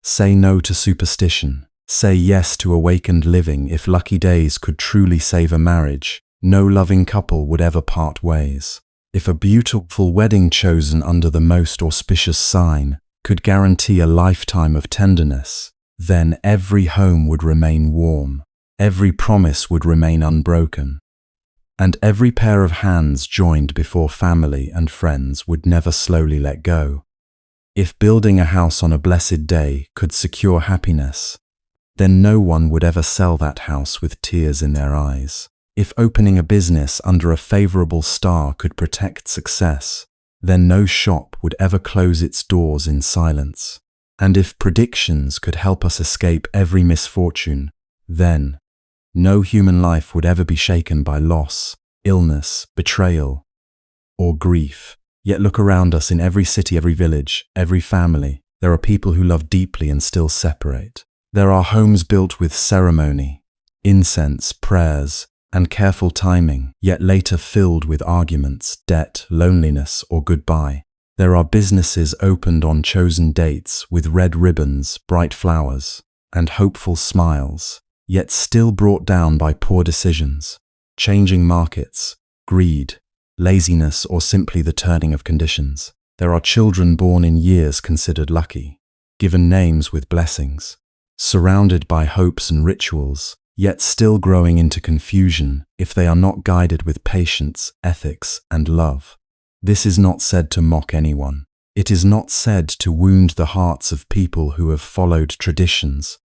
Say no to superstition. Say yes to awakened living. If lucky days could truly save a marriage, no loving couple would ever part ways. If a beautiful wedding chosen under the most auspicious sign could guarantee a lifetime of tenderness, then every home would remain warm, every promise would remain unbroken, and every pair of hands joined before family and friends would never slowly let go. If building a house on a blessed day could secure happiness, then no one would ever sell that house with tears in their eyes. If opening a business under a favorable star could protect success, then no shop would ever close its doors in silence. And if predictions could help us escape every misfortune, then no human life would ever be shaken by loss, illness, betrayal, or grief. Yet look around us in every city, every village, every family. There are people who love deeply and still separate. There are homes built with ceremony, incense, prayers, and careful timing, yet later filled with arguments, debt, loneliness, or goodbye. There are businesses opened on chosen dates with red ribbons, bright flowers, and hopeful smiles, yet still brought down by poor decisions, changing markets, greed, laziness, or simply the turning of conditions. There are children born in years considered lucky, given names with blessings, surrounded by hopes and rituals, yet still growing into confusion if they are not guided with patience, ethics, and love. This is not said to mock anyone. It is not said to wound the hearts of people who have followed traditions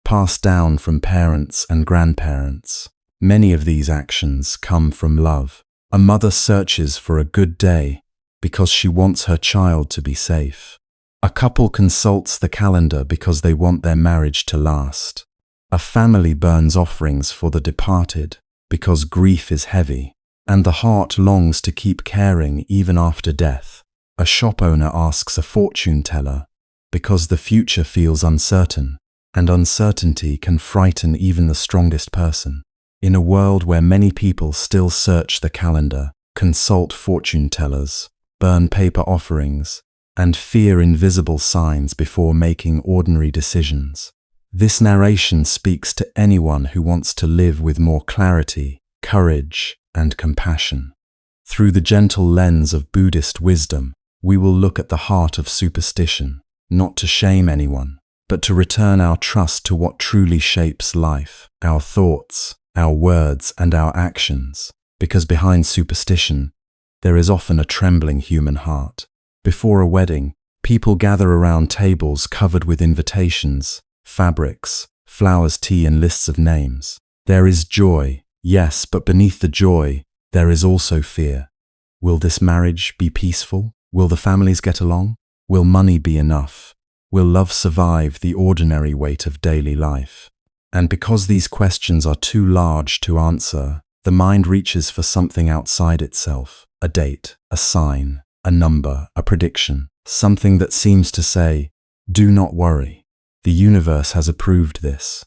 passed down from parents and grandparents. Many of these actions come from love. A mother searches for a good day because she wants her child to be safe. A couple consults the calendar because they want their marriage to last. A family burns offerings for the departed because grief is heavy, and the heart longs to keep caring even after death. A shop owner asks a fortune teller because the future feels uncertain, and uncertainty can frighten even the strongest person. In a world where many people still search the calendar, consult fortune tellers, burn paper offerings, and fear invisible signs before making ordinary decisions, this narration speaks to anyone who wants to live with more clarity, courage, and compassion. Through the gentle lens of Buddhist wisdom, we will look at the heart of superstition, not to shame anyone, but to return our trust to what truly shapes life, our thoughts, our words, and our actions, because behind superstition, there is often a trembling human heart. Before a wedding, people gather around tables covered with invitations, fabrics, flowers, tea, and lists of names. There is joy, yes, but beneath the joy, there is also fear. Will this marriage be peaceful? Will the families get along? Will money be enough? Will love survive the ordinary weight of daily life? And because these questions are too large to answer, the mind reaches for something outside itself, a date, a sign, a number, a prediction, something that seems to say, do not worry. The universe has approved this.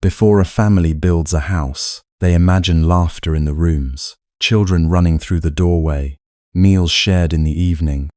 Before a family builds a house, they imagine laughter in the rooms, children running through the doorway, meals shared in the evening,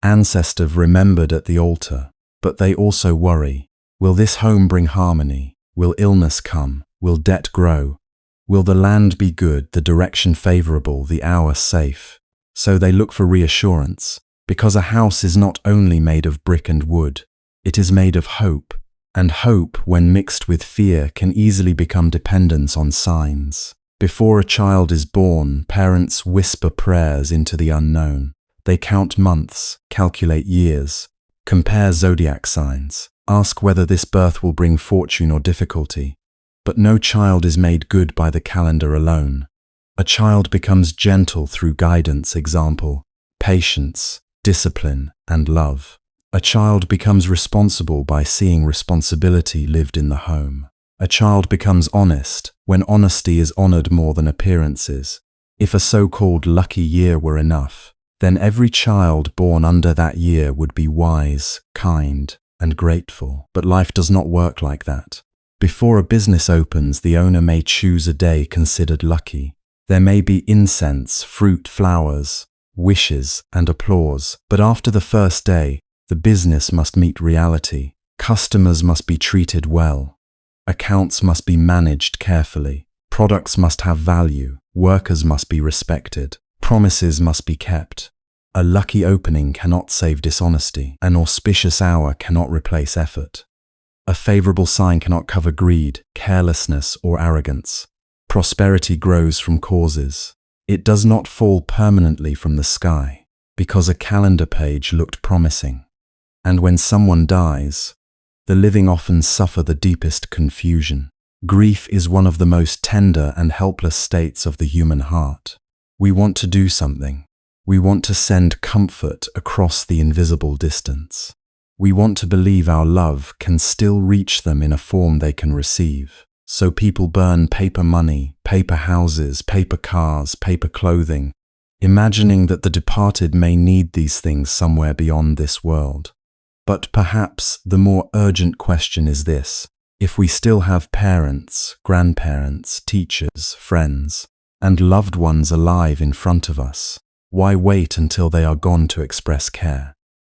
ancestors remembered at the altar. But they also worry, will this home bring harmony? Will illness come? Will debt grow? Will the land be good, the direction favorable, the hour safe? So they look for reassurance, because a house is not only made of brick and wood, it is made of hope, and hope, when mixed with fear, can easily become dependence on signs. Before a child is born, parents whisper prayers into the unknown. They count months, calculate years, compare zodiac signs, ask whether this birth will bring fortune or difficulty. But no child is made good by the calendar alone. A child becomes gentle through guidance, example, patience, discipline, and love. A child becomes responsible by seeing responsibility lived in the home. A child becomes honest when honesty is honored more than appearances. If a so-called lucky year were enough, then every child born under that year would be wise, kind, and grateful. But life does not work like that. Before a business opens, the owner may choose a day considered lucky. There may be incense, fruit, flowers, wishes, and applause. But after the first day, the business must meet reality. Customers must be treated well. Accounts must be managed carefully. Products must have value. Workers must be respected. Promises must be kept. A lucky opening cannot save dishonesty. An auspicious hour cannot replace effort. A favorable sign cannot cover greed, carelessness, or arrogance. Prosperity grows from causes. It does not fall permanently from the sky, because a calendar page looked promising. And when someone dies, the living often suffer the deepest confusion. Grief is one of the most tender and helpless states of the human heart. We want to do something. We want to send comfort across the invisible distance. We want to believe our love can still reach them in a form they can receive. So people burn paper money, paper houses, paper cars, paper clothing, imagining that the departed may need these things somewhere beyond this world. But perhaps the more urgent question is this: if we still have parents, grandparents, teachers, friends, and loved ones alive in front of us, why wait until they are gone to express care?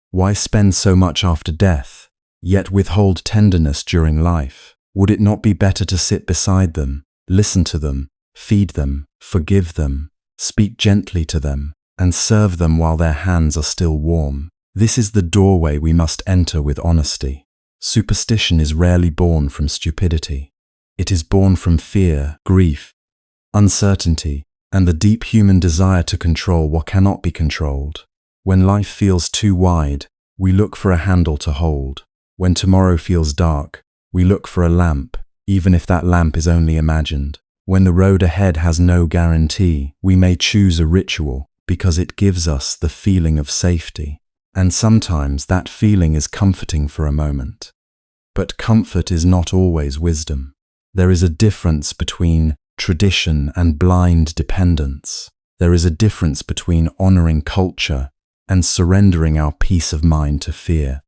Why spend so much after death, yet withhold tenderness during life? Would it not be better to sit beside them, listen to them, feed them, forgive them, speak gently to them, and serve them while their hands are still warm? This is the doorway we must enter with honesty. Superstition is rarely born from stupidity. It is born from fear, grief, uncertainty, and the deep human desire to control what cannot be controlled. When life feels too wide, we look for a handle to hold. When tomorrow feels dark, we look for a lamp, even if that lamp is only imagined. When the road ahead has no guarantee, we may choose a ritual because it gives us the feeling of safety. And sometimes that feeling is comforting for a moment. But comfort is not always wisdom. There is a difference between tradition and blind dependence. There is a difference between honoring culture and surrendering our peace of mind to fear.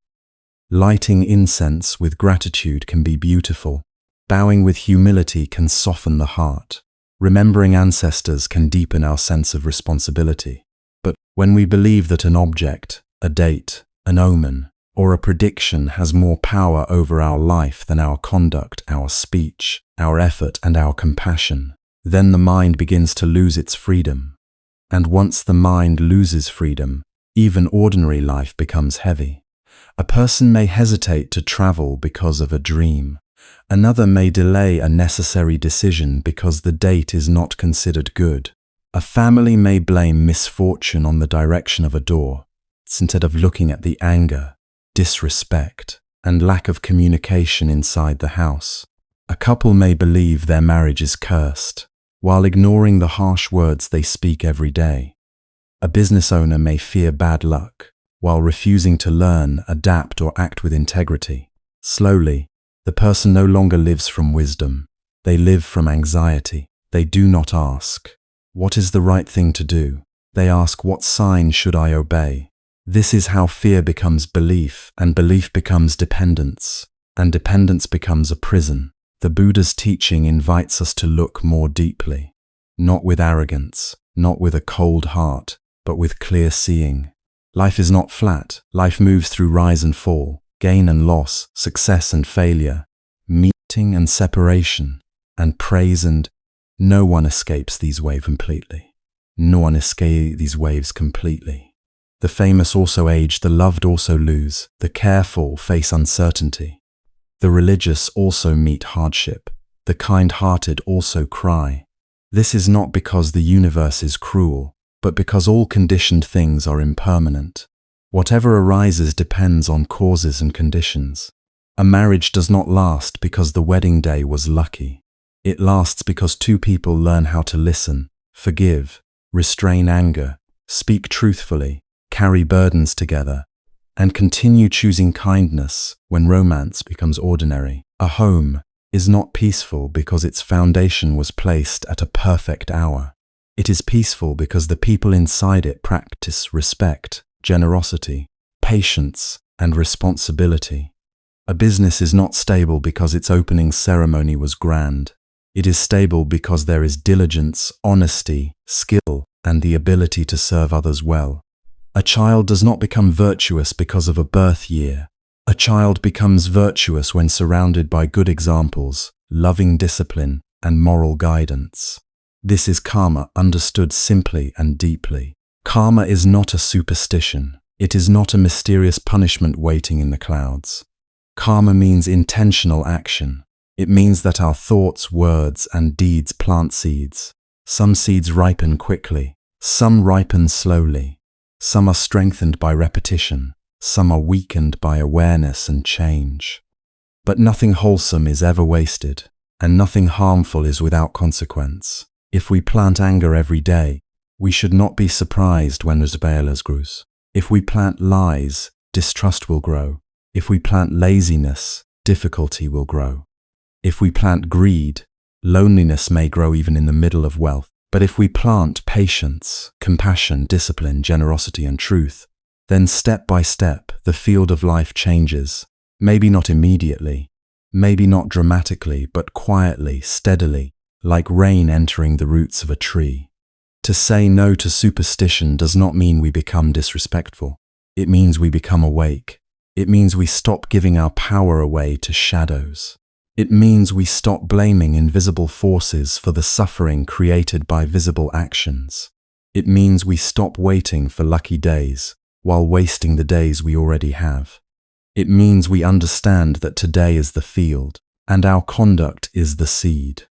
Lighting incense with gratitude can be beautiful. Bowing with humility can soften the heart. Remembering ancestors can deepen our sense of responsibility. But when we believe that an object, a date, an omen, or a prediction has more power over our life than our conduct, our speech, our effort, and our compassion, then the mind begins to lose its freedom. And once the mind loses freedom, even ordinary life becomes heavy. A person may hesitate to travel because of a dream. Another may delay a necessary decision because the date is not considered good. A family may blame misfortune on the direction of a door, instead of looking at the anger, disrespect, and lack of communication inside the house. A couple may believe their marriage is cursed, while ignoring the harsh words they speak every day. A business owner may fear bad luck, while refusing to learn, adapt, or act with integrity. Slowly, the person no longer lives from wisdom. They live from anxiety. They do not ask, "What is the right thing to do?" They ask, "What sign should I obey?" This is how fear becomes belief, and belief becomes dependence, and dependence becomes a prison. The Buddha's teaching invites us to look more deeply, not with arrogance, not with a cold heart, but with clear seeing. Life is not flat. Life moves through rise and fall, gain and loss, success and failure, meeting and separation, and praise and... No one escapes these waves completely. No one escapes these waves completely. The famous also age, the loved also lose, the careful face uncertainty. The religious also meet hardship, the kind-hearted also cry. This is not because the universe is cruel, but because all conditioned things are impermanent. Whatever arises depends on causes and conditions. A marriage does not last because the wedding day was lucky. It lasts because two people learn how to listen, forgive, restrain anger, speak truthfully, carry burdens together, and continue choosing kindness when romance becomes ordinary. A home is not peaceful because its foundation was placed at a perfect hour. It is peaceful because the people inside it practice respect, generosity, patience, and responsibility. A business is not stable because its opening ceremony was grand. It is stable because there is diligence, honesty, skill, and the ability to serve others well. A child does not become virtuous because of a birth year. A child becomes virtuous when surrounded by good examples, loving discipline, and moral guidance. This is karma understood simply and deeply. Karma is not a superstition. It is not a mysterious punishment waiting in the clouds. Karma means intentional action. It means that our thoughts, words, and deeds plant seeds. Some seeds ripen quickly. Some ripen slowly. Some are strengthened by repetition. Some are weakened by awareness and change. But nothing wholesome is ever wasted, and nothing harmful is without consequence. If we plant anger every day, we should not be surprised when resbelas grows. If we plant lies, distrust will grow. If we plant laziness, difficulty will grow. If we plant greed, loneliness may grow even in the middle of wealth. But if we plant patience, compassion, discipline, generosity, and truth, then step by step the field of life changes. Maybe not immediately, maybe not dramatically, but quietly, steadily, like rain entering the roots of a tree. To say no to superstition does not mean we become disrespectful. It means we become awake. It means we stop giving our power away to shadows. It means we stop blaming invisible forces for the suffering created by visible actions. It means we stop waiting for lucky days while wasting the days we already have. It means we understand that today is the field and our conduct is the seed.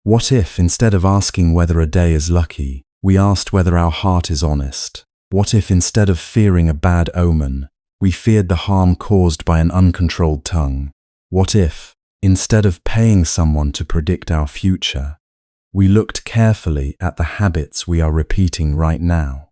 What if, instead of asking whether a day is lucky, we asked whether our heart is honest? What if, instead of fearing a bad omen, we feared the harm caused by an uncontrolled tongue? What if, instead of paying someone to predict our future, we looked carefully at the habits we are repeating right now?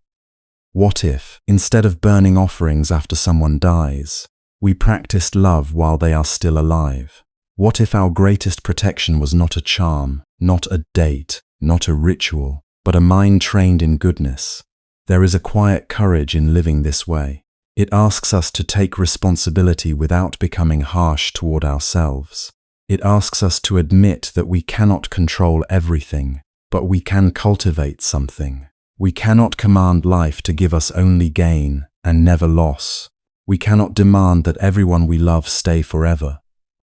What if, instead of burning offerings after someone dies, we practiced love while they are still alive? What if our greatest protection was not a charm, not a date, not a ritual, but a mind trained in goodness? There is a quiet courage in living this way. It asks us to take responsibility without becoming harsh toward ourselves. It asks us to admit that we cannot control everything, but we can cultivate something. We cannot command life to give us only gain and never loss. We cannot demand that everyone we love stay forever.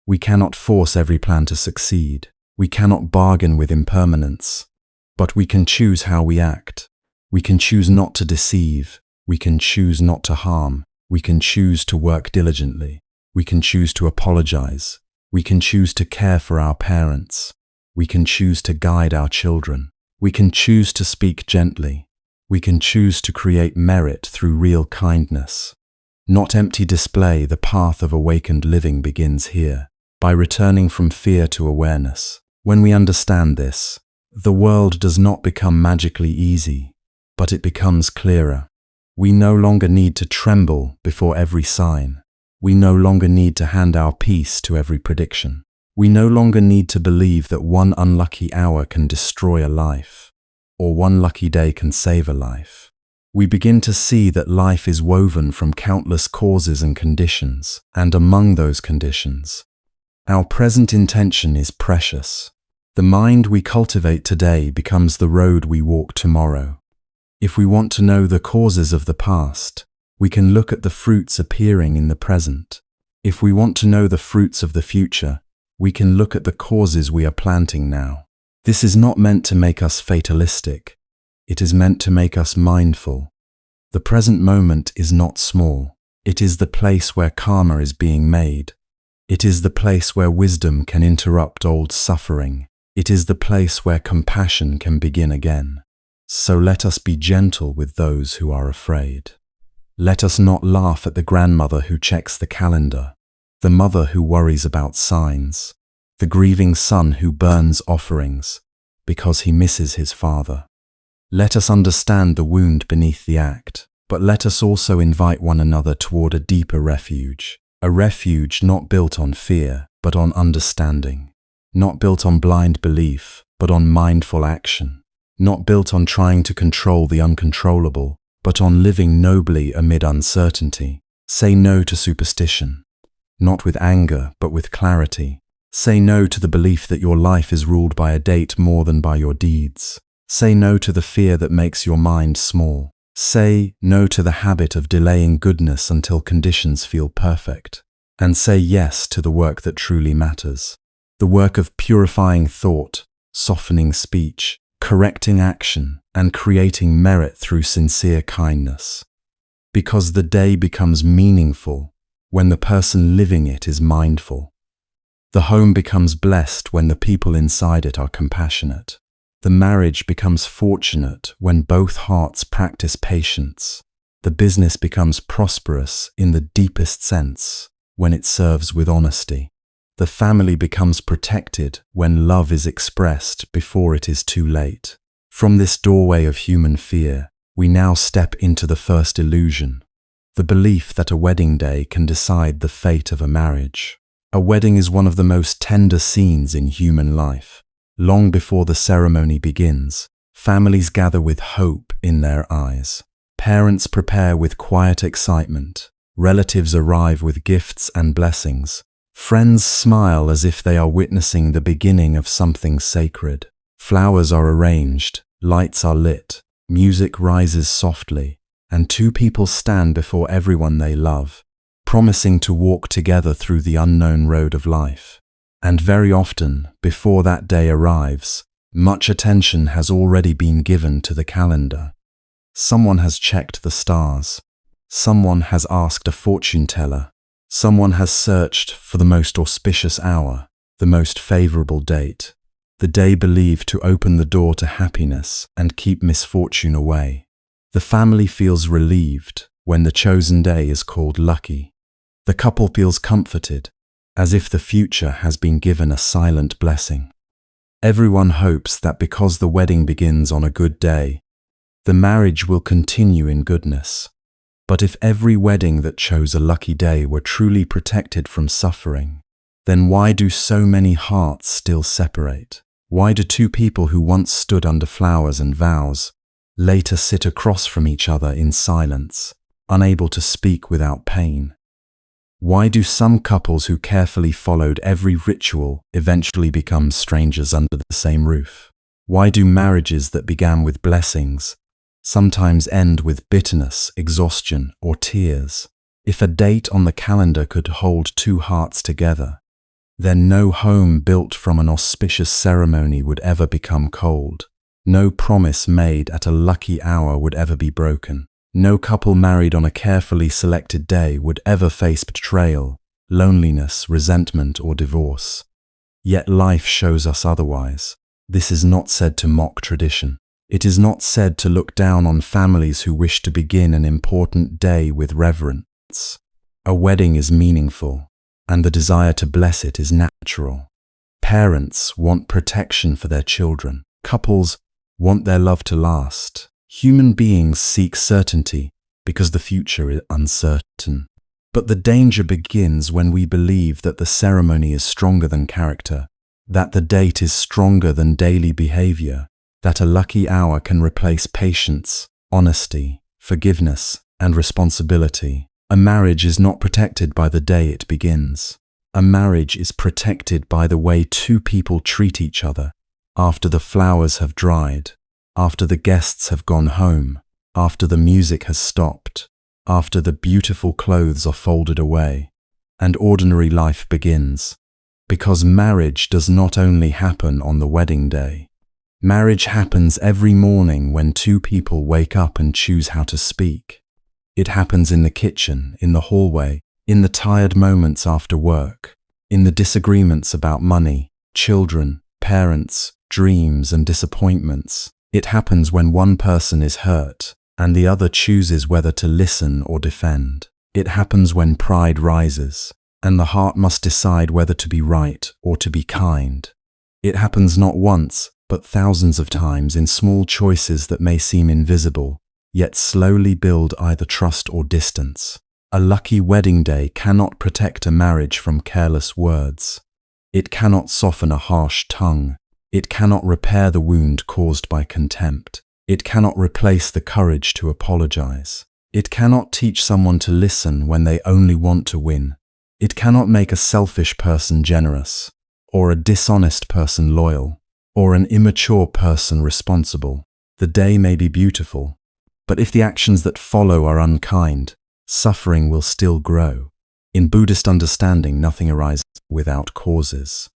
We cannot force every plan to succeed. We cannot bargain with impermanence. But we can choose how we act. We can choose not to deceive. We can choose not to harm. We can choose to work diligently. We can choose to apologize. We can choose to care for our parents. We can choose to guide our children. We can choose to speak gently. We can choose to create merit through real kindness. Not empty display, the path of awakened living begins here, by returning from fear to awareness. When we understand this, the world does not become magically easy, but it becomes clearer. We no longer need to tremble before every sign. We no longer need to hand our peace to every prediction. We no longer need to believe that one unlucky hour can destroy a life, or one lucky day can save a life. We begin to see that life is woven from countless causes and conditions, and among those conditions, our present intention is precious. The mind we cultivate today becomes the road we walk tomorrow. If we want to know the causes of the past, we can look at the fruits appearing in the present. If we want to know the fruits of the future, we can look at the causes we are planting now. This is not meant to make us fatalistic. It is meant to make us mindful. The present moment is not small. It is the place where karma is being made. It is the place where wisdom can interrupt old suffering. It is the place where compassion can begin again. So let us be gentle with those who are afraid. Let us not laugh at the grandmother who checks the calendar, the mother who worries about signs, the grieving son who burns offerings because he misses his father. Let us understand the wound beneath the act, but let us also invite one another toward a deeper refuge, a refuge not built on fear, but on understanding, not built on blind belief, but on mindful action, not built on trying to control the uncontrollable, but on living nobly amid uncertainty. Say no to superstition, not with anger, but with clarity. Say no to the belief that your life is ruled by a date more than by your deeds. Say no to the fear that makes your mind small. Say no to the habit of delaying goodness until conditions feel perfect. and say yes to the work that truly matters. The work of purifying thought, softening speech, correcting action, and creating merit through sincere kindness. Because the day becomes meaningful when the person living it is mindful. The home becomes blessed when the people inside it are compassionate. The marriage becomes fortunate when both hearts practice patience. The business becomes prosperous in the deepest sense when it serves with honesty. The family becomes protected when love is expressed before it is too late. From this doorway of human fear, we now step into the first illusion, the belief that a wedding day can decide the fate of a marriage. A wedding is one of the most tender scenes in human life. Long before the ceremony begins, families gather with hope in their eyes. Parents prepare with quiet excitement. Relatives arrive with gifts and blessings. Friends smile as if they are witnessing the beginning of something sacred. Flowers are arranged, lights are lit, music rises softly, and two people stand before everyone they love, promising to walk together through the unknown road of life. And very often, before that day arrives, much attention has already been given to the calendar. Someone has checked the stars. Someone has asked a fortune teller. Someone has searched for the most auspicious hour, the most favorable date, the day believed to open the door to happiness and keep misfortune away. The family feels relieved when the chosen day is called lucky. The couple feels comforted, as if the future has been given a silent blessing. Everyone hopes that because the wedding begins on a good day, the marriage will continue in goodness. But if every wedding that chose a lucky day were truly protected from suffering, then why do so many hearts still separate? Why do two people who once stood under flowers and vows later sit across from each other in silence, unable to speak without pain? Why do some couples who carefully followed every ritual eventually become strangers under the same roof? Why do marriages that began with blessings sometimes end with bitterness, exhaustion, or tears? If a date on the calendar could hold two hearts together, then no home built from an auspicious ceremony would ever become cold. No promise made at a lucky hour would ever be broken. No couple married on a carefully selected day would ever face betrayal, loneliness, resentment, or divorce. Yet life shows us otherwise. This is not said to mock tradition. It is not said to look down on families who wish to begin an important day with reverence. A wedding is meaningful, and the desire to bless it is natural. Parents want protection for their children. Couples want their love to last. Human beings seek certainty because the future is uncertain. But the danger begins when we believe that the ceremony is stronger than character, that the date is stronger than daily behavior, that a lucky hour can replace patience, honesty, forgiveness, and responsibility. A marriage is not protected by the day it begins. A marriage is protected by the way two people treat each other after the flowers have dried, after the guests have gone home, after the music has stopped, after the beautiful clothes are folded away, and ordinary life begins. Because marriage does not only happen on the wedding day. Marriage happens every morning when two people wake up and choose how to speak. It happens in the kitchen, in the hallway, in the tired moments after work, in the disagreements about money, children, parents, dreams, and disappointments. It happens when one person is hurt and the other chooses whether to listen or defend. It happens when pride rises and the heart must decide whether to be right or to be kind. It happens not once, but thousands of times in small choices that may seem invisible, yet slowly build either trust or distance. A lucky wedding day cannot protect a marriage from careless words. It cannot soften a harsh tongue. It cannot repair the wound caused by contempt. It cannot replace the courage to apologize. It cannot teach someone to listen when they only want to win. It cannot make a selfish person generous, or a dishonest person loyal, or an immature person responsible. The day may be beautiful, but if the actions that follow are unkind, suffering will still grow. In Buddhist understanding, nothing arises without causes.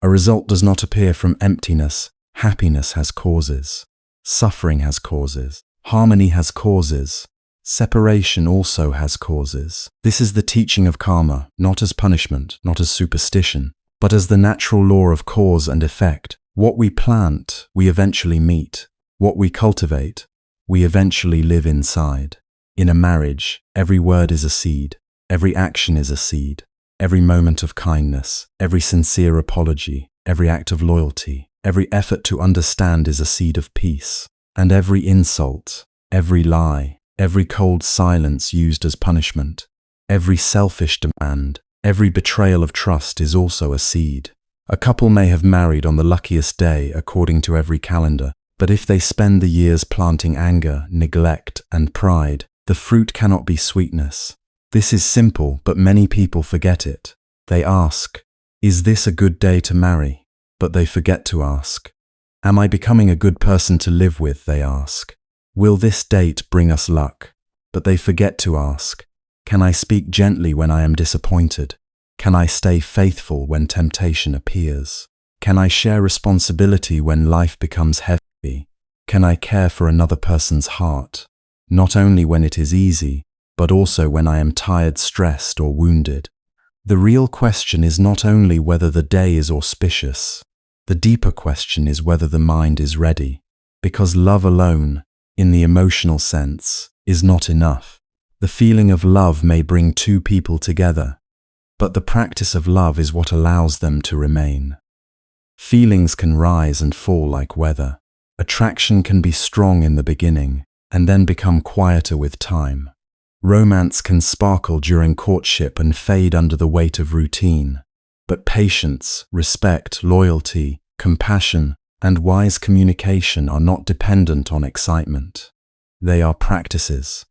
A result does not appear from emptiness. Happiness has causes. Suffering has causes. Harmony has causes. Separation also has causes. This is the teaching of karma, not as punishment, not as superstition, but as the natural law of cause and effect. What we plant, we eventually meet. What we cultivate, we eventually live inside. In a marriage, every word is a seed. Every action is a seed. Every moment of kindness, every sincere apology, every act of loyalty, every effort to understand is a seed of peace. And every insult, every lie, every cold silence used as punishment, every selfish demand, every betrayal of trust is also a seed. A couple may have married on the luckiest day according to every calendar, but if they spend the years planting anger, neglect, and pride, the fruit cannot be sweetness. This is simple, but many people forget it. They ask, "Is this a good day to marry?" But they forget to ask, "Am I becoming a good person to live with?" They ask, "Will this date bring us luck?" But they forget to ask, "Can I speak gently when I am disappointed? Can I stay faithful when temptation appears? Can I share responsibility when life becomes heavy? Can I care for another person's heart, not only when it is easy, but also when I am tired, stressed, or wounded?" The real question is not only whether the day is auspicious. The deeper question is whether the mind is ready, because love alone, in the emotional sense, is not enough. The feeling of love may bring two people together, but the practice of love is what allows them to remain. Feelings can rise and fall like weather. Attraction can be strong in the beginning, and then become quieter with time. Romance can sparkle during courtship and fade under the weight of routine. But patience, respect, loyalty, compassion, and wise communication are not dependent on excitement. They are practices.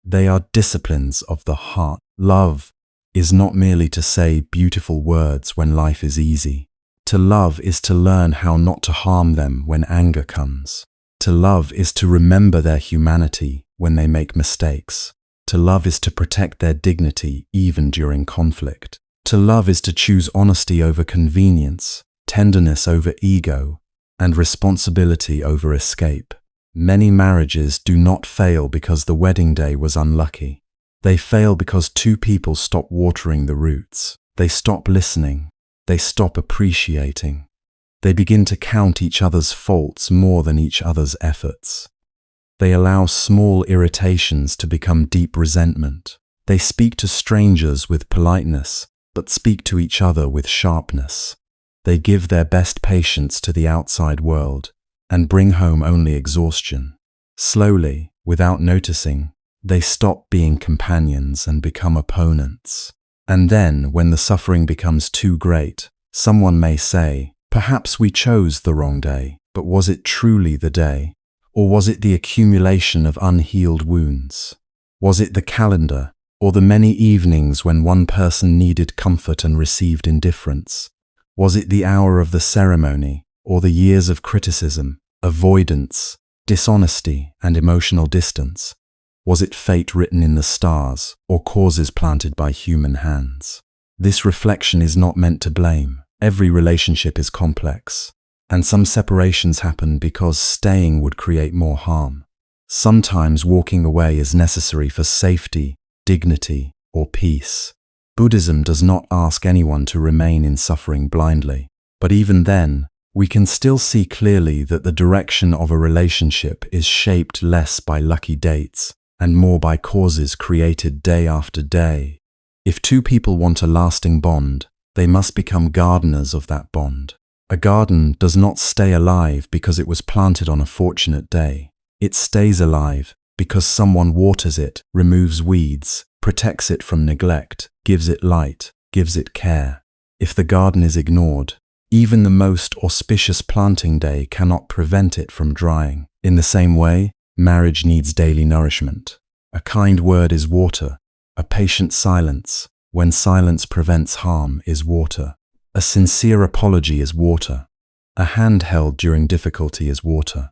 They are disciplines of the heart. Love is not merely to say beautiful words when life is easy. To love is to learn how not to harm them when anger comes. To love is to remember their humanity when they make mistakes. To love is to protect their dignity even during conflict. To love is to choose honesty over convenience, tenderness over ego, and responsibility over escape. Many marriages do not fail because the wedding day was unlucky. They fail because two people stop watering the roots. They stop listening. They stop appreciating. They begin to count each other's faults more than each other's efforts. They allow small irritations to become deep resentment. They speak to strangers with politeness, but speak to each other with sharpness. They give their best patience to the outside world and bring home only exhaustion. Slowly, without noticing, they stop being companions and become opponents. And then, when the suffering becomes too great, someone may say, "Perhaps we chose the wrong day," but was it truly the day? Or was it the accumulation of unhealed wounds? Was it the calendar, or the many evenings when one person needed comfort and received indifference? Was it the hour of the ceremony, or the years of criticism, avoidance, dishonesty, and emotional distance? Was it fate written in the stars, or causes planted by human hands? This reflection is not meant to blame. Every relationship is complex, and some separations happen because staying would create more harm. Sometimes walking away is necessary for safety, dignity, or peace. Buddhism does not ask anyone to remain in suffering blindly, but even then, we can still see clearly that the direction of a relationship is shaped less by lucky dates and more by causes created day after day. If two people want a lasting bond, they must become gardeners of that bond. A garden does not stay alive because it was planted on a fortunate day. It stays alive because someone waters it, removes weeds, protects it from neglect, gives it light, gives it care. If the garden is ignored, even the most auspicious planting day cannot prevent it from drying. In the same way, marriage needs daily nourishment. A kind word is water. A patient silence, when silence prevents harm, is water. A sincere apology is water. A hand held during difficulty is water.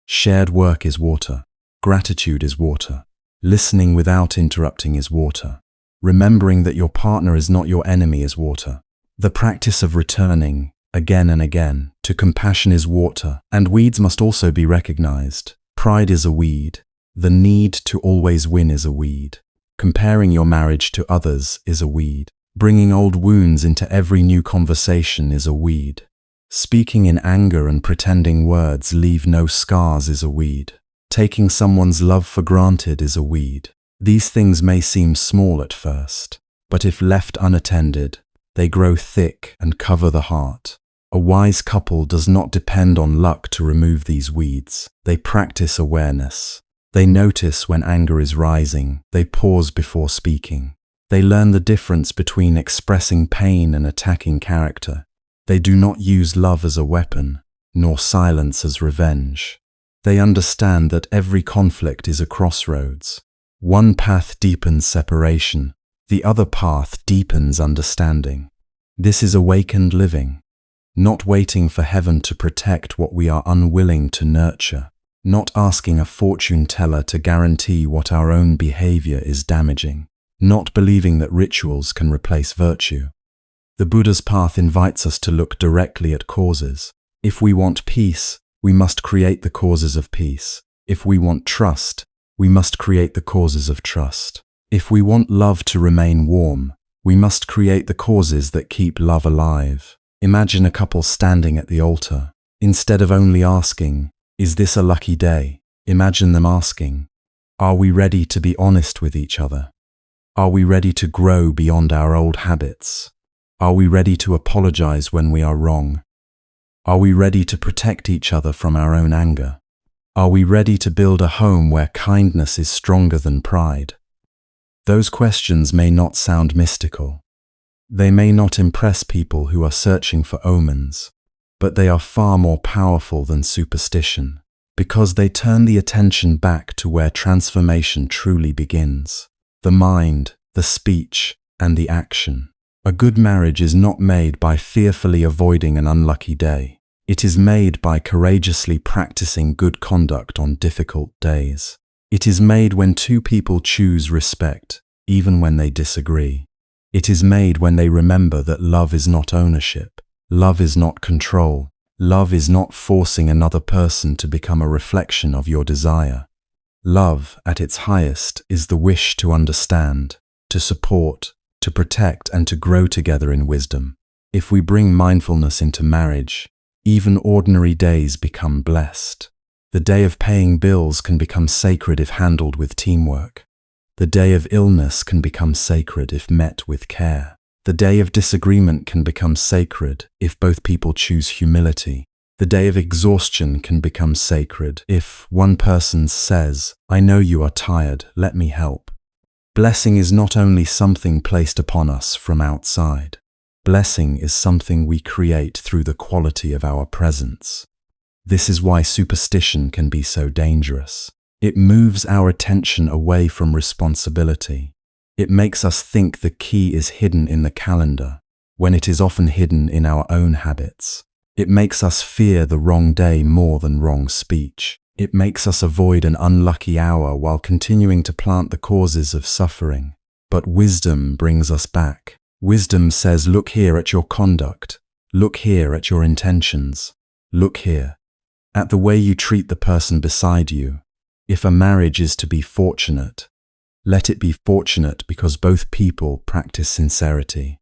Shared work is water. Gratitude is water. Listening without interrupting is water. Remembering that your partner is not your enemy is water. The practice of returning, again and again, to compassion is water, and weeds must also be recognized. Pride is a weed. The need to always win is a weed. Comparing your marriage to others is a weed. Bringing old wounds into every new conversation is a weed. Speaking in anger and pretending words leave no scars is a weed. Taking someone's love for granted is a weed. These things may seem small at first, but if left unattended, they grow thick and cover the heart. A wise couple does not depend on luck to remove these weeds. They practice awareness. They notice when anger is rising. They pause before speaking. They learn the difference between expressing pain and attacking character. They do not use love as a weapon, nor silence as revenge. They understand that every conflict is a crossroads. One path deepens separation. The other path deepens understanding. This is awakened living. Not waiting for heaven to protect what we are unwilling to nurture. Not asking a fortune teller to guarantee what our own behavior is damaging. Not believing that rituals can replace virtue. The Buddha's path invites us to look directly at causes. If we want peace, we must create the causes of peace. If we want trust, we must create the causes of trust. If we want love to remain warm, we must create the causes that keep love alive. Imagine a couple standing at the altar. Instead of only asking, "Is this a lucky day?" imagine them asking, "Are we ready to be honest with each other? Are we ready to grow beyond our old habits? Are we ready to apologize when we are wrong? Are we ready to protect each other from our own anger? Are we ready to build a home where kindness is stronger than pride?" Those questions may not sound mystical. They may not impress people who are searching for omens, but they are far more powerful than superstition, because they turn the attention back to where transformation truly begins. The mind, the speech, and the action. A good marriage is not made by fearfully avoiding an unlucky day. It is made by courageously practicing good conduct on difficult days. It is made when two people choose respect, even when they disagree. It is made when they remember that love is not ownership. Love is not control. Love is not forcing another person to become a reflection of your desire. Love, at its highest, is the wish to understand, to support, to protect, and to grow together in wisdom. If we bring mindfulness into marriage, even ordinary days become blessed. The day of paying bills can become sacred if handled with teamwork. The day of illness can become sacred if met with care. The day of disagreement can become sacred if both people choose humility. The day of exhaustion can become sacred if one person says, "I know you are tired, let me help." Blessing is not only something placed upon us from outside. Blessing is something we create through the quality of our presence. This is why superstition can be so dangerous. It moves our attention away from responsibility. It makes us think the key is hidden in the calendar, when it is often hidden in our own habits. It makes us fear the wrong day more than wrong speech. It makes us avoid an unlucky hour while continuing to plant the causes of suffering. But wisdom brings us back. Wisdom says, look here at your conduct. Look here at your intentions. Look here at the way you treat the person beside you. If a marriage is to be fortunate, let it be fortunate because both people practice sincerity.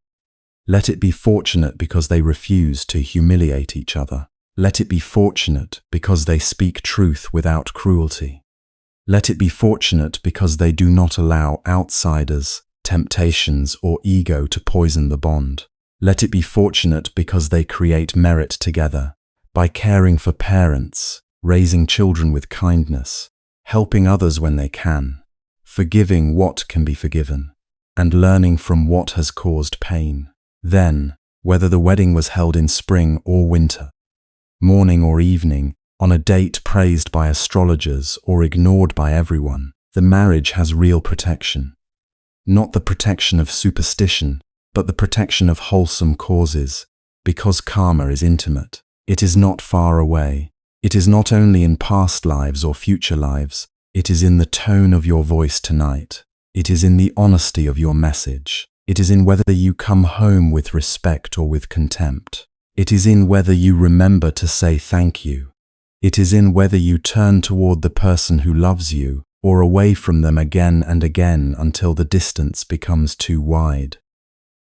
Let it be fortunate because they refuse to humiliate each other. Let it be fortunate because they speak truth without cruelty. Let it be fortunate because they do not allow outsiders, temptations, or ego to poison the bond. Let it be fortunate because they create merit together by caring for parents, raising children with kindness, helping others when they can, forgiving what can be forgiven, and learning from what has caused pain. Then, whether the wedding was held in spring or winter, morning or evening, on a date praised by astrologers or ignored by everyone, the marriage has real protection. Not the protection of superstition, but the protection of wholesome causes, because karma is intimate. It is not far away. It is not only in past lives or future lives. It is in the tone of your voice tonight. It is in the honesty of your message. It is in whether you come home with respect or with contempt. It is in whether you remember to say thank you. It is in whether you turn toward the person who loves you or away from them again and again until the distance becomes too wide.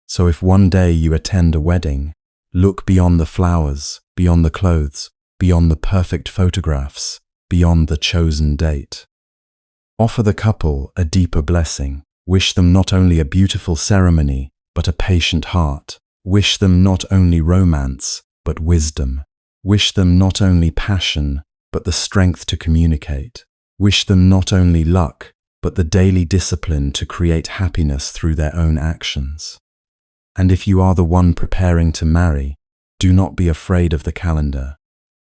So if one day you attend a wedding, look beyond the flowers, beyond the clothes, beyond the perfect photographs, beyond the chosen date. Offer the couple a deeper blessing. Wish them not only a beautiful ceremony, but a patient heart. Wish them not only romance, but wisdom. Wish them not only passion, but the strength to communicate. Wish them not only luck, but the daily discipline to create happiness through their own actions. And if you are the one preparing to marry, do not be afraid of the calendar.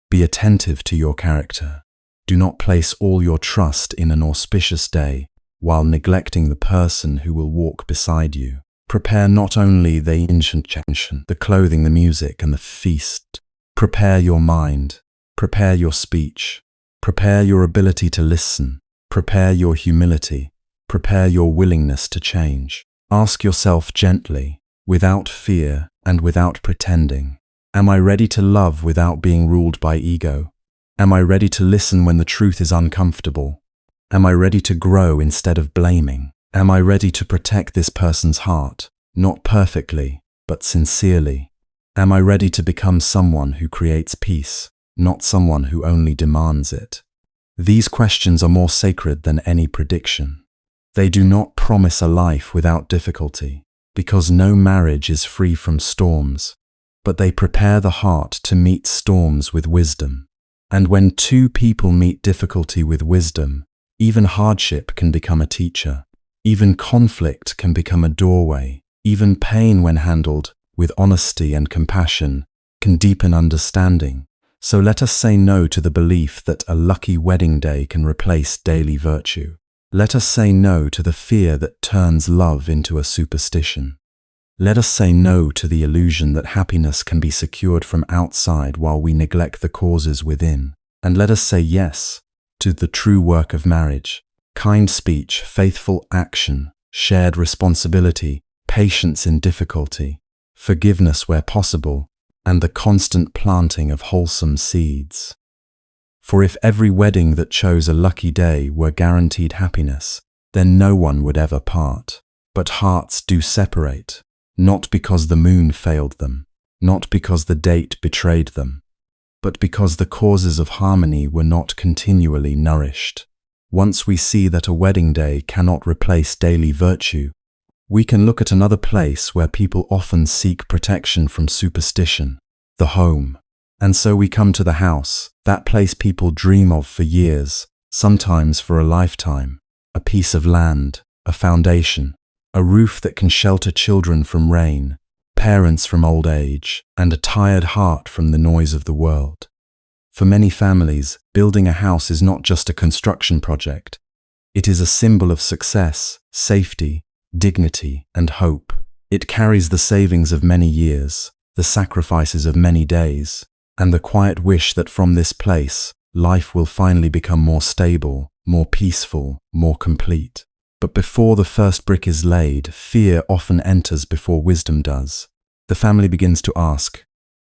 Be attentive to your character. Do not place all your trust in an auspicious day while neglecting the person who will walk beside you. Prepare not only the intention, the clothing, the music, and the feast. Prepare your mind. Prepare your speech. Prepare your ability to listen. Prepare your humility. Prepare your willingness to change. Ask yourself gently, without fear and without pretending, am I ready to love without being ruled by ego? Am I ready to listen when the truth is uncomfortable? Am I ready to grow instead of blaming? Am I ready to protect this person's heart, not perfectly, but sincerely? Am I ready to become someone who creates peace, not someone who only demands it? These questions are more sacred than any prediction. They do not promise a life without difficulty, because no marriage is free from storms, but they prepare the heart to meet storms with wisdom. And when two people meet difficulty with wisdom, even hardship can become a teacher. Even conflict can become a doorway. Even pain, when handled with honesty and compassion, can deepen understanding. So let us say no to the belief that a lucky wedding day can replace daily virtue. Let us say no to the fear that turns love into a superstition. Let us say no to the illusion that happiness can be secured from outside while we neglect the causes within. And let us say yes to the true work of marriage: kind speech, faithful action, shared responsibility, patience in difficulty, forgiveness where possible, and the constant planting of wholesome seeds. For if every wedding that chose a lucky day were guaranteed happiness, then no one would ever part. But hearts do separate, not because the moon failed them, not because the date betrayed them, but because the causes of harmony were not continually nourished. Once we see that a wedding day cannot replace daily virtue, we can look at another place where people often seek protection from superstition: the home. And so we come to the house, that place people dream of for years, sometimes for a lifetime: a piece of land, a foundation, a roof that can shelter children from rain, parents from old age, and a tired heart from the noise of the world. For many families, building a house is not just a construction project. It is a symbol of success, safety, dignity, and hope. It carries the savings of many years, the sacrifices of many days, and the quiet wish that from this place, life will finally become more stable, more peaceful, more complete. But before the first brick is laid, fear often enters before wisdom does. The family begins to ask,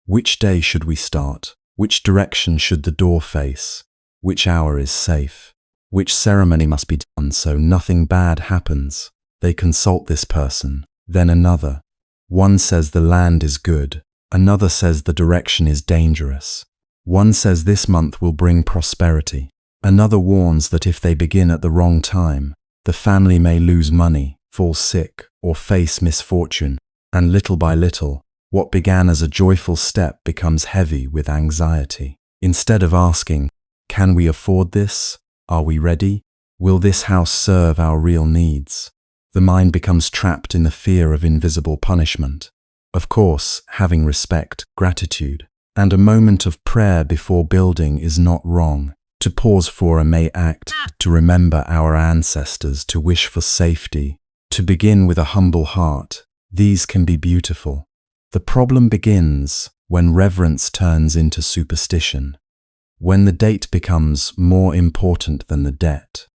which day should we start? Which direction should the door face? Which hour is safe? Which ceremony must be done so nothing bad happens? They consult this person, then another. One says the land is good. Another says the direction is dangerous. One says this month will bring prosperity. Another warns that if they begin at the wrong time, the family may lose money, fall sick, or face misfortune. And little by little, what began as a joyful step becomes heavy with anxiety. Instead of asking, can we afford this? Are we ready? Will this house serve our real needs? The mind becomes trapped in the fear of invisible punishment. Of course, having respect, gratitude, and a moment of prayer before building is not wrong. To pause for a may act, to remember our ancestors, to wish for safety, to begin with a humble heart, these can be beautiful. The problem begins when reverence turns into superstition, when the date becomes more important than the debt,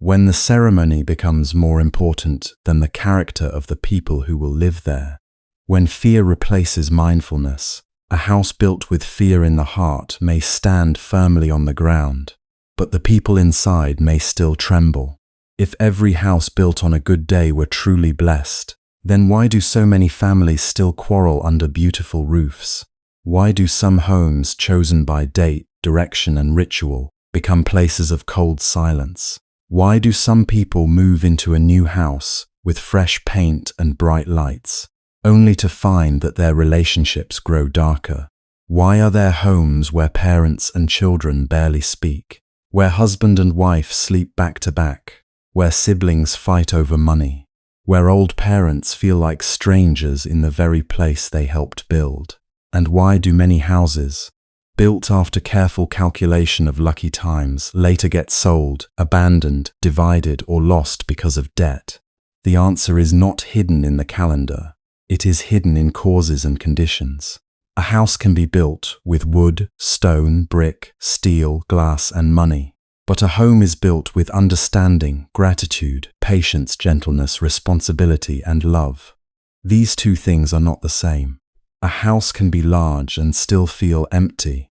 When the ceremony becomes more important than the character of the people who will live there. When fear replaces mindfulness, a house built with fear in the heart may stand firmly on the ground, but the people inside may still tremble. If every house built on a good day were truly blessed, then why do so many families still quarrel under beautiful roofs? Why do some homes chosen by date, direction, and ritual become places of cold silence? Why do some people move into a new house with fresh paint and bright lights, only to find that their relationships grow darker? Why are there homes where parents and children barely speak, where husband and wife sleep back to back, where siblings fight over money, where old parents feel like strangers in the very place they helped build? And why do many houses, built after careful calculation of lucky times, later get sold, abandoned, divided, or lost because of debt? The answer is not hidden in the calendar. It is hidden in causes and conditions. A house can be built with wood, stone, brick, steel, glass, and money. But a home is built with understanding, gratitude, patience, gentleness, responsibility, and love. These two things are not the same. A house can be large and still feel empty.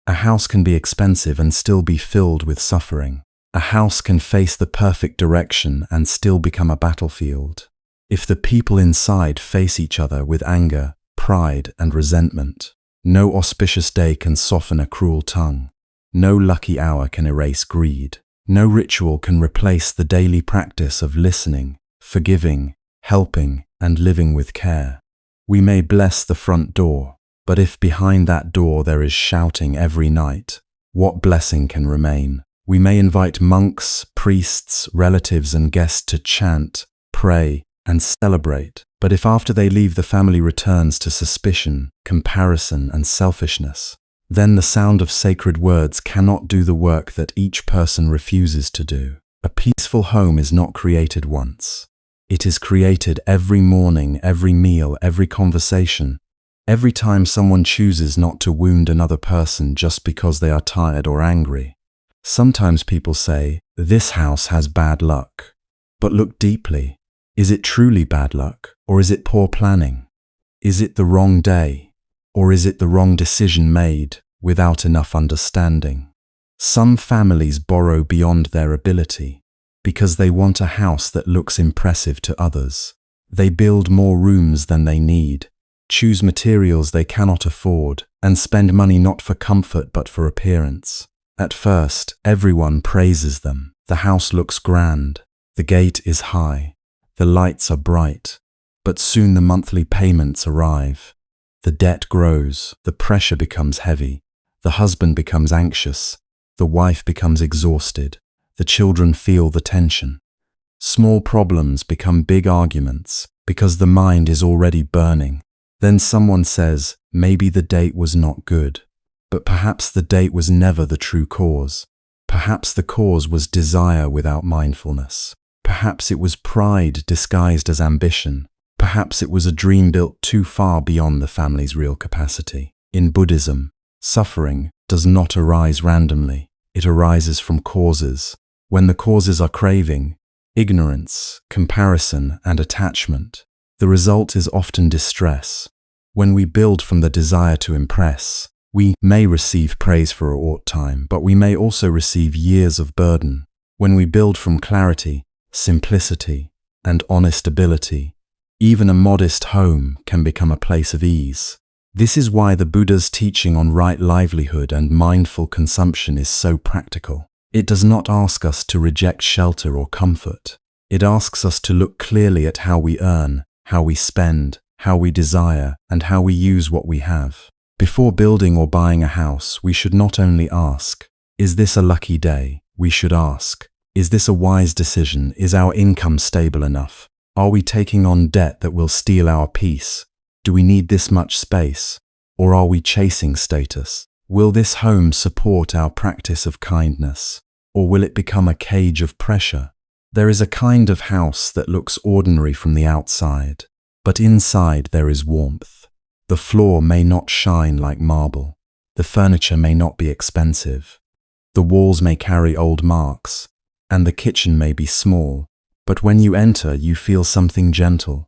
A house can be expensive and still be filled with suffering. A house can face the perfect direction and still become a battlefield. If the people inside face each other with anger, pride, and resentment, no auspicious day can soften a cruel tongue. No lucky hour can erase greed. No ritual can replace the daily practice of listening, forgiving, helping, and living with care. We may bless the front door, but if behind that door there is shouting every night, what blessing can remain? We may invite monks, priests, relatives, and guests to chant, pray, and celebrate, but if after they leave the family returns to suspicion, comparison, and selfishness, then the sound of sacred words cannot do the work that each person refuses to do. A peaceful home is not created once. It is created every morning, every meal, every conversation, every time someone chooses not to wound another person just because they are tired or angry. Sometimes people say, "This house has bad luck." But look deeply. Is it truly bad luck, or is it poor planning? Is it the wrong day, or is it the wrong decision made without enough understanding? Some families borrow beyond their ability because they want a house that looks impressive to others. They build more rooms than they need, choose materials they cannot afford, and spend money not for comfort but for appearance. At first, everyone praises them. The house looks grand, the gate is high, the lights are bright, but soon the monthly payments arrive. The debt grows, the pressure becomes heavy, the husband becomes anxious, the wife becomes exhausted, the children feel the tension. Small problems become big arguments because the mind is already burning. Then someone says, maybe the date was not good. But perhaps the date was never the true cause. Perhaps the cause was desire without mindfulness. Perhaps it was pride disguised as ambition. Perhaps it was a dream built too far beyond the family's real capacity. In Buddhism, suffering does not arise randomly. It arises from causes. When the causes are craving, ignorance, comparison, and attachment, the result is often distress. When we build from the desire to impress, we may receive praise for a short time, but we may also receive years of burden. When we build from clarity, simplicity, and honest ability, even a modest home can become a place of ease. This is why the Buddha's teaching on right livelihood and mindful consumption is so practical. It does not ask us to reject shelter or comfort. It asks us to look clearly at how we earn, how we spend, how we desire, and how we use what we have. Before building or buying a house, we should not only ask, is this a lucky day? We should ask, is this a wise decision? Is our income stable enough? Are we taking on debt that will steal our peace? Do we need this much space? Or are we chasing status? Will this home support our practice of kindness? Or will it become a cage of pressure? There is a kind of house that looks ordinary from the outside, but inside there is warmth. The floor may not shine like marble. The furniture may not be expensive. The walls may carry old marks, and the kitchen may be small, but when you enter, you feel something gentle.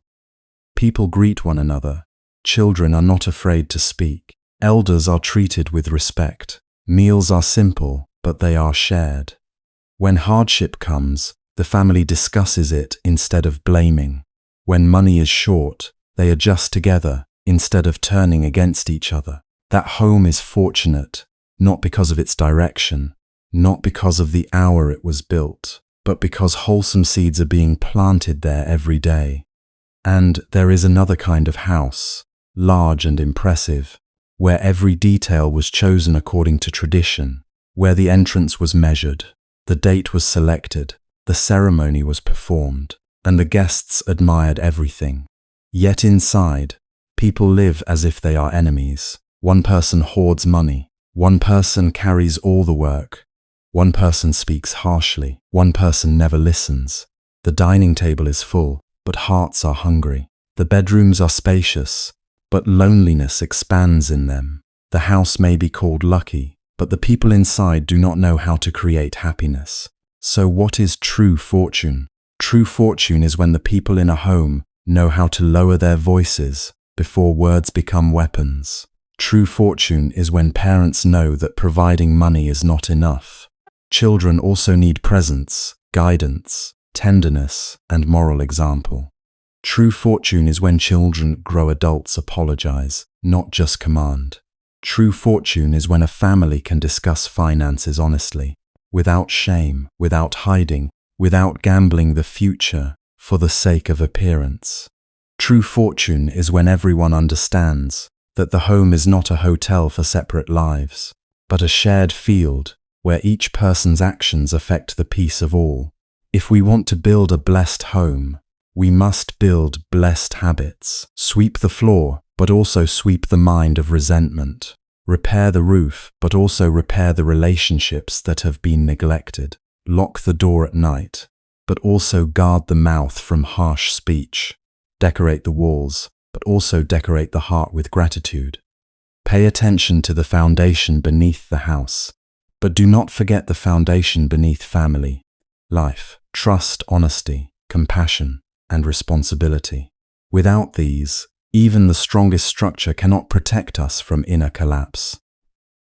People greet one another. Children are not afraid to speak. Elders are treated with respect. Meals are simple, but they are shared. When hardship comes, the family discusses it instead of blaming. When money is short, they adjust together instead of turning against each other. That home is fortunate, not because of its direction, not because of the hour it was built, but because wholesome seeds are being planted there every day. And there is another kind of house, large and impressive, where every detail was chosen according to tradition, where the entrance was measured, the date was selected, the ceremony was performed, and the guests admired everything. Yet inside, people live as if they are enemies. One person hoards money. One person carries all the work. One person speaks harshly. One person never listens. The dining table is full, but hearts are hungry. The bedrooms are spacious, but loneliness expands in them. The house may be called lucky, but the people inside do not know how to create happiness. So what is true fortune? True fortune is when the people in a home know how to lower their voices before words become weapons. True fortune is when parents know that providing money is not enough. Children also need presence, guidance, tenderness, and moral example. True fortune is when children grow adults apologize, not just command. True fortune is when a family can discuss finances honestly, without shame, without hiding, without gambling the future for the sake of appearance. True fortune is when everyone understands that the home is not a hotel for separate lives, but a shared field where each person's actions affect the peace of all. If we want to build a blessed home, we must build blessed habits. Sweep the floor, but also sweep the mind of resentment. Repair the roof, but also repair the relationships that have been neglected. Lock the door at night, but also guard the mouth from harsh speech. Decorate the walls, but also decorate the heart with gratitude. Pay attention to the foundation beneath the house, but do not forget the foundation beneath family, life, trust, honesty, compassion, and responsibility. Without these, even the strongest structure cannot protect us from inner collapse.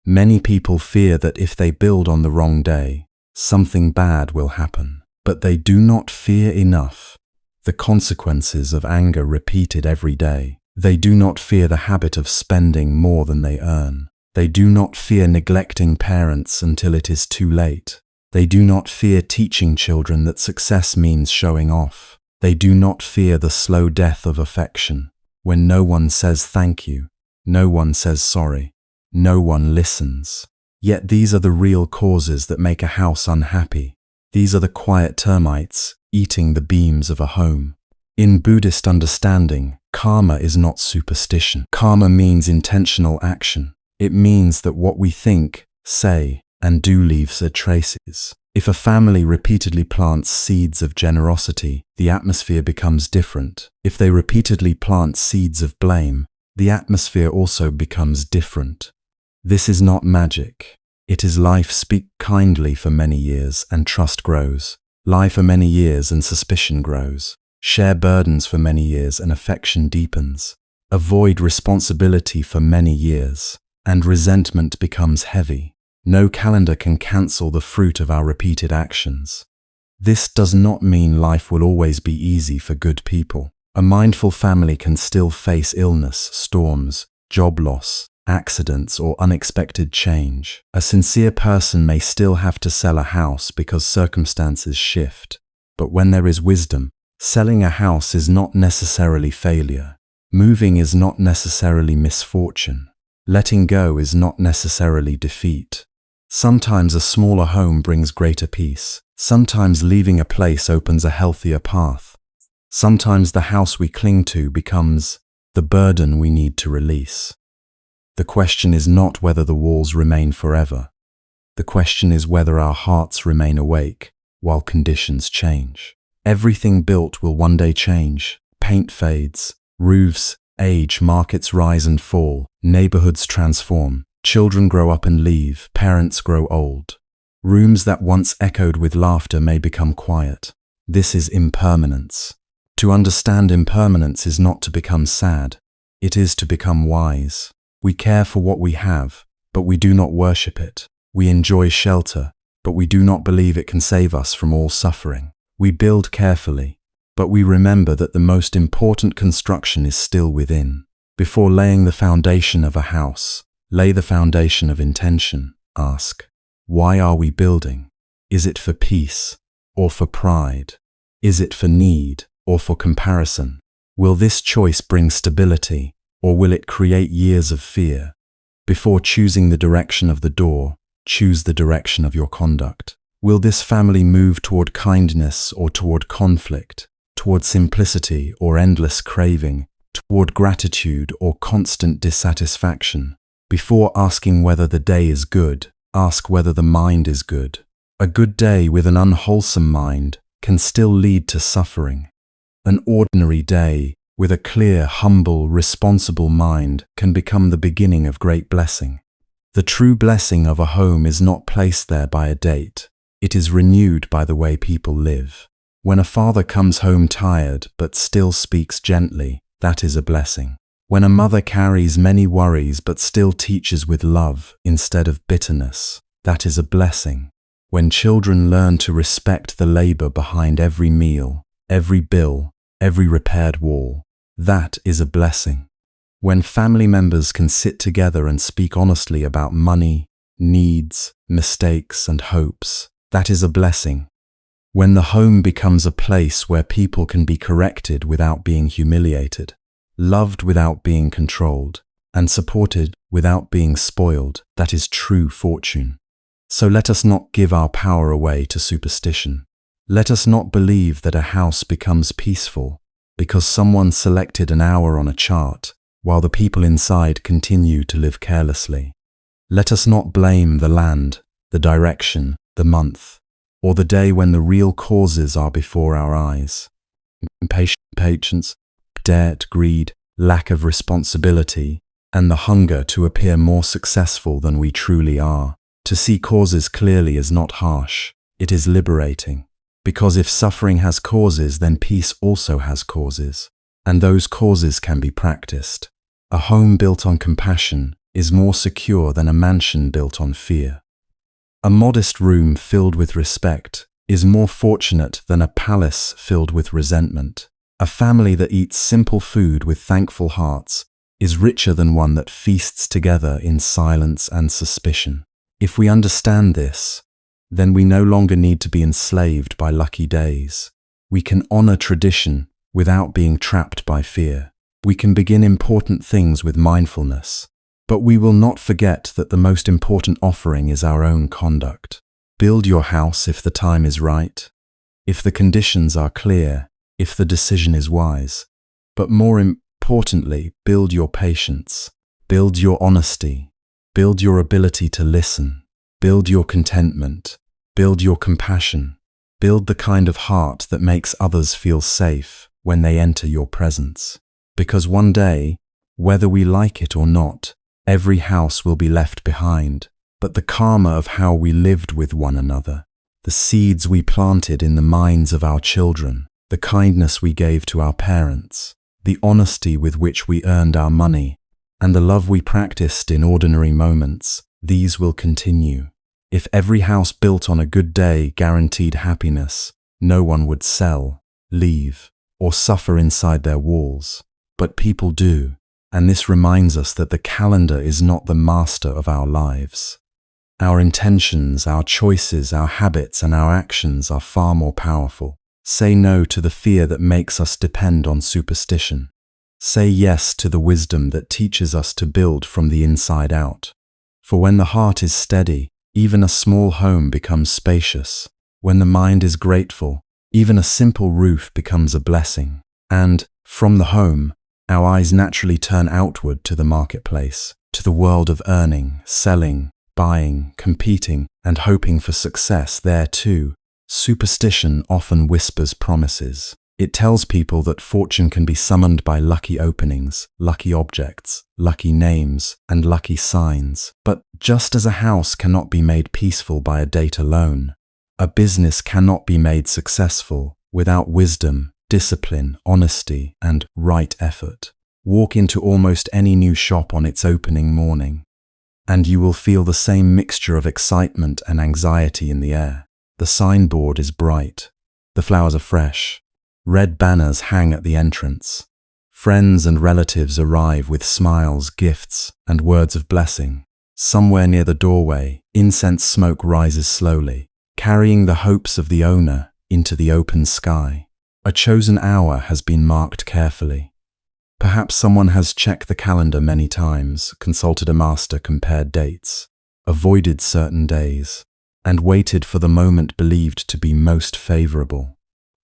Many people fear that if they build on the wrong day, something bad will happen, but they do not fear enough the consequences of anger repeated every day. They do not fear the habit of spending more than they earn. They do not fear neglecting parents until it is too late. They do not fear teaching children that success means showing off. They do not fear the slow death of affection, when no one says thank you, no one says sorry, no one listens. Yet these are the real causes that make a house unhappy. These are the quiet termites eating the beams of a home. In Buddhist understanding, karma is not superstition. Karma means intentional action. It means that what we think, say, and do leaves their traces. If a family repeatedly plants seeds of generosity, the atmosphere becomes different. If they repeatedly plant seeds of blame, the atmosphere also becomes different. This is not magic. It is life. Speak kindly for many years and trust grows. Lie for many years and suspicion grows. Share burdens for many years and affection deepens. Avoid responsibility for many years, and resentment becomes heavy. No calendar can cancel the fruit of our repeated actions. This does not mean life will always be easy for good people. A mindful family can still face illness, storms, job loss, accidents, or unexpected change. A sincere person may still have to sell a house because circumstances shift. But when there is wisdom, selling a house is not necessarily failure. Moving is not necessarily misfortune. Letting go is not necessarily defeat. Sometimes a smaller home brings greater peace. Sometimes leaving a place opens a healthier path. Sometimes the house we cling to becomes the burden we need to release. The question is not whether the walls remain forever. The question is whether our hearts remain awake while conditions change. Everything built will one day change. Paint fades, roofs age, markets rise and fall, neighborhoods transform, children grow up and leave, parents grow old. Rooms that once echoed with laughter may become quiet. This is impermanence. To understand impermanence is not to become sad. It is to become wise. We care for what we have, but we do not worship it. We enjoy shelter, but we do not believe it can save us from all suffering. We build carefully, but we remember that the most important construction is still within. Before laying the foundation of a house, lay the foundation of intention. Ask, why are we building? Is it for peace or for pride? Is it for need or for comparison? Will this choice bring stability or will it create years of fear? Before choosing the direction of the door, choose the direction of your conduct. Will this family move toward kindness or toward conflict, toward simplicity or endless craving, toward gratitude or constant dissatisfaction? Before asking whether the day is good, ask whether the mind is good. A good day with an unwholesome mind can still lead to suffering. An ordinary day with a clear, humble, responsible mind can become the beginning of great blessing. The true blessing of a home is not placed there by a date. It is renewed by the way people live. When a father comes home tired but still speaks gently, that is a blessing. When a mother carries many worries but still teaches with love instead of bitterness, that is a blessing. When children learn to respect the labor behind every meal, every bill, every repaired wall, that is a blessing. When family members can sit together and speak honestly about money, needs, mistakes, and hopes, that is a blessing. When the home becomes a place where people can be corrected without being humiliated, loved without being controlled, and supported without being spoiled, that is true fortune. So let us not give our power away to superstition. Let us not believe that a house becomes peaceful because someone selected an hour on a chart while the people inside continue to live carelessly. Let us not blame the land, the direction, the month, or the day when the real causes are before our eyes. Impatience, debt, greed, lack of responsibility, and the hunger to appear more successful than we truly are. To see causes clearly is not harsh, it is liberating. Because if suffering has causes, then peace also has causes, and those causes can be practiced. A home built on compassion is more secure than a mansion built on fear. A modest room filled with respect is more fortunate than a palace filled with resentment. A family that eats simple food with thankful hearts is richer than one that feasts together in silence and suspicion. If we understand this, then we no longer need to be enslaved by lucky days. We can honor tradition without being trapped by fear. We can begin important things with mindfulness, but we will not forget that the most important offering is our own conduct. Build your house if the time is right, if the conditions are clear, if the decision is wise. But more importantly, build your patience, build your honesty, build your ability to listen, build your contentment, build your compassion, build the kind of heart that makes others feel safe when they enter your presence. Because one day, whether we like it or not, every house will be left behind, but the karma of how we lived with one another, the seeds we planted in the minds of our children, the kindness we gave to our parents, the honesty with which we earned our money, and the love we practiced in ordinary moments, these will continue. If every house built on a good day guaranteed happiness, no one would sell, leave, or suffer inside their walls. But people do, and this reminds us that the calendar is not the master of our lives. Our intentions, our choices, our habits, and our actions are far more powerful. Say no to the fear that makes us depend on superstition. Say yes to the wisdom that teaches us to build from the inside out. For when the heart is steady, even a small home becomes spacious. When the mind is grateful, even a simple roof becomes a blessing. And, from the home, our eyes naturally turn outward to the marketplace, to the world of earning, selling, buying, competing, and hoping for success. There too, superstition often whispers promises. It tells people that fortune can be summoned by lucky openings, lucky objects, lucky names, and lucky signs. But just as a house cannot be made peaceful by a date alone, a business cannot be made successful without wisdom, discipline, honesty, and right effort. Walk into almost any new shop on its opening morning, and you will feel the same mixture of excitement and anxiety in the air. The signboard is bright. The flowers are fresh. Red banners hang at the entrance. Friends and relatives arrive with smiles, gifts, and words of blessing. Somewhere near the doorway, incense smoke rises slowly, carrying the hopes of the owner into the open sky. A chosen hour has been marked carefully. Perhaps someone has checked the calendar many times, consulted a master, compared dates, avoided certain days, and waited for the moment believed to be most favorable.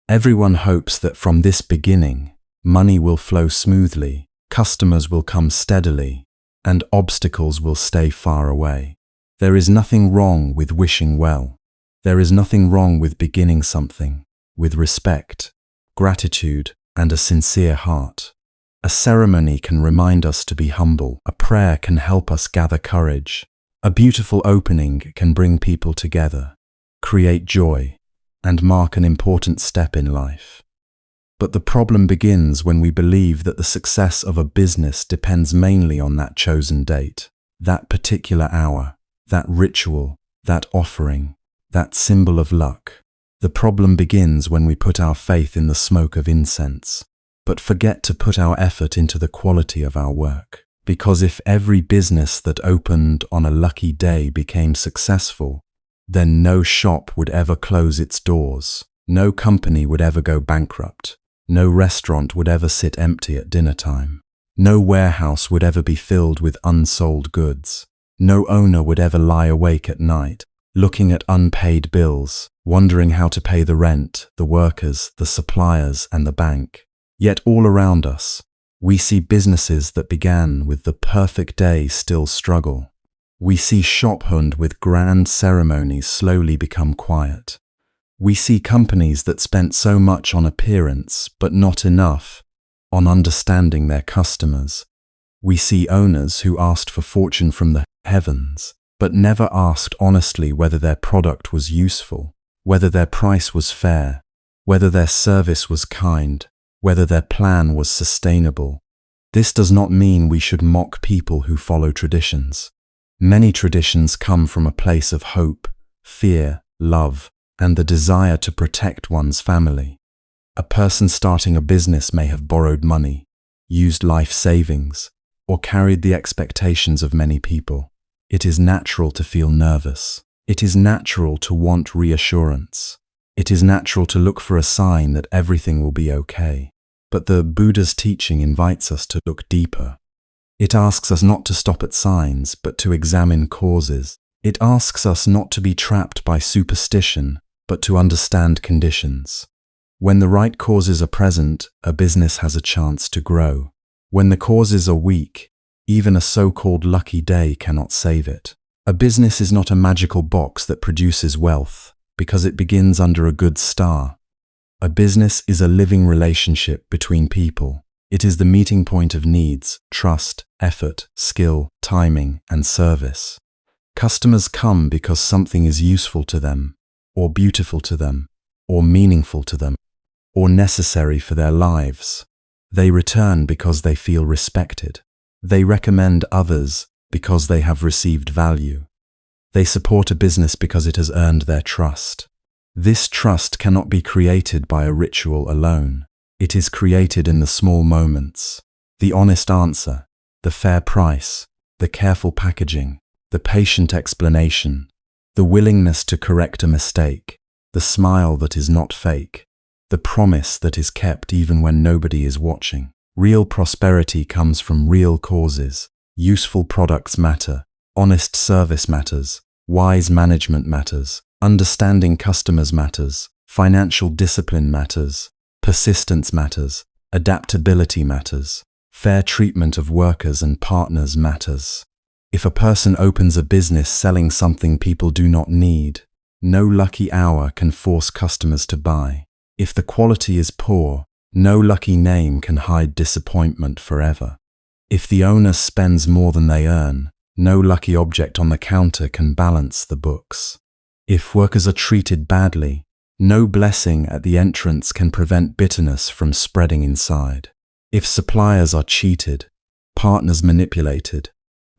Everyone hopes that from this beginning, money will flow smoothly, customers will come steadily, and obstacles will stay far away. There is nothing wrong with wishing well. There is nothing wrong with beginning something, with respect, gratitude, and a sincere heart. A ceremony can remind us to be humble. A prayer can help us gather courage. A beautiful opening can bring people together, create joy, and mark an important step in life. But the problem begins when we believe that the success of a business depends mainly on that chosen date, that particular hour, that ritual, that offering, that symbol of luck. The problem begins when we put our faith in the smoke of incense, but forget to put our effort into the quality of our work. Because if every business that opened on a lucky day became successful, then no shop would ever close its doors, no company would ever go bankrupt, no restaurant would ever sit empty at dinner time, no warehouse would ever be filled with unsold goods, no owner would ever lie awake at night, looking at unpaid bills, wondering how to pay the rent, the workers, the suppliers, and the bank. Yet all around us, we see businesses that began with the perfect day still struggle. We see shophund with grand ceremonies slowly become quiet. We see companies that spent so much on appearance, but not enough on understanding their customers. We see owners who asked for fortune from the heavens, but never asked honestly whether their product was useful, whether their price was fair, whether their service was kind, whether their plan was sustainable. This does not mean we should mock people who follow traditions. Many traditions come from a place of hope, fear, love, and the desire to protect one's family. A person starting a business may have borrowed money, used life savings, or carried the expectations of many people. It is natural to feel nervous. It is natural to want reassurance. It is natural to look for a sign that everything will be okay. But the Buddha's teaching invites us to look deeper. It asks us not to stop at signs, but to examine causes. It asks us not to be trapped by superstition, but to understand conditions. When the right causes are present, a business has a chance to grow. When the causes are weak, even a so-called lucky day cannot save it. A business is not a magical box that produces wealth, because it begins under a good star. A business is a living relationship between people. It is the meeting point of needs, trust, effort, skill, timing, and service. Customers come because something is useful to them, or beautiful to them, or meaningful to them, or necessary for their lives. They return because they feel respected. They recommend others because they have received value. They support a business because it has earned their trust. This trust cannot be created by a ritual alone. It is created in the small moments. The honest answer, the fair price, the careful packaging, the patient explanation, the willingness to correct a mistake, the smile that is not fake, the promise that is kept even when nobody is watching. Real prosperity comes from real causes. Useful products matter. Honest service matters. Wise management matters. Understanding customers matters. Financial discipline matters. Persistence matters. Adaptability matters. Fair treatment of workers and partners matters. If a person opens a business selling something people do not need, no lucky hour can force customers to buy. If the quality is poor, no lucky name can hide disappointment forever. If the owner spends more than they earn, no lucky object on the counter can balance the books. If workers are treated badly, no blessing at the entrance can prevent bitterness from spreading inside. If suppliers are cheated, partners manipulated,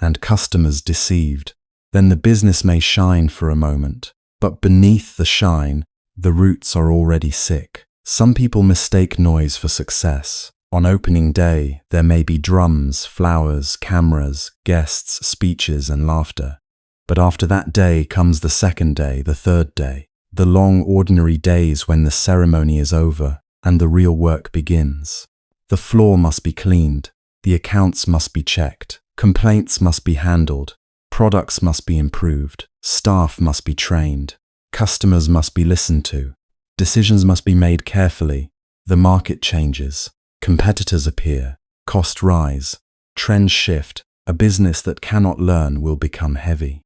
and customers deceived, then the business may shine for a moment, but beneath the shine, the roots are already sick. Some people mistake noise for success. On opening day, there may be drums, flowers, cameras, guests, speeches, and laughter. But after that day comes the second day, the third day, the long ordinary days when the ceremony is over and the real work begins. The floor must be cleaned, the accounts must be checked, complaints must be handled, products must be improved, staff must be trained, customers must be listened to, decisions must be made carefully. The market changes, competitors appear, costs rise, trends shift. A business that cannot learn will become heavy.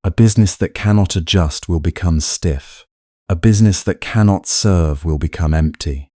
A business that cannot adjust will become stiff. A business that cannot serve will become empty.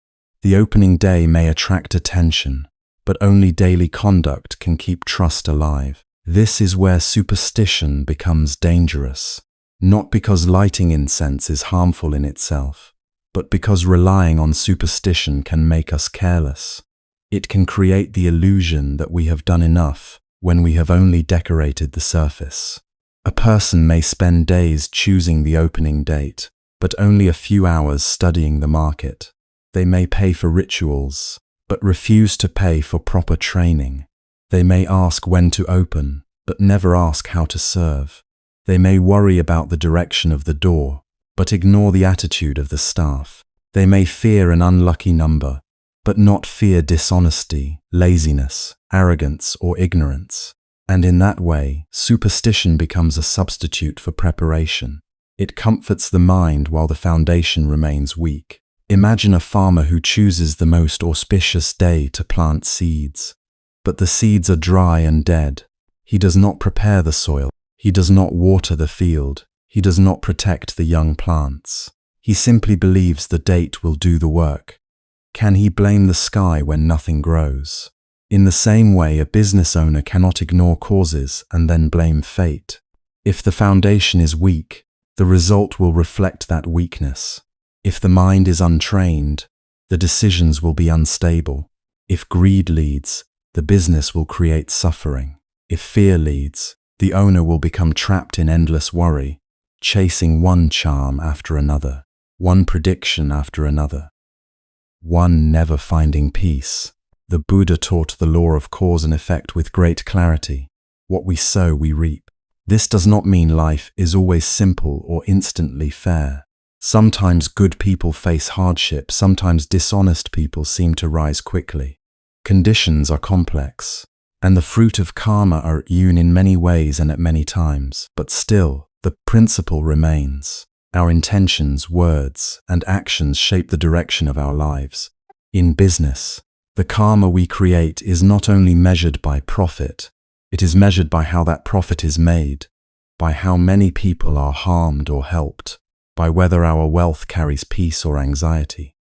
The opening day may attract attention, but only daily conduct can keep trust alive. This is where superstition becomes dangerous, not because lighting incense is harmful in itself, but because relying on superstition can make us careless. It can create the illusion that we have done enough when we have only decorated the surface. A person may spend days choosing the opening date, but only a few hours studying the market. They may pay for rituals, but refuse to pay for proper training. They may ask when to open, but never ask how to serve. They may worry about the direction of the door, but ignore the attitude of the staff. They may fear an unlucky number, but not fear dishonesty, laziness, arrogance, or ignorance. And in that way, superstition becomes a substitute for preparation. It comforts the mind while the foundation remains weak. Imagine a farmer who chooses the most auspicious day to plant seeds. But the seeds are dry and dead. He does not prepare the soil. He does not water the field. He does not protect the young plants. He simply believes the date will do the work. Can he blame the sky when nothing grows? In the same way, a business owner cannot ignore causes and then blame fate. If the foundation is weak, the result will reflect that weakness. If the mind is untrained, the decisions will be unstable. If greed leads, the business will create suffering. If fear leads, the owner will become trapped in endless worry, chasing one charm after another, one prediction after another, one never finding peace. The Buddha taught the law of cause and effect with great clarity. What we sow, we reap. This does not mean life is always simple or instantly fair. Sometimes good people face hardship, sometimes dishonest people seem to rise quickly. Conditions are complex, and the fruit of karma are hewn in many ways and at many times, but still, the principle remains. Our intentions, words, and actions shape the direction of our lives. In business, the karma we create is not only measured by profit, it is measured by how that profit is made, by how many people are harmed or helped, by whether our wealth carries peace or anxiety.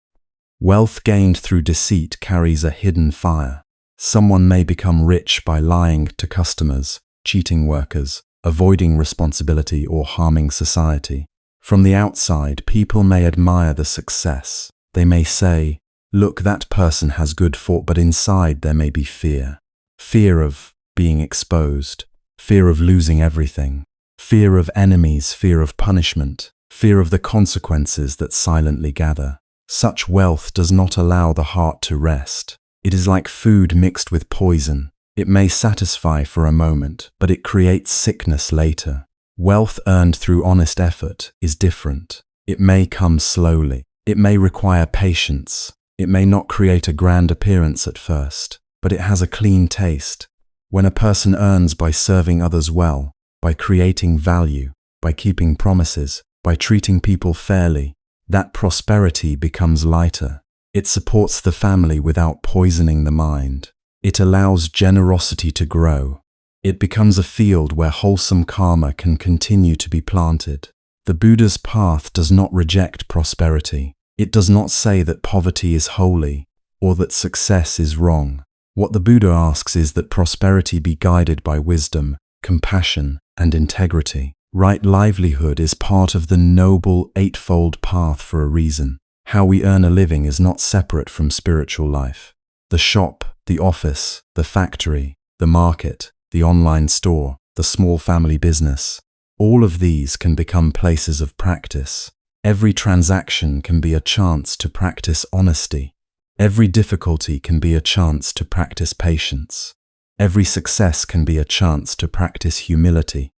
Wealth gained through deceit carries a hidden fire. Someone may become rich by lying to customers, cheating workers, avoiding responsibility, or harming society. From the outside, people may admire the success. They may say, "Look, that person has good fortune," but inside there may be fear. Fear of being exposed, fear of losing everything, fear of enemies, fear of punishment, fear of the consequences that silently gather. Such wealth does not allow the heart to rest. It is like food mixed with poison. It may satisfy for a moment, but it creates sickness later. Wealth earned through honest effort is different. It may come slowly. It may require patience. It may not create a grand appearance at first, but it has a clean taste. When a person earns by serving others well, by creating value, by keeping promises, by treating people fairly, that prosperity becomes lighter. It supports the family without poisoning the mind. It allows generosity to grow. It becomes a field where wholesome karma can continue to be planted. The Buddha's path does not reject prosperity. It does not say that poverty is holy or that success is wrong. What the Buddha asks is that prosperity be guided by wisdom, compassion, and integrity. Right livelihood is part of the noble eightfold path for a reason. How we earn a living is not separate from spiritual life. The shop, the office, the factory, the market, the online store, the small family business, all of these can become places of practice. Every transaction can be a chance to practice honesty. Every difficulty can be a chance to practice patience. Every success can be a chance to practice humility.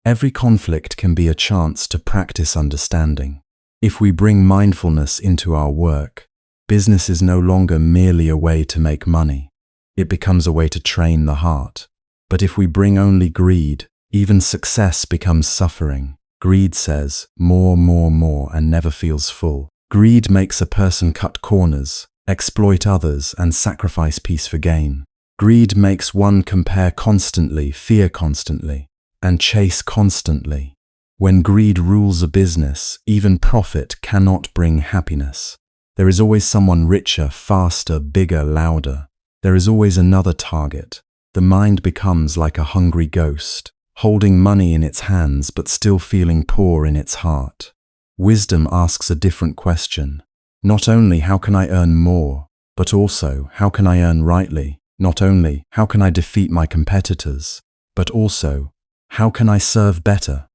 Every conflict can be a chance to practice understanding. If we bring mindfulness into our work, business is no longer merely a way to make money. It becomes a way to train the heart. But if we bring only greed, even success becomes suffering. Greed says, more, and never feels full. Greed makes a person cut corners, exploit others, and sacrifice peace for gain. Greed makes one compare constantly, fear constantly, and chase constantly. When greed rules a business, even profit cannot bring happiness. There is always someone richer, faster, bigger, louder. There is always another target. The mind becomes like a hungry ghost, holding money in its hands but still feeling poor in its heart. Wisdom asks a different question. Not only how can I earn more, but also how can I earn rightly? Not only how can I defeat my competitors, but also how can I serve better?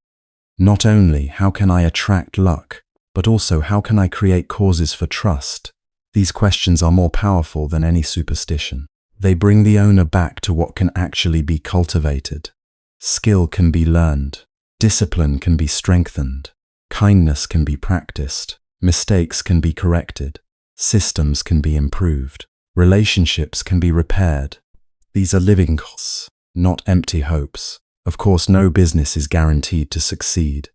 Not only how can I attract luck, but also how can I create causes for trust? These questions are more powerful than any superstition. They bring the owner back to what can actually be cultivated. Skill can be learned. Discipline can be strengthened. Kindness can be practiced. Mistakes can be corrected. Systems can be improved. Relationships can be repaired. These are living costs, not empty hopes. Of course, no business is guaranteed to succeed.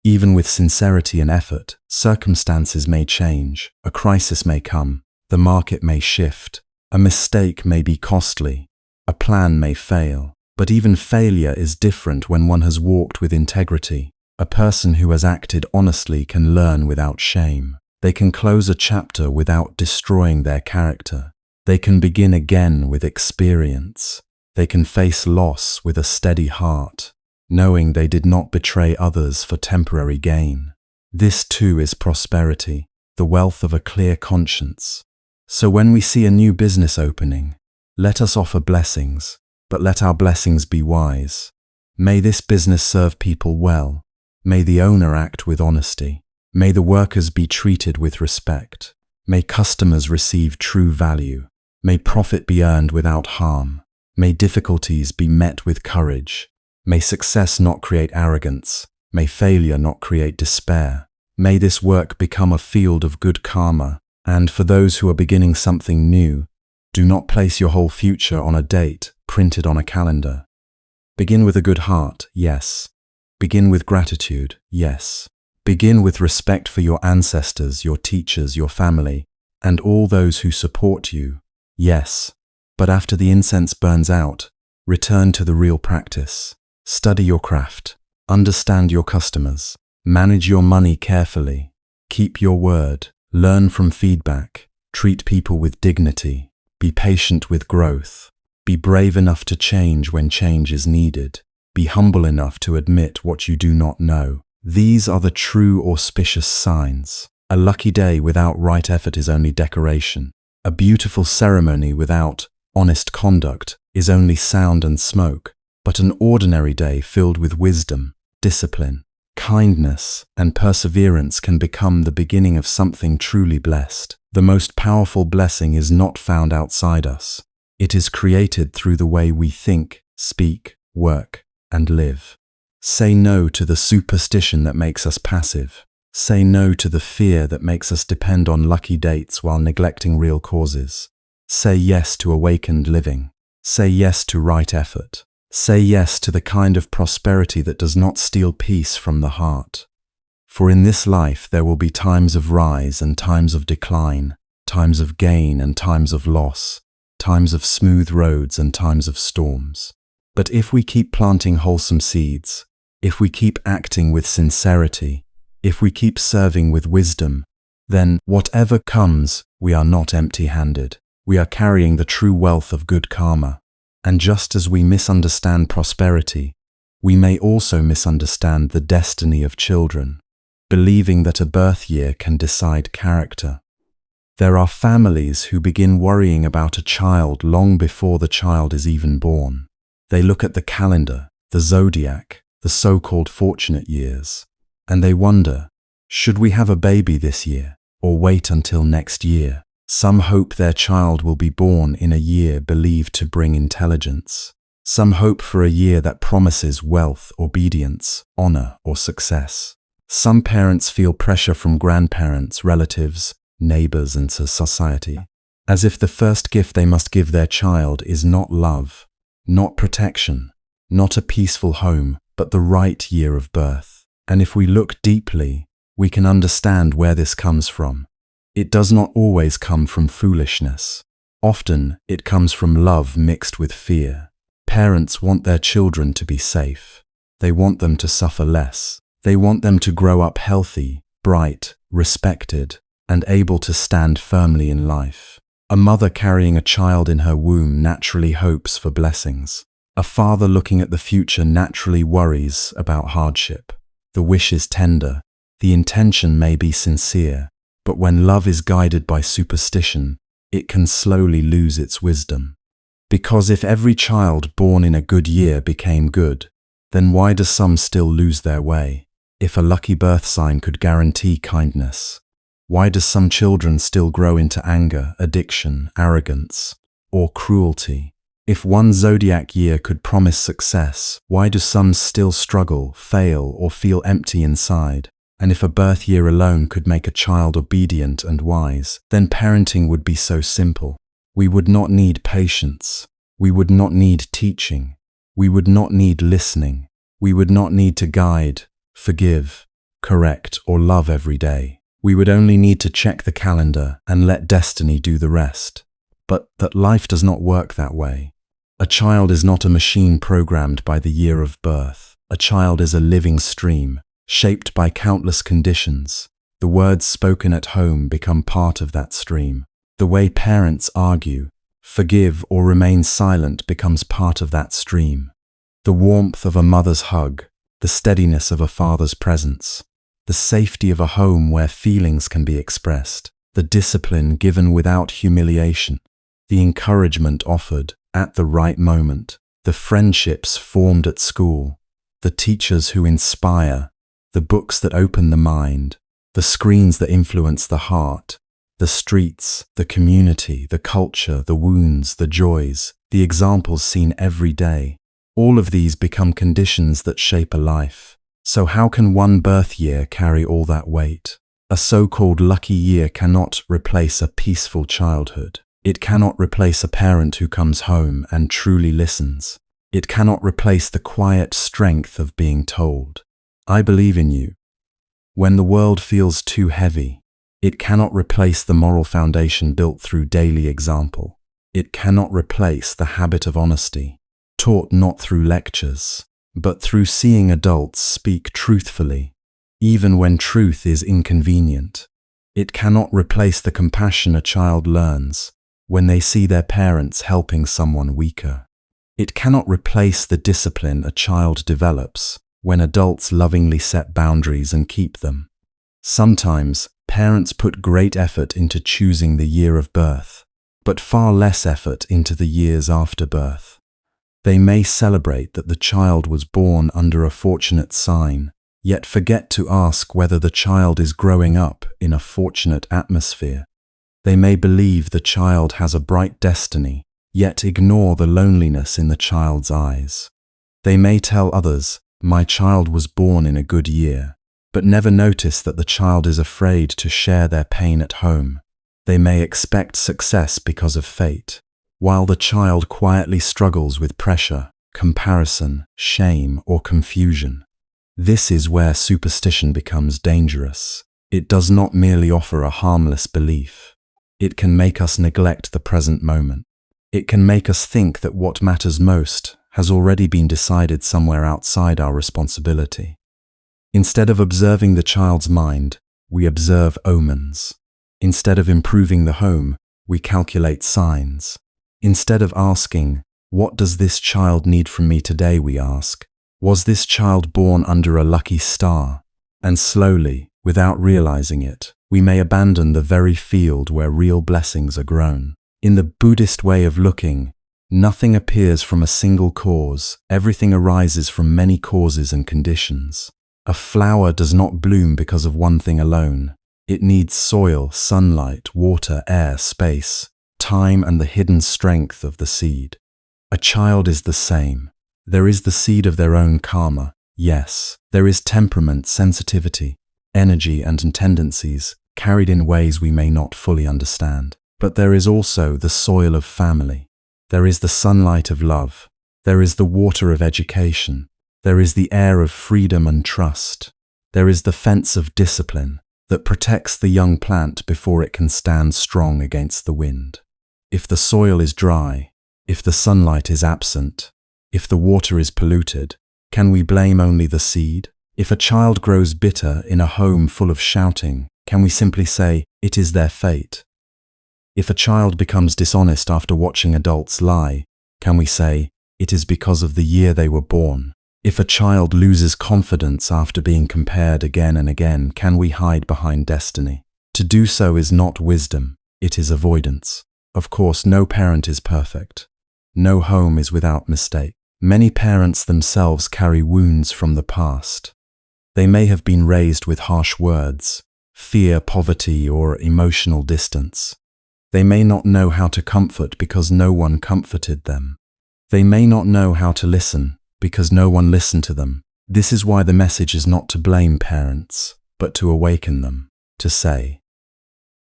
Even with sincerity and effort, circumstances may change, a crisis may come, the market may shift, a mistake may be costly, a plan may fail. But even failure is different when one has walked with integrity. A person who has acted honestly can learn without shame. They can close a chapter without destroying their character. They can begin again with experience. They can face loss with a steady heart, knowing they did not betray others for temporary gain. This too is prosperity, the wealth of a clear conscience. So when we see a new business opening, let us offer blessings, but let our blessings be wise. May this business serve people well. May the owner act with honesty. May the workers be treated with respect. May customers receive true value. May profit be earned without harm. May difficulties be met with courage. May success not create arrogance. May failure not create despair. May this work become a field of good karma. And for those who are beginning something new, do not place your whole future on a date printed on a calendar. Begin with a good heart, yes. Begin with gratitude, yes. Begin with respect for your ancestors, your teachers, your family, and all those who support you, yes. But after the incense burns out, return to the real practice. Study your craft, understand your customers, manage your money carefully, keep your word, learn from feedback, treat people with dignity, be patient with growth, be brave enough to change when change is needed, be humble enough to admit what you do not know. These are the true auspicious signs. A lucky day without right effort is only decoration. A beautiful ceremony without honest conduct is only sound and smoke. But an ordinary day filled with wisdom, discipline, kindness, and perseverance can become the beginning of something truly blessed. The most powerful blessing is not found outside us. It is created through the way we think, speak, work, and live. Say no to the superstition that makes us passive. Say no to the fear that makes us depend on lucky dates while neglecting real causes. Say yes to awakened living. Say yes to right effort. Say yes to the kind of prosperity that does not steal peace from the heart. For in this life there will be times of rise and times of decline, times of gain and times of loss, times of smooth roads and times of storms. But if we keep planting wholesome seeds, if we keep acting with sincerity, if we keep serving with wisdom, then whatever comes, we are not empty-handed. We are carrying the true wealth of good karma. And just as we misunderstand prosperity, we may also misunderstand the destiny of children, believing that a birth year can decide character. There are families who begin worrying about a child long before the child is even born. They look at the calendar, the zodiac, the so-called fortunate years, and they wonder, should we have a baby this year or wait until next year? Some hope their child will be born in a year believed to bring intelligence. Some hope for a year that promises wealth, obedience, honor, or success. Some parents feel pressure from grandparents, relatives, neighbors, and society, as if the first gift they must give their child is not love, not protection, not a peaceful home, but the right year of birth. And if we look deeply, we can understand where this comes from. It does not always come from foolishness. Often, it comes from love mixed with fear. Parents want their children to be safe. They want them to suffer less. They want them to grow up healthy, bright, respected, and able to stand firmly in life. A mother carrying a child in her womb naturally hopes for blessings. A father looking at the future naturally worries about hardship. The wish is tender. The intention may be sincere. But when love is guided by superstition, it can slowly lose its wisdom. Because if every child born in a good year became good, then why do some still lose their way? If a lucky birth sign could guarantee kindness, why do some children still grow into anger, addiction, arrogance, or cruelty? If one zodiac year could promise success, why do some still struggle, fail, or feel empty inside? And if a birth year alone could make a child obedient and wise, then parenting would be so simple. We would not need patience. We would not need teaching. We would not need listening. We would not need to guide, forgive, correct, or love every day. We would only need to check the calendar and let destiny do the rest. But that life does not work that way. A child is not a machine programmed by the year of birth. A child is a living stream, shaped by countless conditions. The words spoken at home become part of that stream. The way parents argue, forgive, or remain silent becomes part of that stream. The warmth of a mother's hug, the steadiness of a father's presence, the safety of a home where feelings can be expressed, the discipline given without humiliation, the encouragement offered at the right moment, the friendships formed at school, the teachers who inspire, the books that open the mind, the screens that influence the heart, the streets, the community, the culture, the wounds, the joys, the examples seen every day. All of these become conditions that shape a life. So how can one birth year carry all that weight? A so-called lucky year cannot replace a peaceful childhood. It cannot replace a parent who comes home and truly listens. It cannot replace the quiet strength of being told, "I believe in you." When the world feels too heavy, it cannot replace the moral foundation built through daily example. It cannot replace the habit of honesty, taught not through lectures, but through seeing adults speak truthfully, even when truth is inconvenient. It cannot replace the compassion a child learns when they see their parents helping someone weaker. It cannot replace the discipline a child develops when adults lovingly set boundaries and keep them. Sometimes, parents put great effort into choosing the year of birth, but far less effort into the years after birth. They may celebrate that the child was born under a fortunate sign, yet forget to ask whether the child is growing up in a fortunate atmosphere. They may believe the child has a bright destiny, yet ignore the loneliness in the child's eyes. They may tell others, "My child was born in a good year," but never notice that the child is afraid to share their pain at home. They may expect success because of fate, while the child quietly struggles with pressure, comparison, shame, or confusion. This is where superstition becomes dangerous. It does not merely offer a harmless belief. It can make us neglect the present moment. It can make us think that what matters most has already been decided somewhere outside our responsibility. Instead of observing the child's mind, we observe omens. Instead of improving the home, we calculate signs. Instead of asking, "What does this child need from me today?" we ask, "Was this child born under a lucky star?" And slowly, without realizing it, we may abandon the very field where real blessings are grown. In the Buddhist way of looking, nothing appears from a single cause, everything arises from many causes and conditions. A flower does not bloom because of one thing alone. It needs soil, sunlight, water, air, space, time, and the hidden strength of the seed. A child is the same. There is the seed of their own karma, yes. There is temperament, sensitivity, energy, and tendencies carried in ways we may not fully understand. But there is also the soil of family. There is the sunlight of love. There is the water of education. There is the air of freedom and trust. There is the fence of discipline that protects the young plant before it can stand strong against the wind. If the soil is dry, if the sunlight is absent, if the water is polluted, can we blame only the seed? If a child grows bitter in a home full of shouting, can we simply say, "It is their fate"? If a child becomes dishonest after watching adults lie, can we say, "It is because of the year they were born"? If a child loses confidence after being compared again and again, can we hide behind destiny? To do so is not wisdom, it is avoidance. Of course, no parent is perfect. No home is without mistake. Many parents themselves carry wounds from the past. They may have been raised with harsh words, fear, poverty, or emotional distance. They may not know how to comfort because no one comforted them. They may not know how to listen because no one listened to them. This is why the message is not to blame parents, but to awaken them, to say,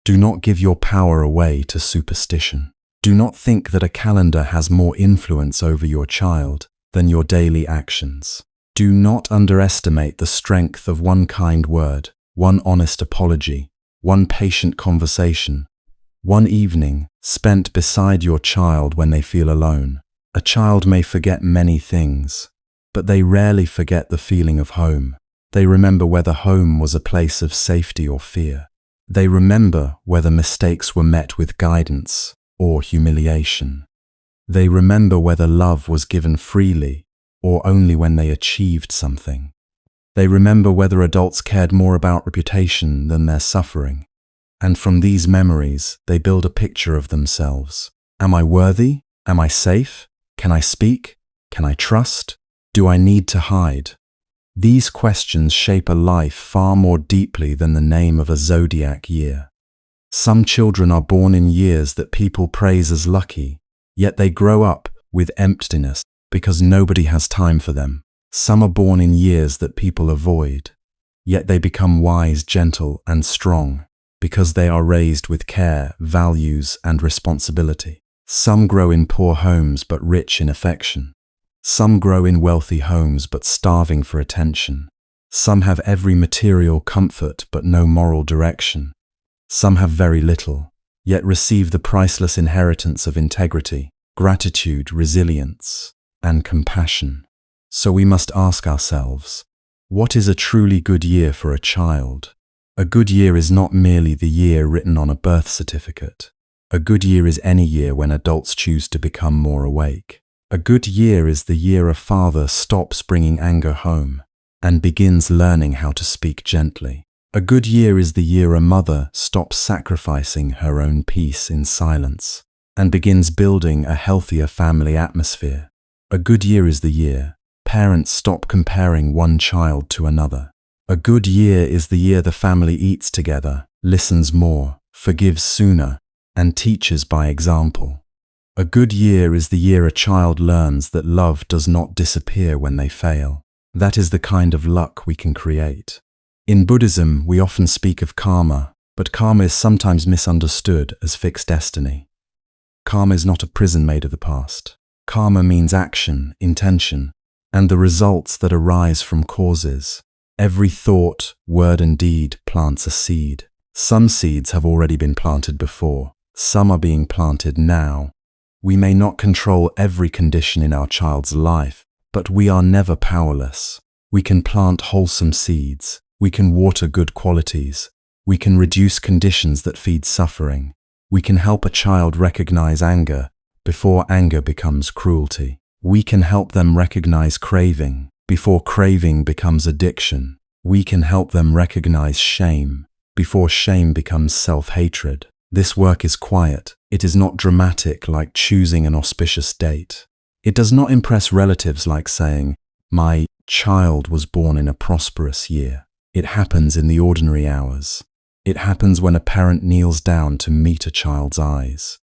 do not give your power away to superstition. Do not think that a calendar has more influence over your child than your daily actions. Do not underestimate the strength of one kind word, one honest apology, one patient conversation, one evening spent beside your child when they feel alone. A child may forget many things, but they rarely forget the feeling of home. They remember whether home was a place of safety or fear. They remember whether mistakes were met with guidance or humiliation. They remember whether love was given freely or only when they achieved something. They remember whether adults cared more about reputation than their suffering. And from these memories, they build a picture of themselves. Am I worthy? Am I safe? Can I speak? Can I trust? Do I need to hide? These questions shape a life far more deeply than the name of a zodiac year. Some children are born in years that people praise as lucky, yet they grow up with emptiness because nobody has time for them. Some are born in years that people avoid, yet they become wise, gentle, and strong because they are raised with care, values, and responsibility. Some grow in poor homes but rich in affection. Some grow in wealthy homes but starving for attention. Some have every material comfort but no moral direction. Some have very little, yet receive the priceless inheritance of integrity, gratitude, resilience, and compassion. So we must ask ourselves, what is a truly good year for a child? A good year is not merely the year written on a birth certificate. A good year is any year when adults choose to become more awake. A good year is the year a father stops bringing anger home and begins learning how to speak gently. A good year is the year a mother stops sacrificing her own peace in silence and begins building a healthier family atmosphere. A good year is the year parents stop comparing one child to another. A good year is the year the family eats together, listens more, forgives sooner, and teaches by example. A good year is the year a child learns that love does not disappear when they fail. That is the kind of luck we can create. In Buddhism, we often speak of karma, but karma is sometimes misunderstood as fixed destiny. Karma is not a prison made of the past. Karma means action, intention, and the results that arise from causes. Every thought, word, and deed plants a seed. Some seeds have already been planted before. Some are being planted now. We may not control every condition in our child's life, but we are never powerless. We can plant wholesome seeds. We can water good qualities. We can reduce conditions that feed suffering. We can help a child recognize anger before anger becomes cruelty. We can help them recognize craving before craving becomes addiction. We can help them recognize shame before shame becomes self-hatred. This work is quiet. It is not dramatic like choosing an auspicious date. It does not impress relatives like saying, "My child was born in a prosperous year." It happens in the ordinary hours. It happens when a parent kneels down to meet a child's eyes.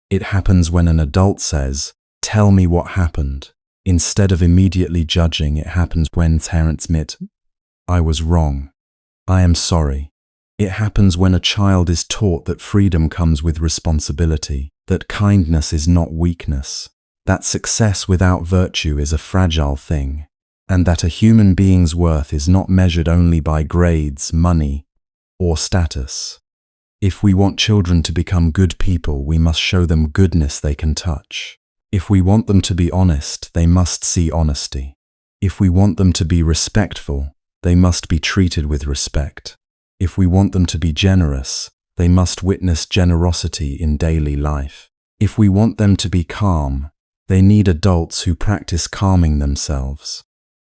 It happens when an adult says, "Tell me what happened." Instead of immediately judging, it happens when parents admit, "I was wrong. I am sorry." It happens when a child is taught that freedom comes with responsibility, that kindness is not weakness, that success without virtue is a fragile thing, and that a human being's worth is not measured only by grades, money, or status. If we want children to become good people, we must show them goodness they can touch. If we want them to be honest, they must see honesty. If we want them to be respectful, they must be treated with respect. If we want them to be generous, they must witness generosity in daily life. If we want them to be calm, they need adults who practice calming themselves.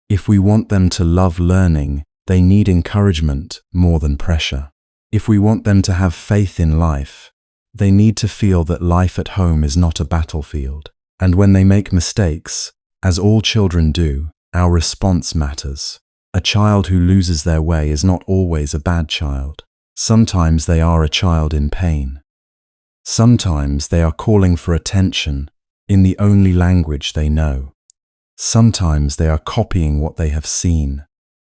If we want them to love learning, they need encouragement more than pressure. If we want them to have faith in life, they need to feel that life at home is not a battlefield. And when they make mistakes, as all children do, our response matters. A child who loses their way is not always a bad child. Sometimes they are a child in pain. Sometimes they are calling for attention in the only language they know. Sometimes they are copying what they have seen.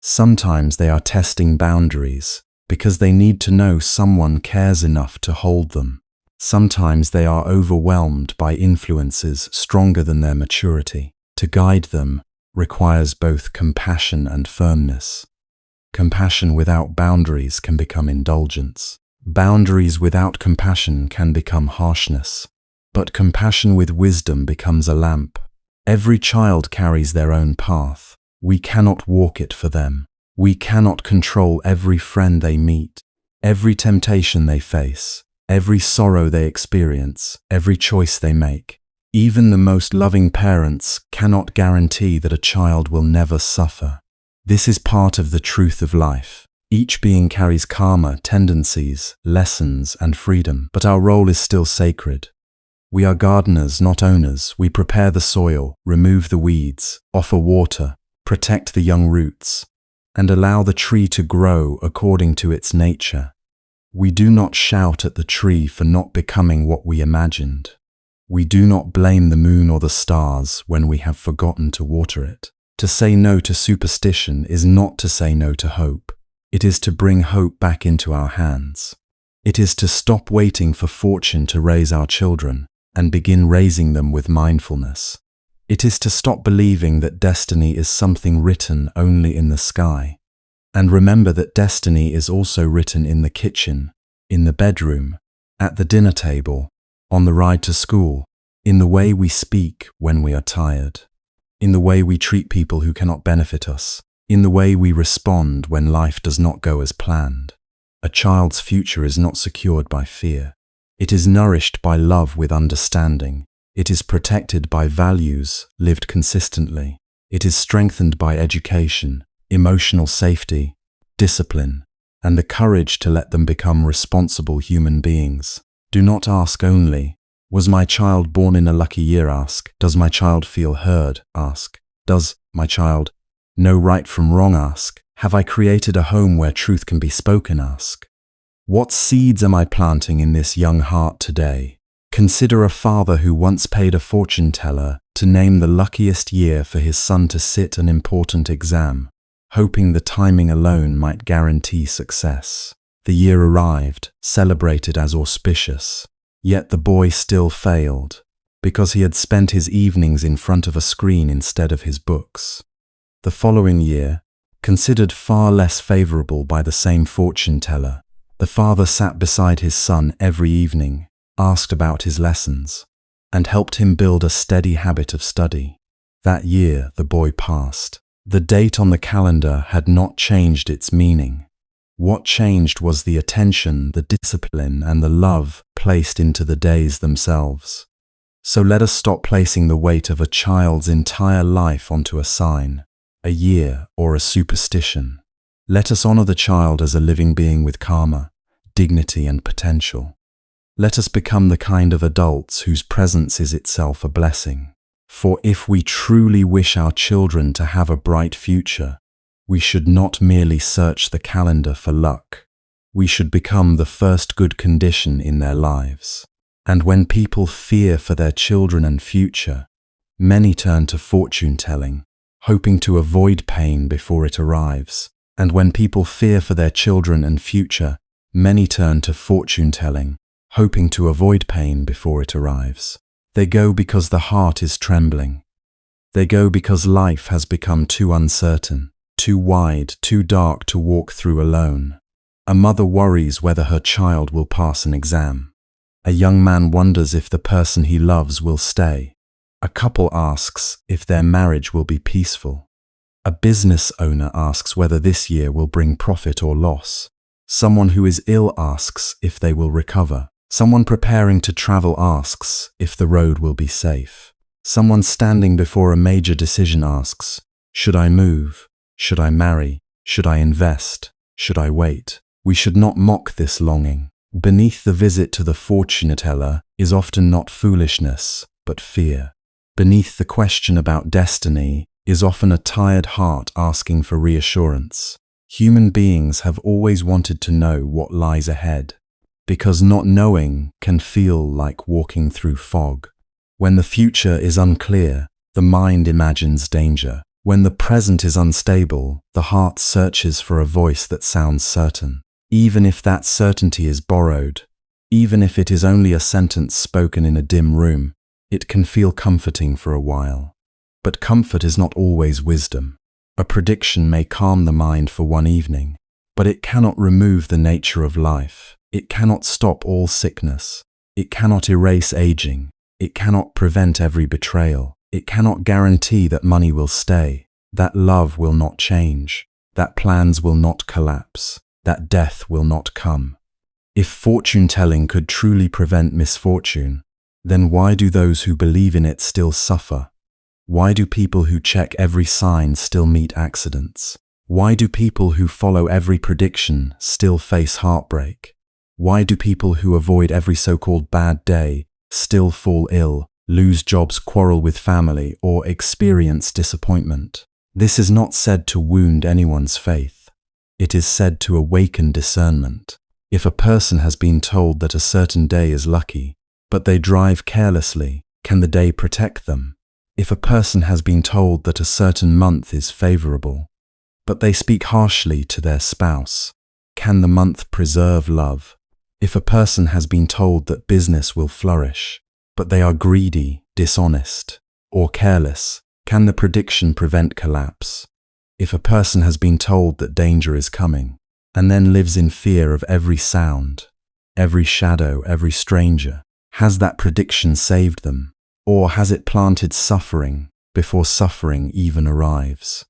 Sometimes they are testing boundaries because they need to know someone cares enough to hold them. Sometimes they are overwhelmed by influences stronger than their maturity. To guide them requires both compassion and firmness. Compassion without boundaries can become indulgence. Boundaries without compassion can become harshness. But compassion with wisdom becomes a lamp. Every child carries their own path. We cannot walk it for them. We cannot control every friend they meet, every temptation they face, every sorrow they experience, every choice they make. Even the most loving parents cannot guarantee that a child will never suffer. This is part of the truth of life. Each being carries karma, tendencies, lessons, and freedom, but our role is still sacred. We are gardeners, not owners. We prepare the soil, remove the weeds, offer water, protect the young roots, and allow the tree to grow according to its nature. We do not shout at the tree for not becoming what we imagined. We do not blame the moon or the stars when we have forgotten to water it. To say no to superstition is not to say no to hope. It is to bring hope back into our hands. It is to stop waiting for fortune to raise our children and begin raising them with mindfulness. It is to stop believing that destiny is something written only in the sky, and remember that destiny is also written in the kitchen, in the bedroom, at the dinner table, on the ride to school, in the way we speak when we are tired, in the way we treat people who cannot benefit us, in the way we respond when life does not go as planned. A child's future is not secured by fear. It is nourished by love with understanding. It is protected by values lived consistently. It is strengthened by education, emotional safety, discipline, and the courage to let them become responsible human beings. Do not ask only, "Was my child born in a lucky year?" Ask, "Does my child feel heard?" Ask, "Does my child know right from wrong?" Ask, "Have I created a home where truth can be spoken?" Ask, "What seeds am I planting in this young heart today?" Consider a father who once paid a fortune teller to name the luckiest year for his son to sit an important exam, hoping the timing alone might guarantee success. The year arrived, celebrated as auspicious, yet the boy still failed, because he had spent his evenings in front of a screen instead of his books. The following year, considered far less favorable by the same fortune teller, the father sat beside his son every evening, asked about his lessons, and helped him build a steady habit of study. That year, the boy passed. The date on the calendar had not changed its meaning. What changed was the attention, the discipline, and the love placed into the days themselves. So let us stop placing the weight of a child's entire life onto a sign, a year, or a superstition. Let us honor the child as a living being with karma, dignity, and potential. Let us become the kind of adults whose presence is itself a blessing. For if we truly wish our children to have a bright future, we should not merely search the calendar for luck. We should become the first good condition in their lives. And when people fear for their children and future, many turn to fortune-telling, hoping to avoid pain before it arrives. And when people fear for their children and future, many turn to fortune-telling, hoping to avoid pain before it arrives. They go because the heart is trembling. They go because life has become too uncertain, too wide, too dark to walk through alone. A mother worries whether her child will pass an exam. A young man wonders if the person he loves will stay. A couple asks if their marriage will be peaceful. A business owner asks whether this year will bring profit or loss. Someone who is ill asks if they will recover. Someone preparing to travel asks if the road will be safe. Someone standing before a major decision asks, should I move? Should I marry? Should I invest? Should I wait? We should not mock this longing. Beneath the visit to the fortune teller is often not foolishness, but fear. Beneath the question about destiny is often a tired heart asking for reassurance. Human beings have always wanted to know what lies ahead, because not knowing can feel like walking through fog. When the future is unclear, the mind imagines danger. When the present is unstable, the heart searches for a voice that sounds certain. Even if that certainty is borrowed, even if it is only a sentence spoken in a dim room, it can feel comforting for a while. But comfort is not always wisdom. A prediction may calm the mind for one evening, but it cannot remove the nature of life. It cannot stop all sickness. It cannot erase aging. It cannot prevent every betrayal. It cannot guarantee that money will stay, that love will not change, that plans will not collapse, that death will not come. If fortune-telling could truly prevent misfortune, then why do those who believe in it still suffer? Why do people who check every sign still meet accidents? Why do people who follow every prediction still face heartbreak? Why do people who avoid every so-called bad day still fall ill, lose jobs, quarrel with family, or experience disappointment? This is not said to wound anyone's faith. It is said to awaken discernment. If a person has been told that a certain day is lucky, but they drive carelessly, can the day protect them? If a person has been told that a certain month is favorable, but they speak harshly to their spouse, can the month preserve love? If a person has been told that business will flourish, but they are greedy, dishonest, or careless, can the prediction prevent collapse? If a person has been told that danger is coming, and then lives in fear of every sound, every shadow, every stranger, has that prediction saved them? Or has it planted suffering before suffering even arrives?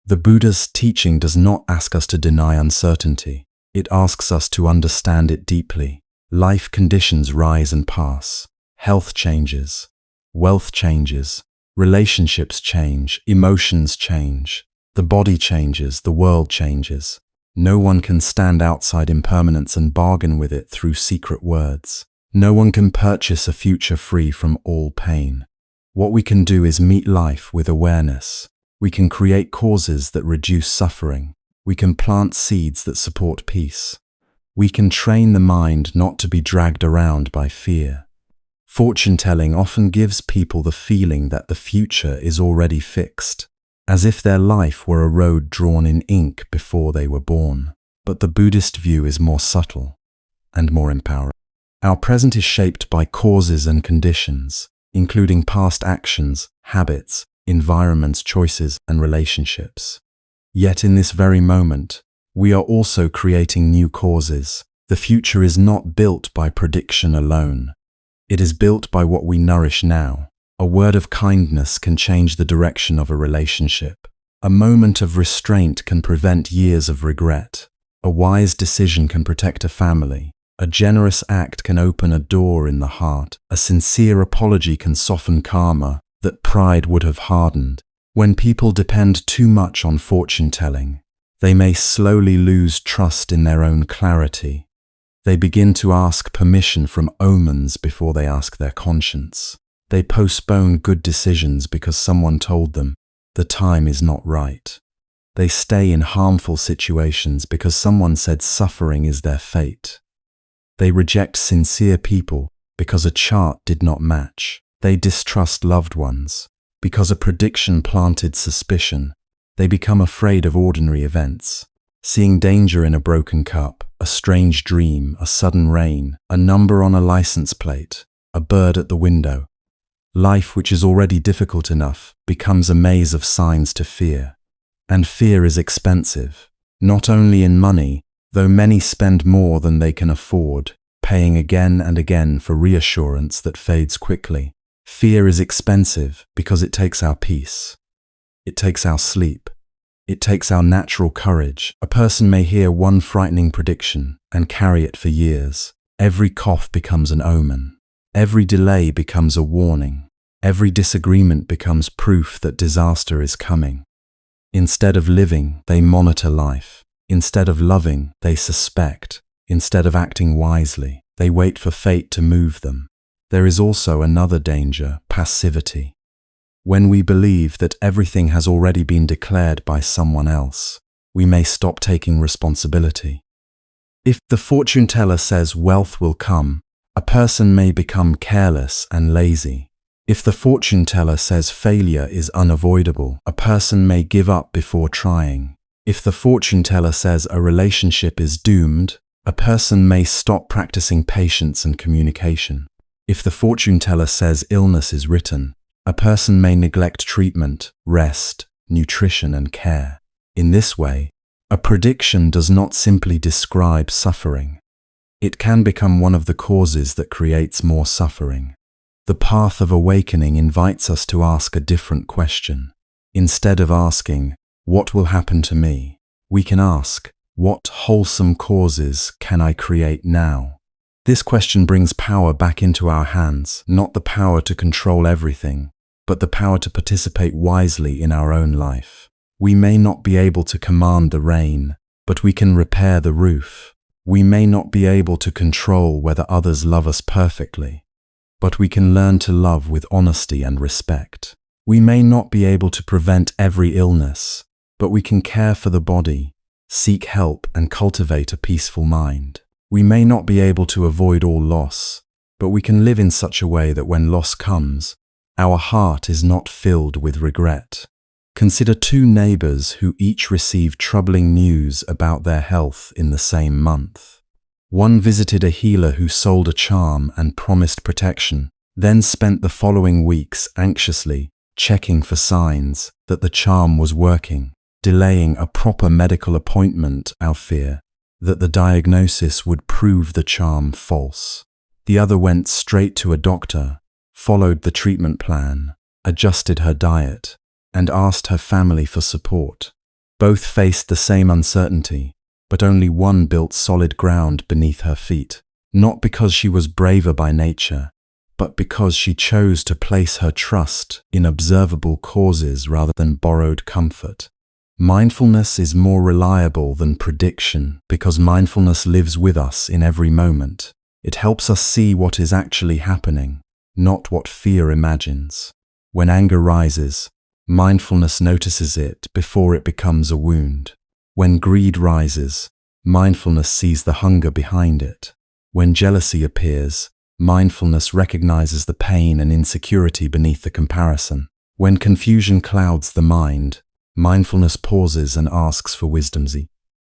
The Buddha's teaching does not ask us to deny uncertainty. It asks us to understand it deeply. Life conditions rise and pass. Health changes. Wealth changes. Relationships change. Emotions change. The body changes. The world changes. No one can stand outside impermanence and bargain with it through secret words. No one can purchase a future free from all pain. What we can do is meet life with awareness. We can create causes that reduce suffering. We can plant seeds that support peace. We can train the mind not to be dragged around by fear. Fortune-telling often gives people the feeling that the future is already fixed, as if their life were a road drawn in ink before they were born. But the Buddhist view is more subtle and more empowering. Our present is shaped by causes and conditions, including past actions, habits, environments, choices, and relationships. Yet in this very moment, we are also creating new causes. The future is not built by prediction alone. It is built by what we nourish now. A word of kindness can change the direction of a relationship. A moment of restraint can prevent years of regret. A wise decision can protect a family. A generous act can open a door in the heart. A sincere apology can soften karma that pride would have hardened. When people depend too much on fortune-telling, they may slowly lose trust in their own clarity. They begin to ask permission from omens before they ask their conscience. They postpone good decisions because someone told them the time is not right. They stay in harmful situations because someone said suffering is their fate. They reject sincere people because a chart did not match. They distrust loved ones because a prediction planted suspicion. They become afraid of ordinary events, seeing danger in a broken cup, a strange dream, a sudden rain, a number on a license plate, a bird at the window. Life, which is already difficult enough, becomes a maze of signs to fear. And fear is expensive, not only in money, though many spend more than they can afford, paying again and again for reassurance that fades quickly. Fear is expensive because it takes our peace. It takes our sleep. It takes our natural courage. A person may hear one frightening prediction and carry it for years. Every cough becomes an omen. Every delay becomes a warning. Every disagreement becomes proof that disaster is coming. Instead of living, they monitor life. Instead of loving, they suspect. Instead of acting wisely, they wait for fate to move them. There is also another danger: passivity. When we believe that everything has already been declared by someone else, we may stop taking responsibility. If the fortune teller says wealth will come, a person may become careless and lazy. If the fortune teller says failure is unavoidable, a person may give up before trying. If the fortune teller says a relationship is doomed, a person may stop practicing patience and communication. If the fortune teller says illness is written, a person may neglect treatment, rest, nutrition, and care. In this way, a prediction does not simply describe suffering. It can become one of the causes that creates more suffering. The path of awakening invites us to ask a different question. Instead of asking, "What will happen to me?" we can ask, "What wholesome causes can I create now?" This question brings power back into our hands, not the power to control everything, but the power to participate wisely in our own life. We may not be able to command the rain, but we can repair the roof. We may not be able to control whether others love us perfectly, but we can learn to love with honesty and respect. We may not be able to prevent every illness, but we can care for the body, seek help, and cultivate a peaceful mind. We may not be able to avoid all loss, but we can live in such a way that when loss comes, our heart is not filled with regret. Consider two neighbors who each received troubling news about their health in the same month. One visited a healer who sold a charm and promised protection, then spent the following weeks anxiously checking for signs that the charm was working, delaying a proper medical appointment out of fear that the diagnosis would prove the charm false. The other went straight to a doctor, followed the treatment plan, adjusted her diet, and asked her family for support. Both faced the same uncertainty, but only one built solid ground beneath her feet, not because she was braver by nature, but because she chose to place her trust in observable causes rather than borrowed comfort. Mindfulness is more reliable than prediction because mindfulness lives with us in every moment. It helps us see what is actually happening, not what fear imagines. When anger rises, mindfulness notices it before it becomes a wound. When greed rises, mindfulness sees the hunger behind it. When jealousy appears, mindfulness recognizes the pain and insecurity beneath the comparison. When confusion clouds the mind, mindfulness pauses and asks for wisdom.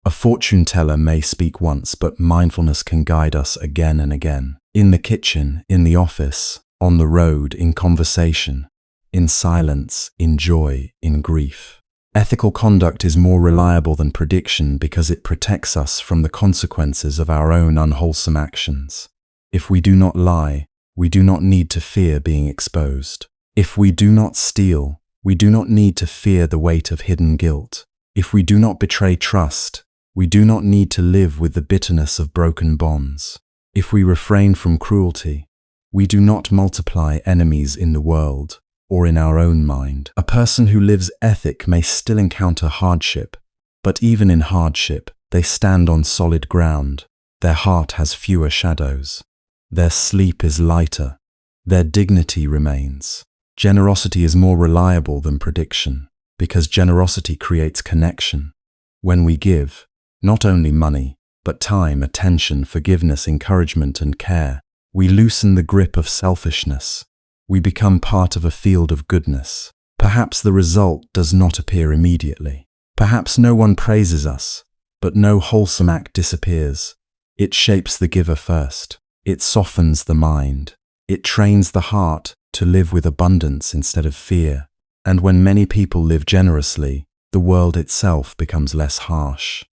A fortune teller may speak once, but mindfulness can guide us again and again. In the kitchen, in the office, on the road, in conversation, in silence, in joy, in grief. Ethical conduct is more reliable than prediction because it protects us from the consequences of our own unwholesome actions. If we do not lie, we do not need to fear being exposed. If we do not steal, we do not need to fear the weight of hidden guilt. If we do not betray trust, We do not need to live with the bitterness of broken bonds. If we refrain from cruelty, we do not multiply enemies in the world or in our own mind. A person who lives ethic may still encounter hardship, but even in hardship, they stand on solid ground. Their heart has fewer shadows. Their sleep is lighter. Their dignity remains. Generosity is more reliable than prediction, because generosity creates connection. When we give, not only money, but time, attention, forgiveness, encouragement, and care, we loosen the grip of selfishness. We become part of a field of goodness. Perhaps the result does not appear immediately. Perhaps no one praises us, but no wholesome act disappears. It shapes the giver first. It softens the mind. It trains the heart to live with abundance instead of fear. And when many people live generously, the world itself becomes less harsh.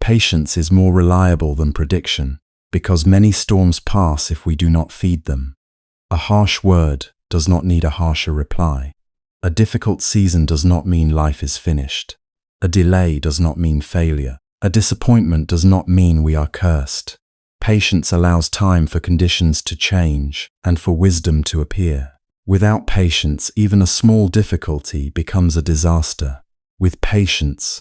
Patience is more reliable than prediction, because many storms pass if we do not feed them. A harsh word does not need a harsher reply. A difficult season does not mean life is finished. A delay does not mean failure. A disappointment does not mean we are cursed. Patience allows time for conditions to change and for wisdom to appear. Without patience, even a small difficulty becomes a disaster. With patience,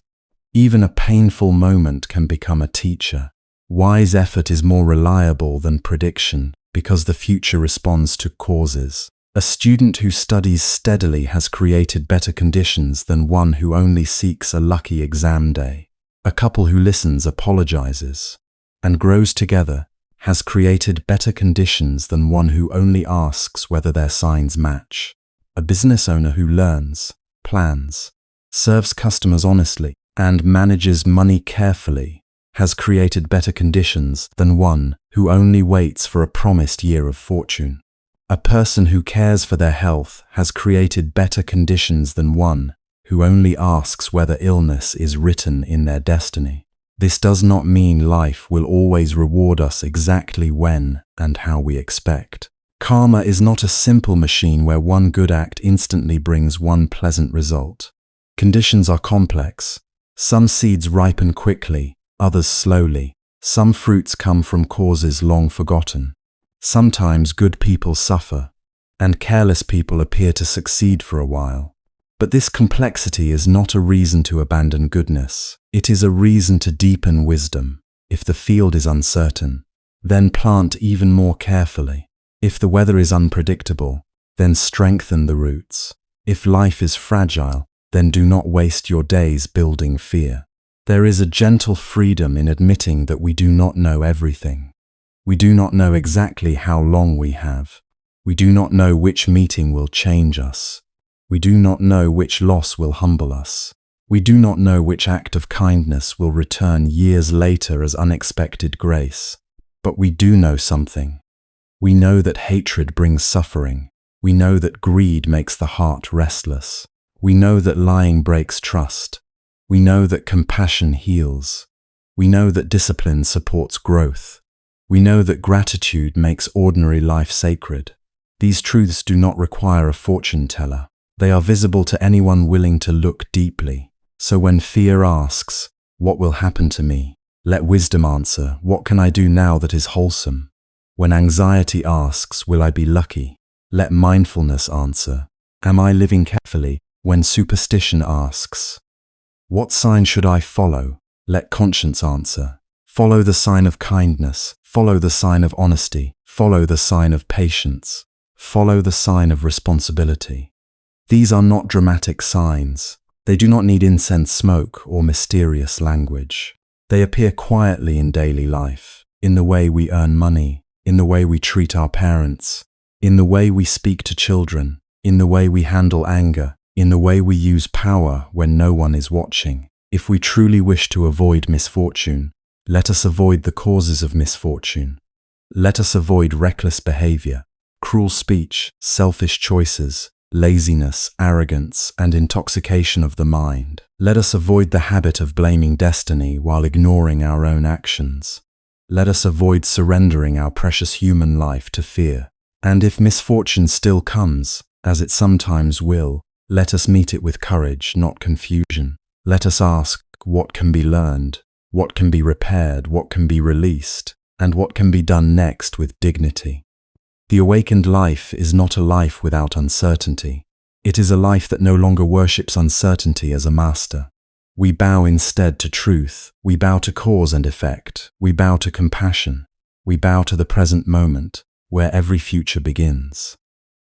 even a painful moment can become a teacher. Wise effort is more reliable than prediction because the future responds to causes. A student who studies steadily has created better conditions than one who only seeks a lucky exam day. A couple who listens, apologizes, and grows together has created better conditions than one who only asks whether their signs match. A business owner who learns, plans, serves customers honestly, and manages money carefully has created better conditions than one who only waits for a promised year of fortune. A person who cares for their health has created better conditions than one who only asks whether illness is written in their destiny. This does not mean life will always reward us exactly when and how we expect. Karma is not a simple machine where one good act instantly brings one pleasant result. Conditions are complex. Some seeds ripen quickly, others slowly. Some fruits come from causes long forgotten. Sometimes good people suffer, and careless people appear to succeed for a while. But this complexity is not a reason to abandon goodness. It is a reason to deepen wisdom. If the field is uncertain, then plant even more carefully. If the weather is unpredictable, then strengthen the roots. If life is fragile, then do not waste your days building fear. There is a gentle freedom in admitting that we do not know everything. We do not know exactly how long we have. We do not know which meeting will change us. We do not know which loss will humble us. We do not know which act of kindness will return years later as unexpected grace. But we do know something. We know that hatred brings suffering. We know that greed makes the heart restless. We know that lying breaks trust. We know that compassion heals. We know that discipline supports growth. We know that gratitude makes ordinary life sacred. These truths do not require a fortune teller. They are visible to anyone willing to look deeply. So when fear asks, "What will happen to me?" let wisdom answer, "What can I do now that is wholesome?" When anxiety asks, "Will I be lucky?" let mindfulness answer, "Am I living carefully?" When superstition asks, "What sign should I follow?" let conscience answer, "Follow the sign of kindness, follow the sign of honesty, follow the sign of patience, follow the sign of responsibility." These are not dramatic signs. They do not need incense smoke or mysterious language. They appear quietly in daily life, in the way we earn money, in the way we treat our parents, in the way we speak to children, in the way we handle anger, in the way we use power when no one is watching. If we truly wish to avoid misfortune, let us avoid the causes of misfortune. Let us avoid reckless behavior, cruel speech, selfish choices, laziness, arrogance, and intoxication of the mind. Let us avoid the habit of blaming destiny while ignoring our own actions. Let us avoid surrendering our precious human life to fear. And if misfortune still comes, as it sometimes will, let us meet it with courage, not confusion. Let us ask, what can be learned? what can be repaired, what can be released, and what can be done next with dignity. The awakened life is not a life without uncertainty. It is a life that no longer worships uncertainty as a master. We bow instead to truth. We bow to cause and effect. We bow to compassion. We bow to the present moment, where every future begins.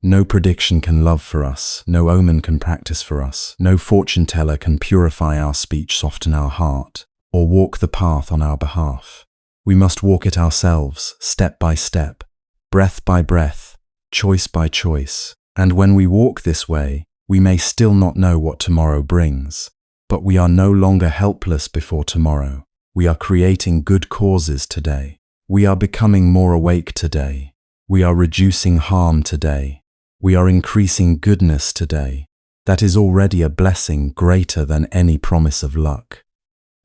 No prediction can love for us. No omen can practice for us. No fortune teller can purify our speech, soften our heart, or walk the path on our behalf. We must walk it ourselves, step by step, breath by breath, choice by choice. And when we walk this way, we may still not know what tomorrow brings, but we are no longer helpless before tomorrow. We are creating good causes today. We are becoming more awake today. We are reducing harm today. We are increasing goodness today. That is already a blessing greater than any promise of luck.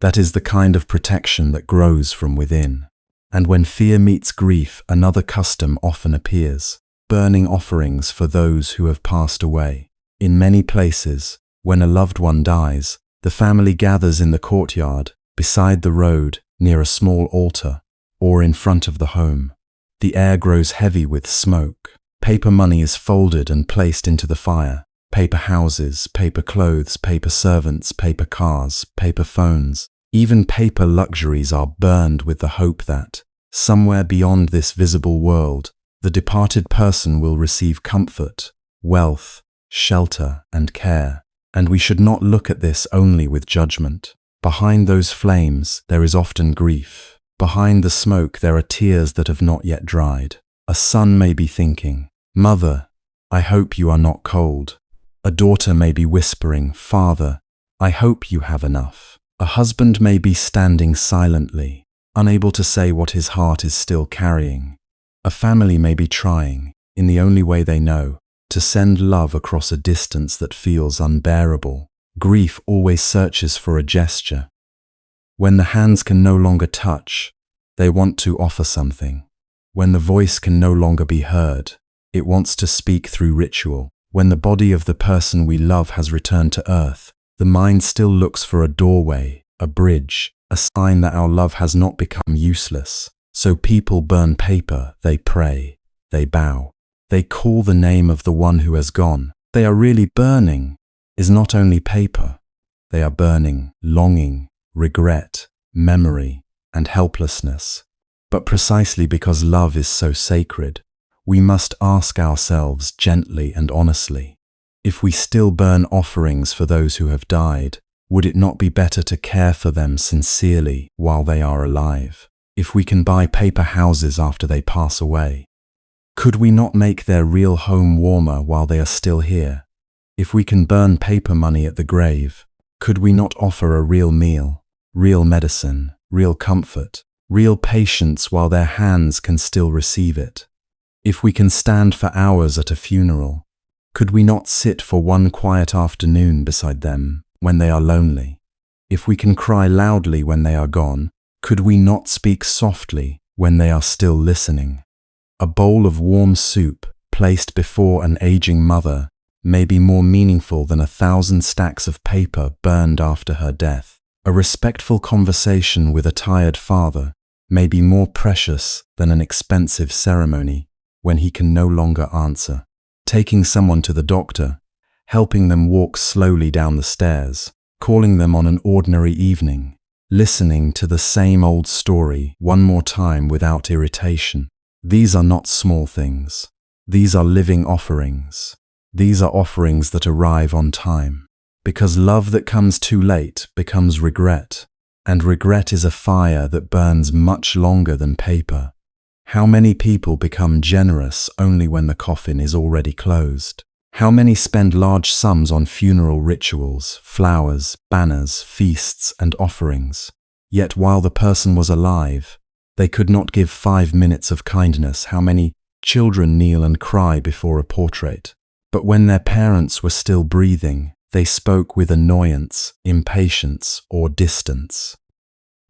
That is the kind of protection that grows from within. And when fear meets grief, another custom often appears: burning offerings for those who have passed away. In many places, when a loved one dies, the family gathers in the courtyard, beside the road, near a small altar, or in front of the home. The air grows heavy with smoke. Paper money is folded and placed into the fire. Paper houses, paper clothes, paper servants, paper cars, paper phones, even paper luxuries are burned with the hope that, somewhere beyond this visible world, the departed person will receive comfort, wealth, shelter, and care. And we should not look at this only with judgment. Behind those flames, there is often grief. Behind the smoke, there are tears that have not yet dried. A son may be thinking, "Mother, I hope you are not cold." A daughter may be whispering, "Father, I hope you have enough." A husband may be standing silently, unable to say what his heart is still carrying. A family may be trying, in the only way they know, to send love across a distance that feels unbearable. Grief always searches for a gesture. When the hands can no longer touch, they want to offer something. When the voice can no longer be heard, it wants to speak through ritual. When the body of the person we love has returned to earth, the mind still looks for a doorway, a bridge, a sign that our love has not become useless. So people burn paper, they pray, they bow. They call the name of the one who has gone. They are really burning is not only paper. They are burning longing, regret, memory, and helplessness. But precisely because love is so sacred, we must ask ourselves gently and honestly, if we still burn offerings for those who have died, would it not be better to care for them sincerely while they are alive? If we can buy paper houses after they pass away, could we not make their real home warmer while they are still here? If we can burn paper money at the grave, could we not offer a real meal, real medicine, real comfort, real patience while their hands can still receive it? If we can stand for hours at a funeral, could we not sit for one quiet afternoon beside them when they are lonely? If we can cry loudly when they are gone, could we not speak softly when they are still listening? A bowl of warm soup placed before an aging mother may be more meaningful than 1,000 stacks of paper burned after her death. A respectful conversation with a tired father may be more precious than an expensive ceremony when he can no longer answer. Taking someone to the doctor, helping them walk slowly down the stairs, calling them on an ordinary evening, listening to the same old story one more time without irritation. These are not small things. These are living offerings. These are offerings that arrive on time. Because love that comes too late becomes regret, and regret is a fire that burns much longer than paper. How many people become generous only when the coffin is already closed? How many spend large sums on funeral rituals, flowers, banners, feasts, and offerings? Yet while the person was alive, they could not give 5 minutes of kindness. How many children kneel and cry before a portrait? But when their parents were still breathing, they spoke with annoyance, impatience, or distance.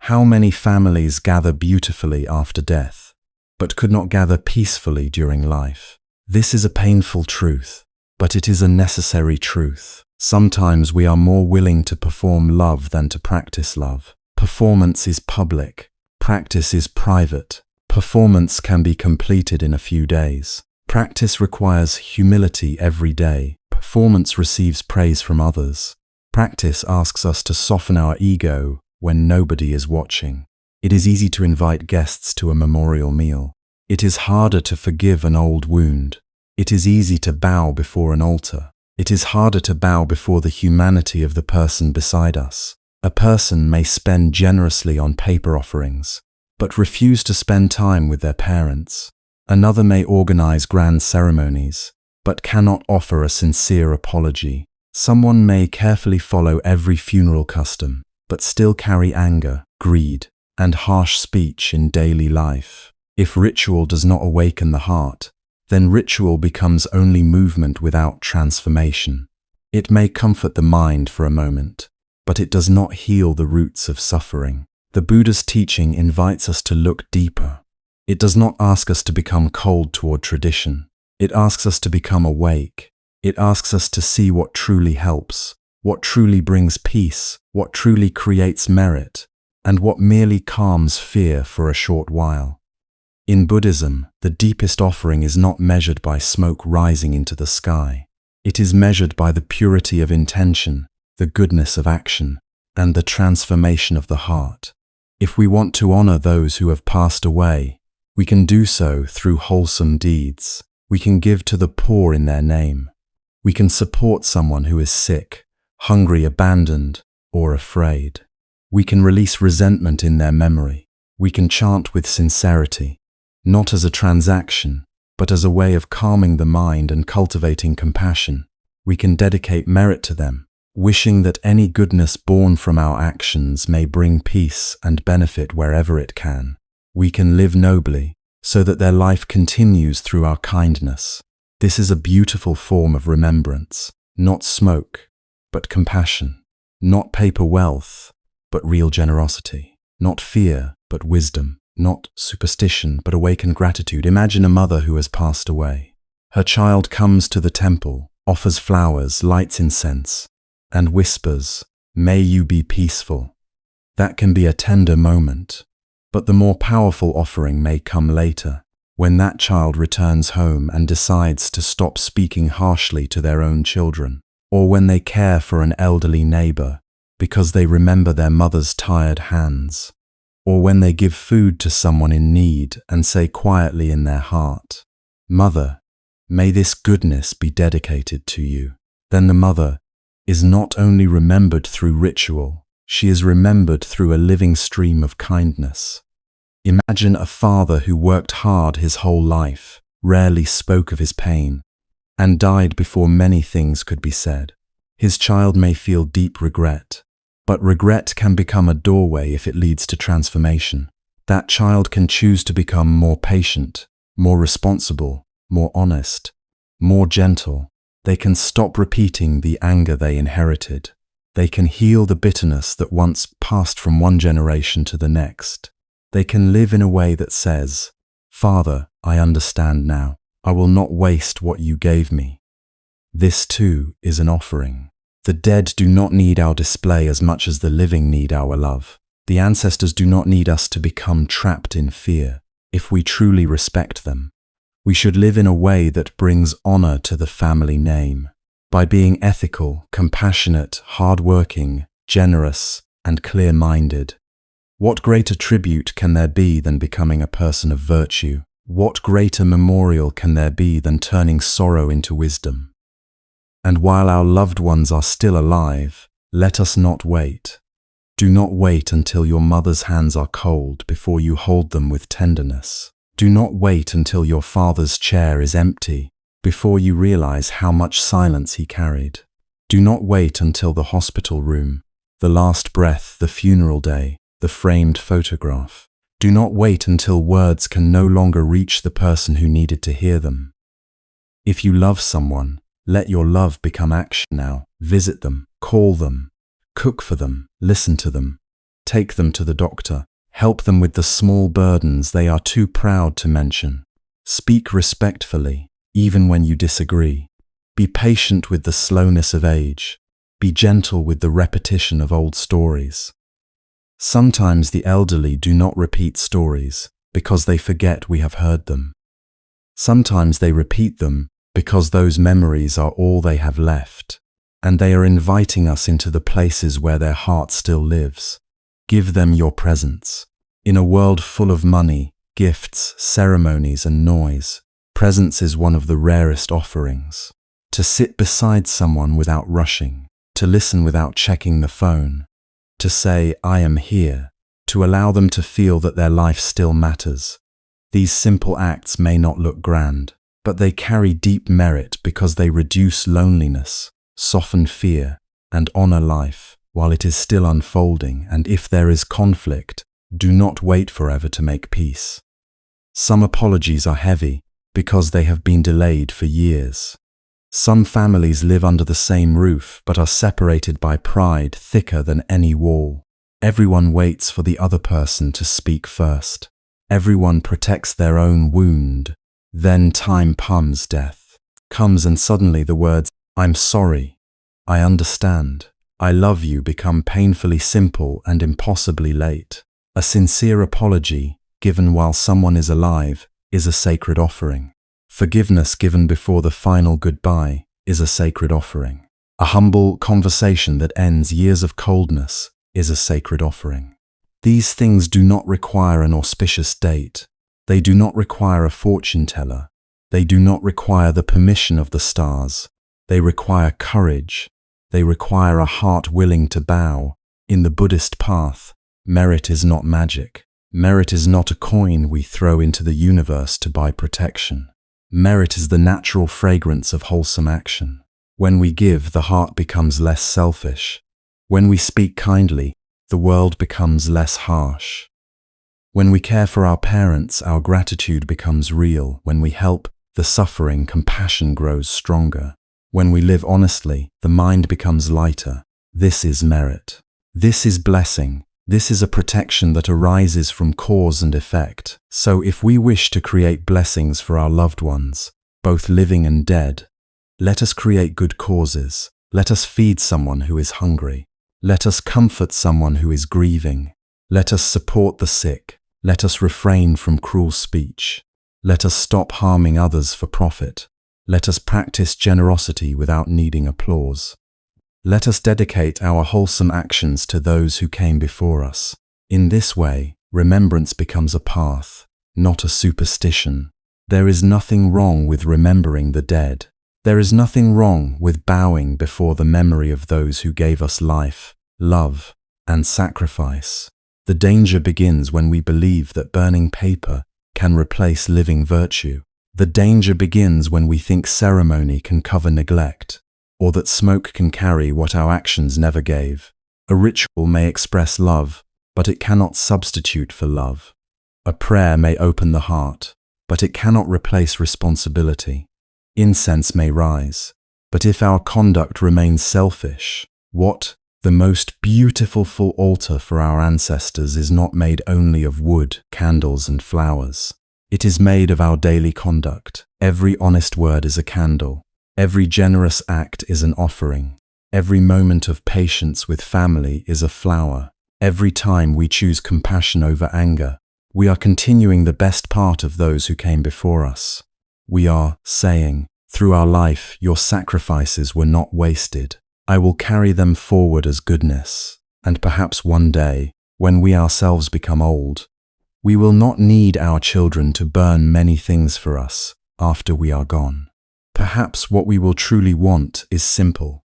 How many families gather beautifully after death, but could not gather peacefully during life? This is a painful truth, but it is a necessary truth. Sometimes we are more willing to perform love than to practice love. Performance is public. Practice is private. Performance can be completed in a few days. Practice requires humility every day. Performance receives praise from others. Practice asks us to soften our ego when nobody is watching. It is easy to invite guests to a memorial meal. It is harder to forgive an old wound. It is easy to bow before an altar. It is harder to bow before the humanity of the person beside us. A person may spend generously on paper offerings, but refuse to spend time with their parents. Another may organize grand ceremonies, but cannot offer a sincere apology. Someone may carefully follow every funeral custom, but still carry anger, greed, and harsh speech in daily life. If ritual does not awaken the heart, then ritual becomes only movement without transformation. It may comfort the mind for a moment, but it does not heal the roots of suffering. The Buddha's teaching invites us to look deeper. It does not ask us to become cold toward tradition. It asks us to become awake. It asks us to see what truly helps, what truly brings peace, what truly creates merit, and what merely calms fear for a short while. In Buddhism, the deepest offering is not measured by smoke rising into the sky. It is measured by the purity of intention, the goodness of action, and the transformation of the heart. If we want to honor those who have passed away, we can do so through wholesome deeds. We can give to the poor in their name. We can support someone who is sick, hungry, abandoned, or afraid. We can release resentment in their memory. We can chant with sincerity, not as a transaction, but as a way of calming the mind and cultivating compassion. We can dedicate merit to them, wishing that any goodness born from our actions may bring peace and benefit wherever it can. We can live nobly, so that their life continues through our kindness. This is a beautiful form of remembrance, not smoke, but compassion, not paper wealth, but real generosity, not fear, but wisdom, not superstition, but awakened gratitude. Imagine a mother who has passed away. Her child comes to the temple, offers flowers, lights incense, and whispers, "May you be peaceful." That can be a tender moment, but the more powerful offering may come later, when that child returns home and decides to stop speaking harshly to their own children, or when they care for an elderly neighbor because they remember their mother's tired hands, or when they give food to someone in need and say quietly in their heart, "Mother, may this goodness be dedicated to you." Then the mother is not only remembered through ritual, she is remembered through a living stream of kindness. Imagine a father who worked hard his whole life, rarely spoke of his pain, and died before many things could be said. His child may feel deep regret, but regret can become a doorway if it leads to transformation. That child can choose to become more patient, more responsible, more honest, more gentle. They can stop repeating the anger they inherited. They can heal the bitterness that once passed from one generation to the next. They can live in a way that says, "Father, I understand now. I will not waste what you gave me." This too is an offering. The dead do not need our display as much as the living need our love. The ancestors do not need us to become trapped in fear. If we truly respect them, we should live in a way that brings honor to the family name. By being ethical, compassionate, hardworking, generous, and clear-minded. What greater tribute can there be than becoming a person of virtue? What greater memorial can there be than turning sorrow into wisdom? And while our loved ones are still alive, let us not wait. Do not wait until your mother's hands are cold before you hold them with tenderness. Do not wait until your father's chair is empty before you realize how much silence he carried. Do not wait until the hospital room, the last breath, the funeral day, the framed photograph. Do not wait until words can no longer reach the person who needed to hear them. If you love someone, let your love become action now. Visit them, call them, cook for them, listen to them, take them to the doctor, help them with the small burdens they are too proud to mention. Speak respectfully, even when you disagree. Be patient with the slowness of age. Be gentle with the repetition of old stories. Sometimes the elderly do not repeat stories because they forget we have heard them. Sometimes they repeat them because those memories are all they have left, and they are inviting us into the places where their heart still lives. Give them your presence. In a world full of money, gifts, ceremonies, and noise, presence is one of the rarest offerings. To sit beside someone without rushing, to listen without checking the phone, to say, "I am here," to allow them to feel that their life still matters. These simple acts may not look grand, but they carry deep merit because they reduce loneliness, soften fear, and honor life while it is still unfolding. And if there is conflict, do not wait forever to make peace. Some apologies are heavy because they have been delayed for years. Some families live under the same roof but are separated by pride thicker than any wall. Everyone waits for the other person to speak first. Everyone protects their own wound. Then time comes, death comes, and suddenly the words, "I'm sorry," "I understand," "I love you" become painfully simple and impossibly late. A sincere apology, given while someone is alive, is a sacred offering. Forgiveness given before the final goodbye is a sacred offering. A humble conversation that ends years of coldness is a sacred offering. These things do not require an auspicious date. They do not require a fortune teller. They do not require the permission of the stars. They require courage. They require a heart willing to bow. In the Buddhist path, merit is not magic. Merit is not a coin we throw into the universe to buy protection. Merit is the natural fragrance of wholesome action. When we give, the heart becomes less selfish. When we speak kindly, the world becomes less harsh. When we care for our parents, our gratitude becomes real. When we help the suffering, compassion grows stronger. When we live honestly, the mind becomes lighter. This is merit. This is blessing. This is a protection that arises from cause and effect. So if we wish to create blessings for our loved ones, both living and dead, let us create good causes. Let us feed someone who is hungry. Let us comfort someone who is grieving. Let us support the sick. Let us refrain from cruel speech. Let us stop harming others for profit. Let us practice generosity without needing applause. Let us dedicate our wholesome actions to those who came before us. In this way, remembrance becomes a path, not a superstition. There is nothing wrong with remembering the dead. There is nothing wrong with bowing before the memory of those who gave us life, love, and sacrifice. The danger begins when we believe that burning paper can replace living virtue. The danger begins when we think ceremony can cover neglect, or that smoke can carry what our actions never gave. A ritual may express love, but it cannot substitute for love. A prayer may open the heart, but it cannot replace responsibility. Incense may rise, but if our conduct remains selfish, what? The most beautiful full altar for our ancestors is not made only of wood, candles, and flowers. It is made of our daily conduct. Every honest word is a candle. Every generous act is an offering. Every moment of patience with family is a flower. Every time we choose compassion over anger, we are continuing the best part of those who came before us. We are saying, through our life, your sacrifices were not wasted. I will carry them forward as goodness. And perhaps one day, when we ourselves become old, we will not need our children to burn many things for us after we are gone. Perhaps what we will truly want is simple,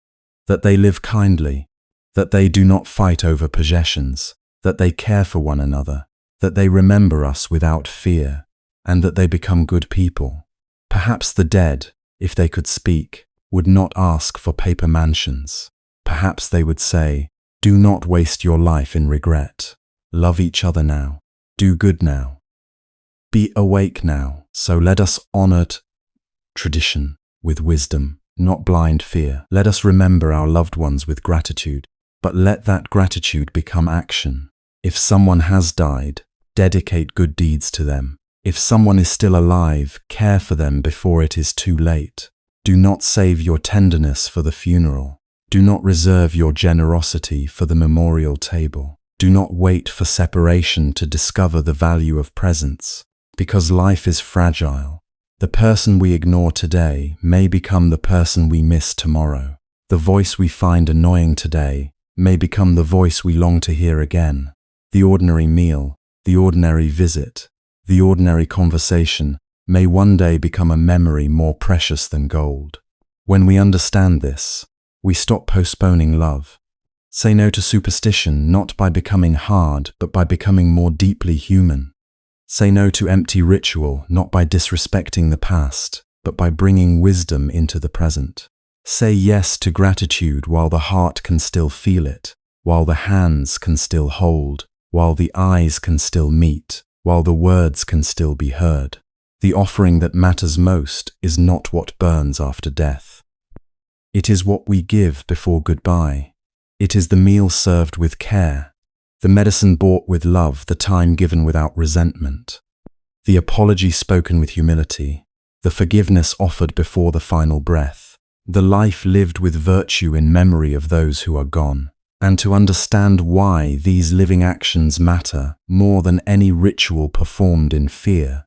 that they live kindly, that they do not fight over possessions, that they care for one another, that they remember us without fear, and that they become good people. Perhaps the dead, if they could speak, would not ask for paper mansions. Perhaps they would say, do not waste your life in regret. Love each other now. Do good now. Be awake now. So let us honor tradition with wisdom, not blind fear. Let us remember our loved ones with gratitude, but let that gratitude become action. If someone has died, dedicate good deeds to them. If someone is still alive, care for them before it is too late. Do not save your tenderness for the funeral. Do not reserve your generosity for the memorial table. Do not wait for separation to discover the value of presence, because life is fragile. The person we ignore today may become the person we miss tomorrow. The voice we find annoying today may become the voice we long to hear again. The ordinary meal, the ordinary visit, the ordinary conversation may one day become a memory more precious than gold. When we understand this, we stop postponing love. Say no to superstition, not by becoming hard, but by becoming more deeply human. Say no to empty ritual, not by disrespecting the past, but by bringing wisdom into the present. Say yes to gratitude while the heart can still feel it, while the hands can still hold, while the eyes can still meet, while the words can still be heard. The offering that matters most is not what burns after death. It is what we give before goodbye. It is the meal served with care, the medicine bought with love, the time given without resentment, the apology spoken with humility, the forgiveness offered before the final breath, the life lived with virtue in memory of those who are gone. And to understand why these living actions matter more than any ritual performed in fear,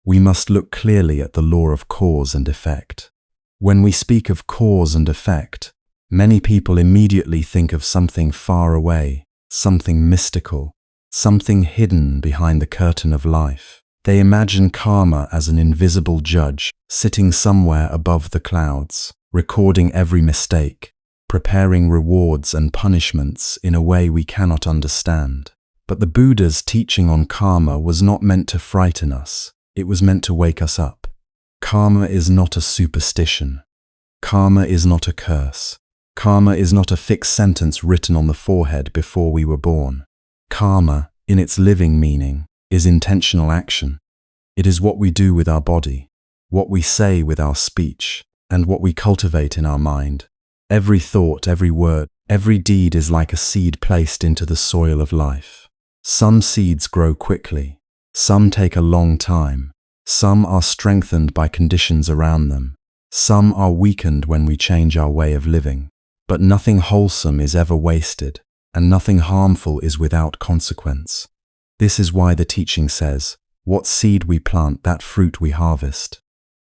we must look clearly at the law of cause and effect. When we speak of cause and effect, many people immediately think of something far away, something mystical, something hidden behind the curtain of life. They imagine karma as an invisible judge sitting somewhere above the clouds, recording every mistake, preparing rewards and punishments in a way we cannot understand. But the Buddha's teaching on karma was not meant to frighten us, it was meant to wake us up. Karma is not a superstition. Karma is not a curse. Karma is not a fixed sentence written on the forehead before we were born. Karma, in its living meaning, is intentional action. It is what we do with our body, what we say with our speech, and what we cultivate in our mind. Every thought, every word, every deed is like a seed placed into the soil of life. Some seeds grow quickly, some take a long time, some are strengthened by conditions around them, some are weakened when we change our way of living. But nothing wholesome is ever wasted, and nothing harmful is without consequence. This is why the teaching says, what seed we plant, that fruit we harvest.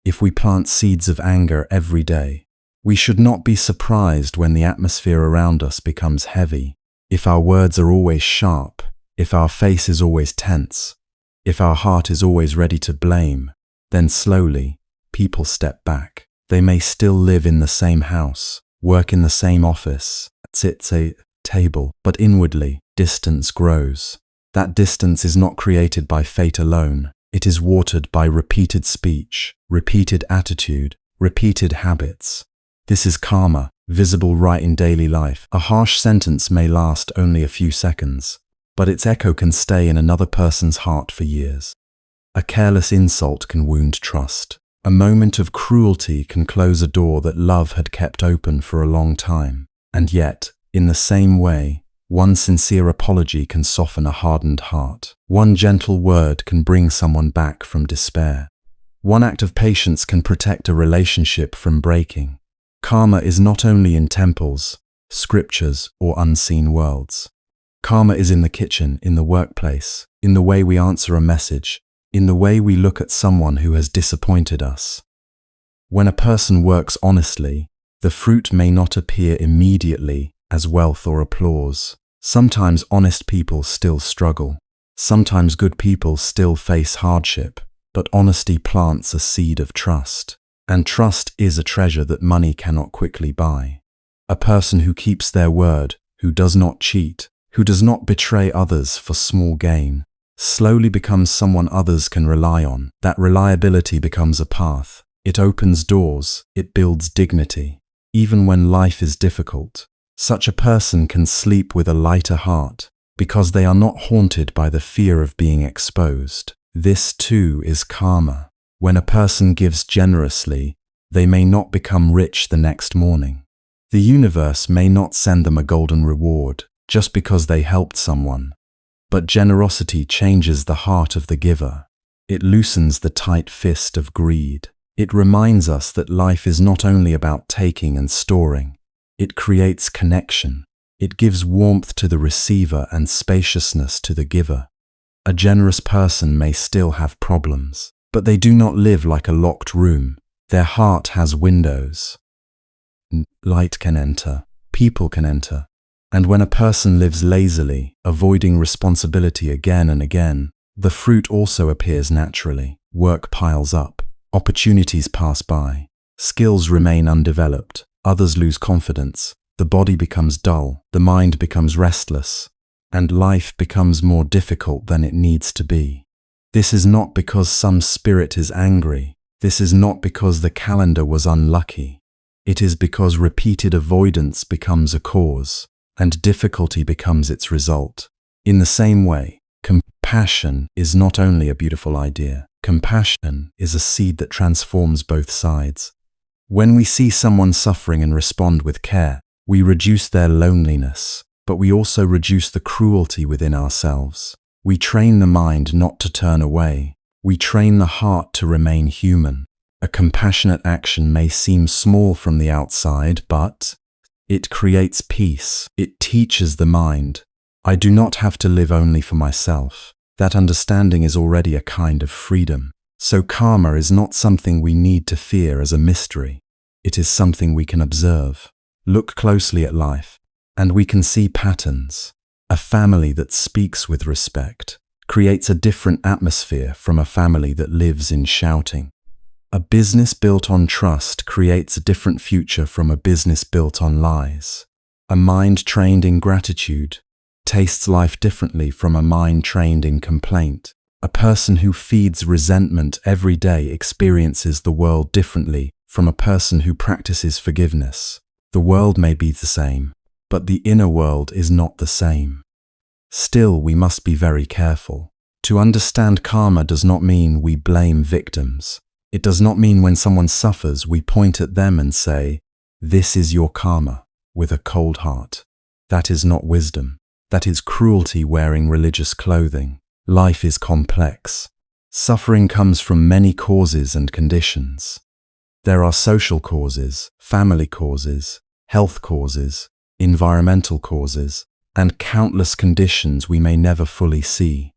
If we plant seeds of anger every day, we should not be surprised when the atmosphere around us becomes heavy. If our words are always sharp, if our face is always tense, if our heart is always ready to blame, then slowly, people step back. They may still live in the same house, work in the same office, sit at a table, but inwardly, distance grows. That distance is not created by fate alone. It is watered by repeated speech, repeated attitude, repeated habits. This is karma, visible right in daily life. A harsh sentence may last only a few seconds, but its echo can stay in another person's heart for years. A careless insult can wound trust. A moment of cruelty can close a door that love had kept open for a long time. And yet, in the same way, one sincere apology can soften a hardened heart. One gentle word can bring someone back from despair. One act of patience can protect a relationship from breaking. Karma is not only in temples, scriptures, or unseen worlds. Karma is in the kitchen, in the workplace, in the way we answer a message, in the way we look at someone who has disappointed us. When a person works honestly, the fruit may not appear immediately as wealth or applause. Sometimes honest people still struggle. Sometimes good people still face hardship, but honesty plants a seed of trust. And trust is a treasure that money cannot quickly buy. A person who keeps their word, who does not cheat, who does not betray others for small gain, slowly becomes someone others can rely on. That reliability becomes a path. It opens doors. It builds dignity. Even when life is difficult, such a person can sleep with a lighter heart because they are not haunted by the fear of being exposed. This too is karma. When a person gives generously, they may not become rich the next morning. The universe may not send them a golden reward just because they helped someone. But generosity changes the heart of the giver. It loosens the tight fist of greed. It reminds us that life is not only about taking and storing. It creates connection. It gives warmth to the receiver and spaciousness to the giver. A generous person may still have problems, but they do not live like a locked room. Their heart has windows. Light can enter, people can enter. And when a person lives lazily, avoiding responsibility again and again, the fruit also appears naturally. Work piles up, opportunities pass by, skills remain undeveloped, others lose confidence, the body becomes dull, the mind becomes restless, and life becomes more difficult than it needs to be. This is not because some spirit is angry. This is not because the calendar was unlucky. It is because repeated avoidance becomes a cause, and difficulty becomes its result. In the same way, compassion is not only a beautiful idea. Compassion is a seed that transforms both sides. When we see someone suffering and respond with care, we reduce their loneliness, but we also reduce the cruelty within ourselves. We train the mind not to turn away. We train the heart to remain human. A compassionate action may seem small from the outside, but it creates peace. It teaches the mind, I do not have to live only for myself. That understanding is already a kind of freedom. So karma is not something we need to fear as a mystery. It is something we can observe. Look closely at life, and we can see patterns. A family that speaks with respect creates a different atmosphere from a family that lives in shouting. A business built on trust creates a different future from a business built on lies. A mind trained in gratitude tastes life differently from a mind trained in complaint. A person who feeds resentment every day experiences the world differently from a person who practices forgiveness. The world may be the same, but the inner world is not the same. Still, we must be very careful. To understand karma does not mean we blame victims. It does not mean when someone suffers, we point at them and say, "This is your karma," with a cold heart. That is not wisdom. That is cruelty wearing religious clothing. Life is complex. Suffering comes from many causes and conditions. There are social causes, family causes, health causes, environmental causes, and countless conditions we may never fully see.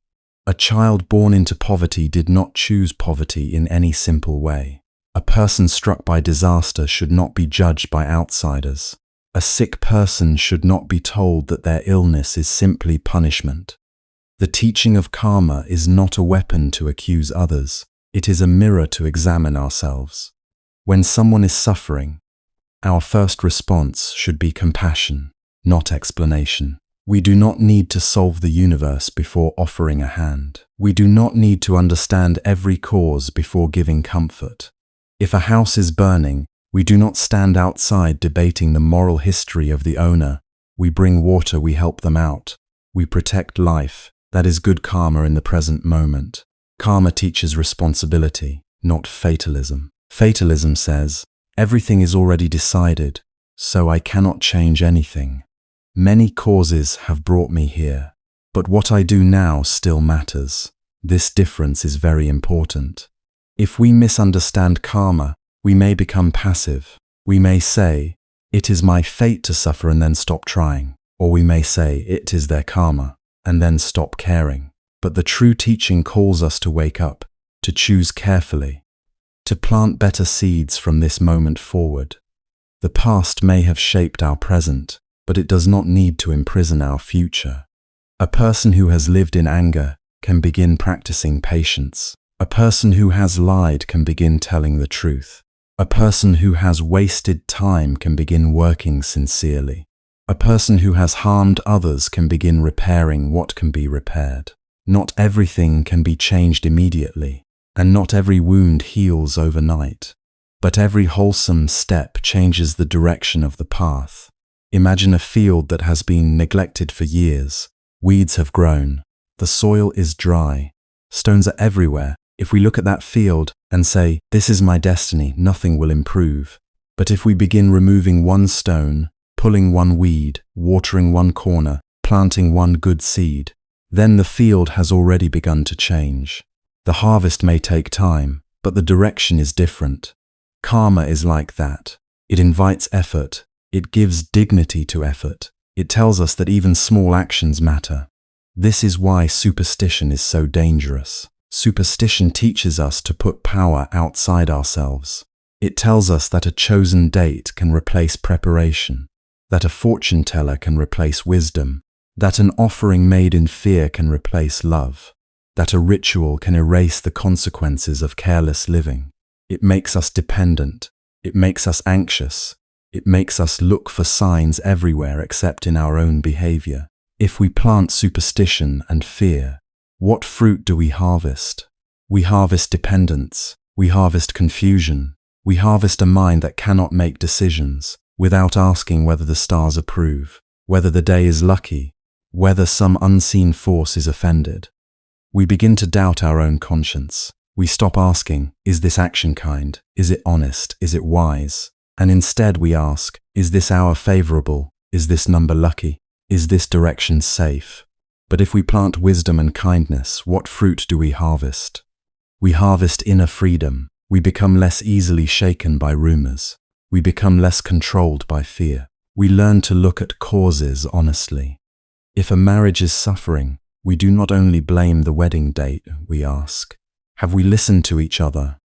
A child born into poverty did not choose poverty in any simple way. A person struck by disaster should not be judged by outsiders. A sick person should not be told that their illness is simply punishment. The teaching of karma is not a weapon to accuse others. It is a mirror to examine ourselves. When someone is suffering, our first response should be compassion, not explanation. We do not need to solve the universe before offering a hand. We do not need to understand every cause before giving comfort. If a house is burning, we do not stand outside debating the moral history of the owner. We bring water, we help them out. We protect life. That is good karma in the present moment. Karma teaches responsibility, not fatalism. Fatalism says, everything is already decided, so I cannot change anything. Many causes have brought me here, but what I do now still matters. This difference is very important. If we misunderstand karma, we may become passive. We may say, it is my fate to suffer and then stop trying. Or we may say, it is their karma, and then stop caring. But the true teaching calls us to wake up, to choose carefully, to plant better seeds from this moment forward. The past may have shaped our present, but it does not need to imprison our future. A person who has lived in anger can begin practicing patience. A person who has lied can begin telling the truth. A person who has wasted time can begin working sincerely. A person who has harmed others can begin repairing what can be repaired. Not everything can be changed immediately, and not every wound heals overnight. But every wholesome step changes the direction of the path. Imagine a field that has been neglected for years. Weeds have grown. The soil is dry. Stones are everywhere. If we look at that field and say, this is my destiny, nothing will improve. But if we begin removing one stone, pulling one weed, watering one corner, planting one good seed, then the field has already begun to change. The harvest may take time, but the direction is different. Karma is like that. It invites effort. It gives dignity to effort. It tells us that even small actions matter. This is why superstition is so dangerous. Superstition teaches us to put power outside ourselves. It tells us that a chosen date can replace preparation, that a fortune teller can replace wisdom, that an offering made in fear can replace love, that a ritual can erase the consequences of careless living. It makes us dependent. It makes us anxious. It makes us look for signs everywhere except in our own behavior. If we plant superstition and fear, what fruit do we harvest? We harvest dependence. We harvest confusion. We harvest a mind that cannot make decisions without asking whether the stars approve, whether the day is lucky, whether some unseen force is offended. We begin to doubt our own conscience. We stop asking, is this action kind? Is it honest? Is it wise? And instead we ask, is this hour favorable? Is this number lucky? Is this direction safe? But if we plant wisdom and kindness, what fruit do we harvest? We harvest inner freedom. We become less easily shaken by rumors. We become less controlled by fear. We learn to look at causes honestly. If a marriage is suffering, we do not only blame the wedding date, we ask, have we listened to each other?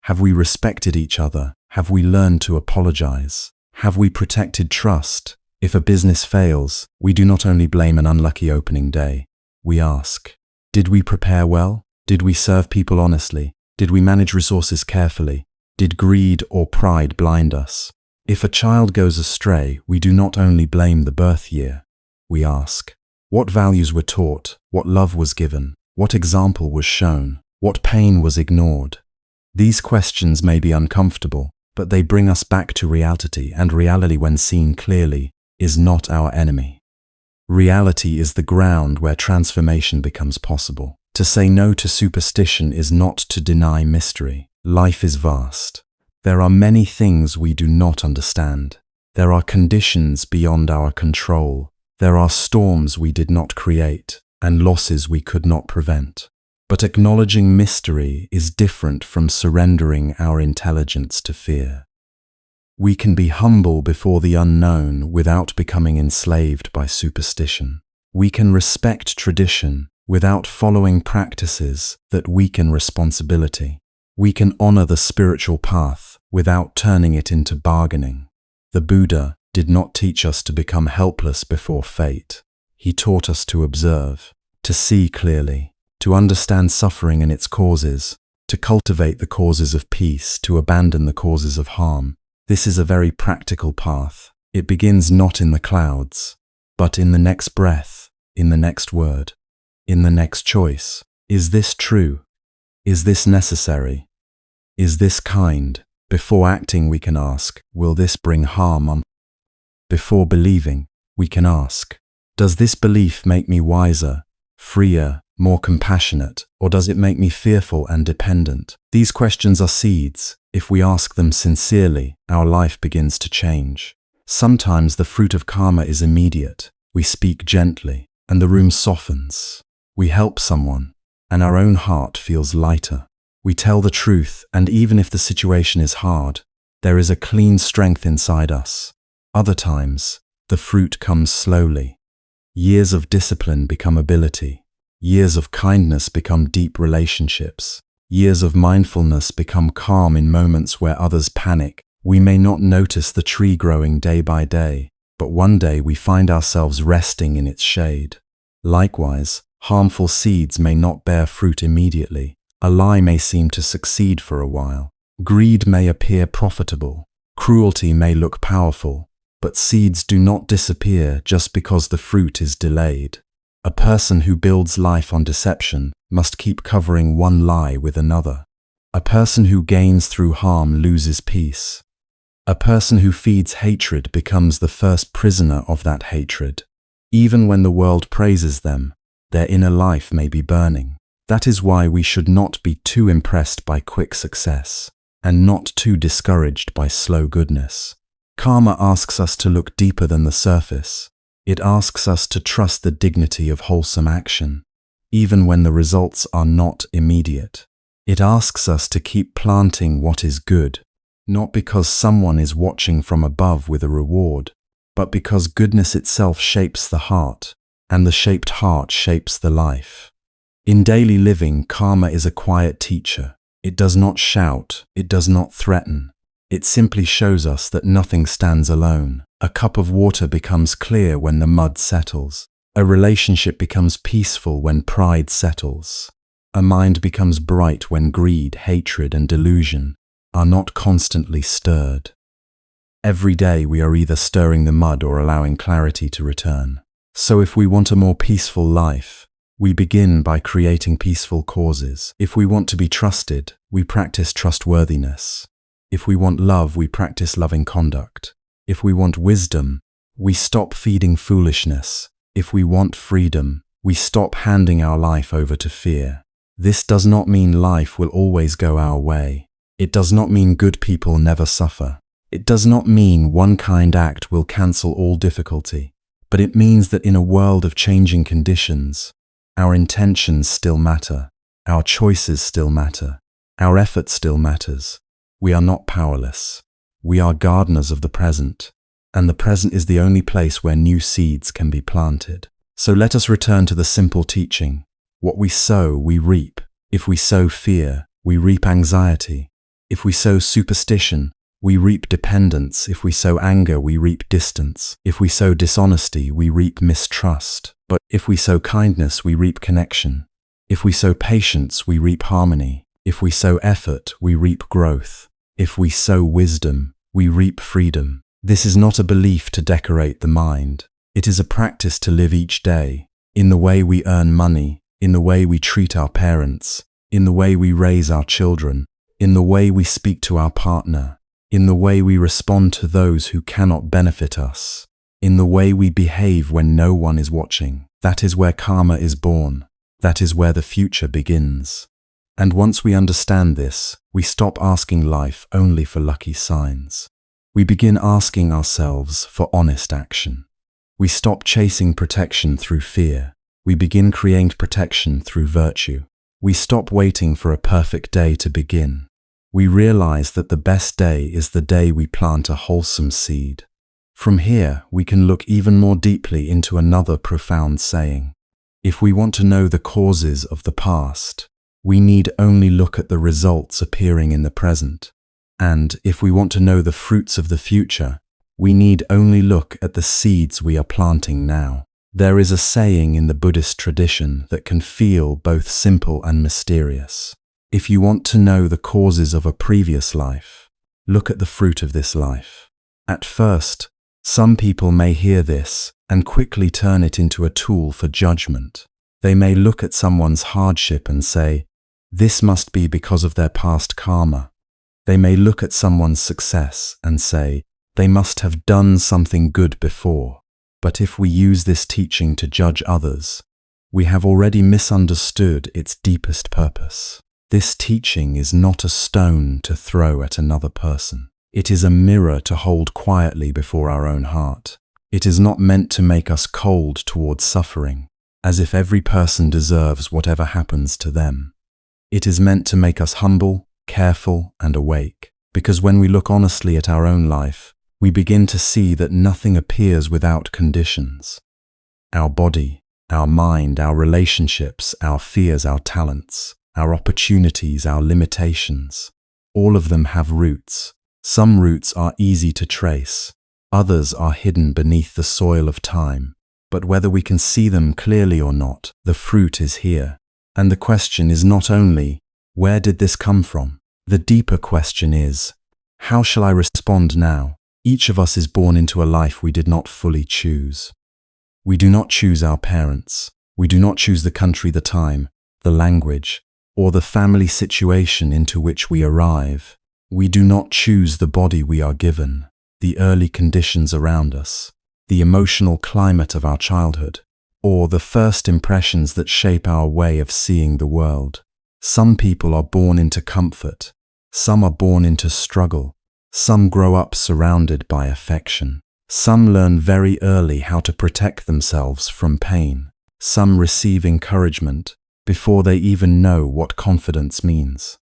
Have we respected each other? Have we learned to apologize? Have we protected trust? If a business fails, we do not only blame an unlucky opening day. We ask, did we prepare well? Did we serve people honestly? Did we manage resources carefully? Did greed or pride blind us? If a child goes astray, we do not only blame the birth year. We ask, what values were taught? What love was given? What example was shown? What pain was ignored? These questions may be uncomfortable, but they bring us back to reality, and reality, when seen clearly, is not our enemy. Reality is the ground where transformation becomes possible. To say no to superstition is not to deny mystery. Life is vast. There are many things we do not understand. There are conditions beyond our control. There are storms we did not create, and losses we could not prevent. But acknowledging mystery is different from surrendering our intelligence to fear. We can be humble before the unknown without becoming enslaved by superstition. We can respect tradition without following practices that weaken responsibility. We can honor the spiritual path without turning it into bargaining. The Buddha did not teach us to become helpless before fate. He taught us to observe, to see clearly, to understand suffering and its causes, to cultivate the causes of peace, to abandon the causes of harm. This is a very practical path. It begins not in the clouds, but in the next breath, in the next word, in the next choice. Is this true? Is this necessary? Is this kind? Before acting, we can ask, will this bring harm? Before believing, we can ask, does this belief make me wiser, freer, more compassionate, or does it make me fearful and dependent? These questions are seeds. If we ask them sincerely, our life begins to change. Sometimes the fruit of karma is immediate. We speak gently, and the room softens. We help someone, and our own heart feels lighter. We tell the truth, and even if the situation is hard, there is a clean strength inside us. Other times, the fruit comes slowly. Years of discipline become ability. Years of kindness become deep relationships. Years of mindfulness become calm in moments where others panic. We may not notice the tree growing day by day, but one day we find ourselves resting in its shade. Likewise, harmful seeds may not bear fruit immediately. A lie may seem to succeed for a while. Greed may appear profitable. Cruelty may look powerful, but seeds do not disappear just because the fruit is delayed. A person who builds life on deception must keep covering one lie with another. A person who gains through harm loses peace. A person who feeds hatred becomes the first prisoner of that hatred. Even when the world praises them, their inner life may be burning. That is why we should not be too impressed by quick success, and not too discouraged by slow goodness. Karma asks us to look deeper than the surface. It asks us to trust the dignity of wholesome action, even when the results are not immediate. It asks us to keep planting what is good, not because someone is watching from above with a reward, but because goodness itself shapes the heart, and the shaped heart shapes the life. In daily living, karma is a quiet teacher. It does not shout, it does not threaten. It simply shows us that nothing stands alone. A cup of water becomes clear when the mud settles. A relationship becomes peaceful when pride settles. A mind becomes bright when greed, hatred, and delusion are not constantly stirred. Every day we are either stirring the mud or allowing clarity to return. So if we want a more peaceful life, we begin by creating peaceful causes. If we want to be trusted, we practice trustworthiness. If we want love, we practice loving conduct. If we want wisdom, we stop feeding foolishness. If we want freedom, we stop handing our life over to fear. This does not mean life will always go our way. It does not mean good people never suffer. It does not mean one kind act will cancel all difficulty. But it means that in a world of changing conditions, our intentions still matter. Our choices still matter. Our effort still matters. We are not powerless. We are gardeners of the present, and the present is the only place where new seeds can be planted. So let us return to the simple teaching. What we sow, we reap. If we sow fear, we reap anxiety. If we sow superstition, we reap dependence. If we sow anger, we reap distance. If we sow dishonesty, we reap mistrust. But if we sow kindness, we reap connection. If we sow patience, we reap harmony. If we sow effort, we reap growth. If we sow wisdom, we reap freedom. This is not a belief to decorate the mind. It is a practice to live each day, in the way we earn money, in the way we treat our parents, in the way we raise our children, in the way we speak to our partner, in the way we respond to those who cannot benefit us, in the way we behave when no one is watching. That is where karma is born. That is where the future begins. And once we understand this, we stop asking life only for lucky signs. We begin asking ourselves for honest action. We stop chasing protection through fear. We begin creating protection through virtue. We stop waiting for a perfect day to begin. We realize that the best day is the day we plant a wholesome seed. From here, we can look even more deeply into another profound saying. If we want to know the causes of the past, we need only look at the results appearing in the present. And if we want to know the fruits of the future, we need only look at the seeds we are planting now. There is a saying in the Buddhist tradition that can feel both simple and mysterious. If you want to know the causes of a previous life, look at the fruit of this life. At first, some people may hear this and quickly turn it into a tool for judgment. They may look at someone's hardship and say, this must be because of their past karma. They may look at someone's success and say, they must have done something good before. But if we use this teaching to judge others, we have already misunderstood its deepest purpose. This teaching is not a stone to throw at another person. It is a mirror to hold quietly before our own heart. It is not meant to make us cold towards suffering, as if every person deserves whatever happens to them. It is meant to make us humble, careful, and awake, because when we look honestly at our own life, we begin to see that nothing appears without conditions. Our body, our mind, our relationships, our fears, our talents, our opportunities, our limitations, all of them have roots. Some roots are easy to trace, others are hidden beneath the soil of time. But whether we can see them clearly or not, the fruit is here. And the question is not only, where did this come from? The deeper question is, how shall I respond now? Each of us is born into a life we did not fully choose. We do not choose our parents. We do not choose the country, the time, the language, or the family situation into which we arrive. We do not choose the body we are given, the early conditions around us, the emotional climate of our childhood, or the first impressions that shape our way of seeing the world. Some people are born into comfort. Some are born into struggle. Some grow up surrounded by affection. Some learn very early how to protect themselves from pain. Some receive encouragement before they even know what confidence means.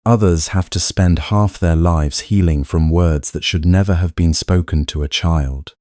Others have to spend half their lives healing from words that should never have been spoken to a child.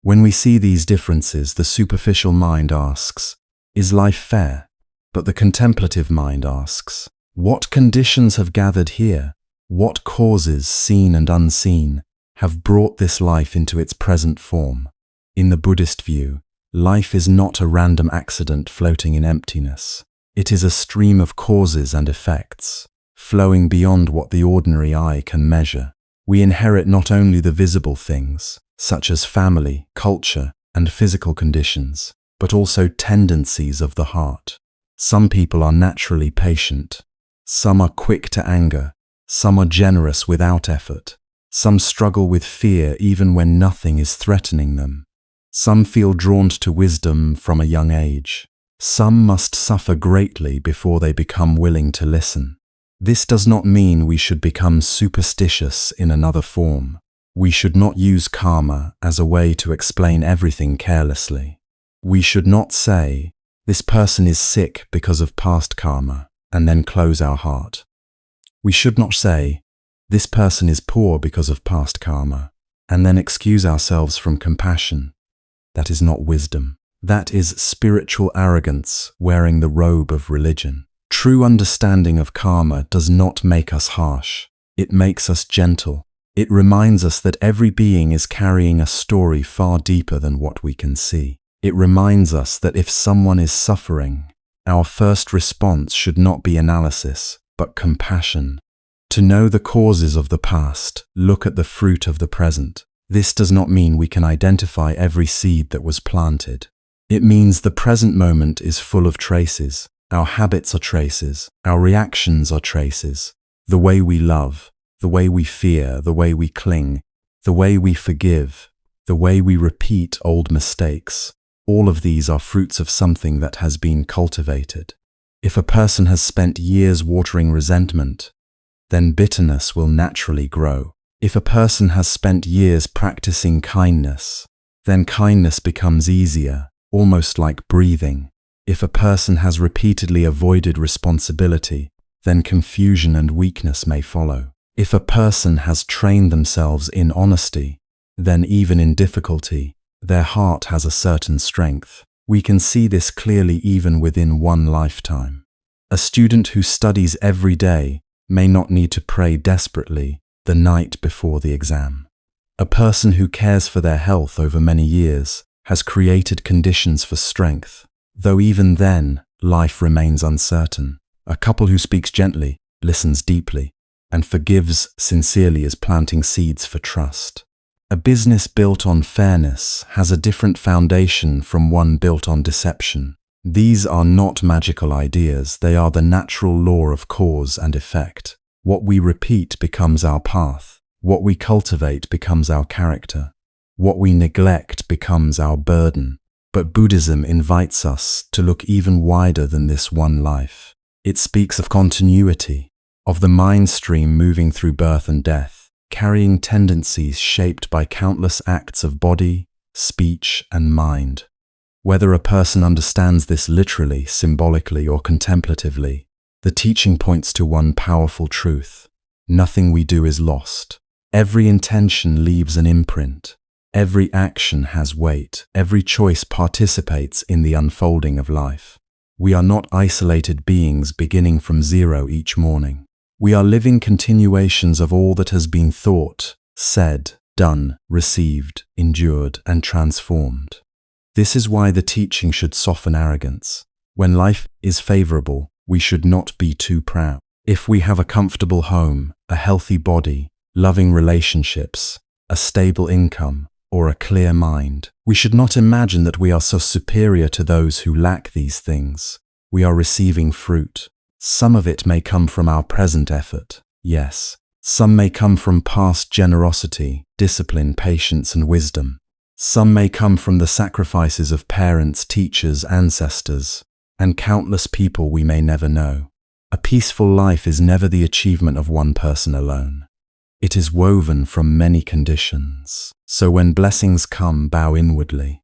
When we see these differences, the superficial mind asks, "Is life fair?" But the contemplative mind asks, "What conditions have gathered here? What causes, seen and unseen, have brought this life into its present form?" In the Buddhist view, life is not a random accident floating in emptiness. It is a stream of causes and effects, flowing beyond what the ordinary eye can measure. We inherit not only the visible things, such as family, culture, and physical conditions, but also tendencies of the heart. Some people are naturally patient. Some are quick to anger. Some are generous without effort. Some struggle with fear even when nothing is threatening them. Some feel drawn to wisdom from a young age. Some must suffer greatly before they become willing to listen. This does not mean we should become superstitious in another form. We should not use karma as a way to explain everything carelessly. We should not say, "This person is sick because of past karma," and then close our heart. We should not say, "This person is poor because of past karma," and then excuse ourselves from compassion. That is not wisdom. That is spiritual arrogance wearing the robe of religion. True understanding of karma does not make us harsh. It makes us gentle. It reminds us that every being is carrying a story far deeper than what we can see. It reminds us that if someone is suffering, our first response should not be analysis, but compassion. To know the causes of the past, look at the fruit of the present. This does not mean we can identify every seed that was planted. It means the present moment is full of traces. Our habits are traces. Our reactions are traces. The way we love, the way we fear, the way we cling, the way we forgive, the way we repeat old mistakes. All of these are fruits of something that has been cultivated. If a person has spent years watering resentment, then bitterness will naturally grow. If a person has spent years practicing kindness, then kindness becomes easier, almost like breathing. If a person has repeatedly avoided responsibility, then confusion and weakness may follow. If a person has trained themselves in honesty, then even in difficulty, their heart has a certain strength. We can see this clearly even within one lifetime. A student who studies every day may not need to pray desperately the night before the exam. A person who cares for their health over many years has created conditions for strength, though even then, life remains uncertain. A couple who speaks gently, listens deeply, and forgives sincerely is planting seeds for trust. A business built on fairness has a different foundation from one built on deception. These are not magical ideas, they are the natural law of cause and effect. What we repeat becomes our path. What we cultivate becomes our character. What we neglect becomes our burden. But Buddhism invites us to look even wider than this one life. It speaks of continuity, of the mind stream moving through birth and death, carrying tendencies shaped by countless acts of body, speech, and mind. Whether a person understands this literally, symbolically, or contemplatively, the teaching points to one powerful truth. Nothing we do is lost. Every intention leaves an imprint. Every action has weight. Every choice participates in the unfolding of life. We are not isolated beings beginning from zero each morning. We are living continuations of all that has been thought, said, done, received, endured, and transformed. This is why the teaching should soften arrogance. When life is favorable, we should not be too proud. If we have a comfortable home, a healthy body, loving relationships, a stable income, or a clear mind, we should not imagine that we are so superior to those who lack these things. We are receiving fruit. Some of it may come from our present effort, yes. Some may come from past generosity, discipline, patience, and wisdom. Some may come from the sacrifices of parents, teachers, ancestors, and countless people we may never know. A peaceful life is never the achievement of one person alone. It is woven from many conditions. So when blessings come, bow inwardly.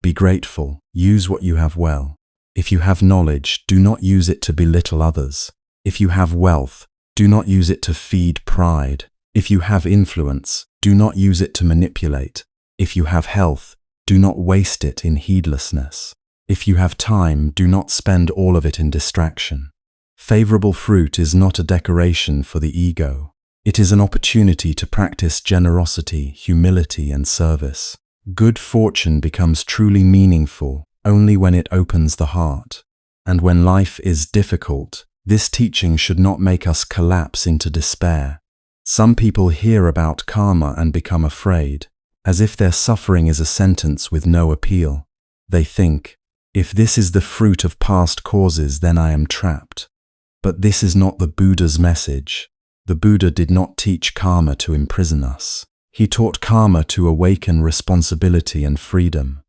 Be grateful. Use what you have well. If you have knowledge, do not use it to belittle others. If you have wealth, do not use it to feed pride. If you have influence, do not use it to manipulate. If you have health, do not waste it in heedlessness. If you have time, do not spend all of it in distraction. Favorable fruit is not a decoration for the ego. It is an opportunity to practice generosity, humility, and service. Good fortune becomes truly meaningful only when it opens the heart. And when life is difficult, this teaching should not make us collapse into despair. Some people hear about karma and become afraid, as if their suffering is a sentence with no appeal. They think, if this is the fruit of past causes, then I am trapped. But this is not the Buddha's message. The Buddha did not teach karma to imprison us. He taught karma to awaken responsibility and freedom.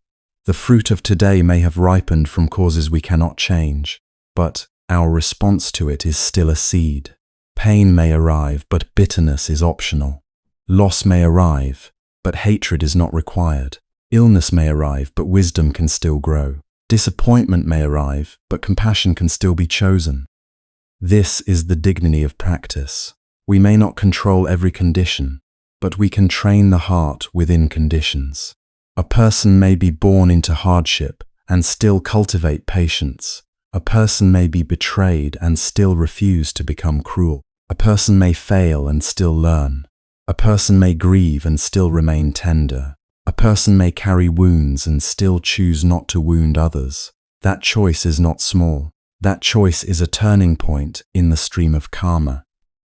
The fruit of today may have ripened from causes we cannot change, but our response to it is still a seed. Pain may arrive, but bitterness is optional. Loss may arrive, but hatred is not required. Illness may arrive, but wisdom can still grow. Disappointment may arrive, but compassion can still be chosen. This is the dignity of practice. We may not control every condition, but we can train the heart within conditions. A person may be born into hardship and still cultivate patience. A person may be betrayed and still refuse to become cruel. A person may fail and still learn. A person may grieve and still remain tender. A person may carry wounds and still choose not to wound others. That choice is not small. That choice is a turning point in the stream of karma.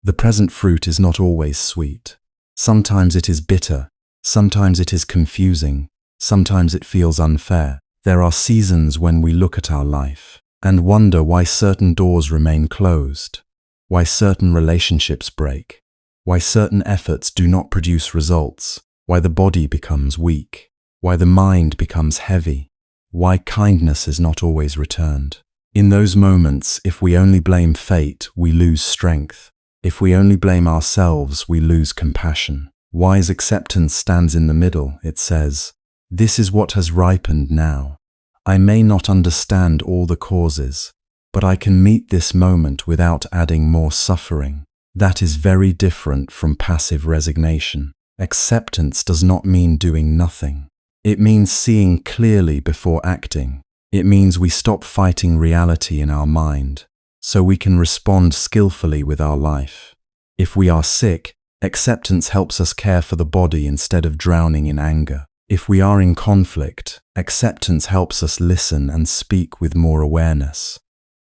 The present fruit is not always sweet. Sometimes it is bitter. Sometimes it is confusing. Sometimes it feels unfair. There are seasons when we look at our life and wonder why certain doors remain closed, why certain relationships break, why certain efforts do not produce results, why the body becomes weak, why the mind becomes heavy, why kindness is not always returned. In those moments, if we only blame fate, we lose strength. If we only blame ourselves, we lose compassion. Wise acceptance stands in the middle. It says, "This is what has ripened now. I may not understand all the causes, but I can meet this moment without adding more suffering." That is very different from passive resignation. Acceptance does not mean doing nothing. It means seeing clearly before acting. It means we stop fighting reality in our mind, so we can respond skillfully with our life. If we are sick, acceptance helps us care for the body instead of drowning in anger. If we are in conflict, acceptance helps us listen and speak with more awareness.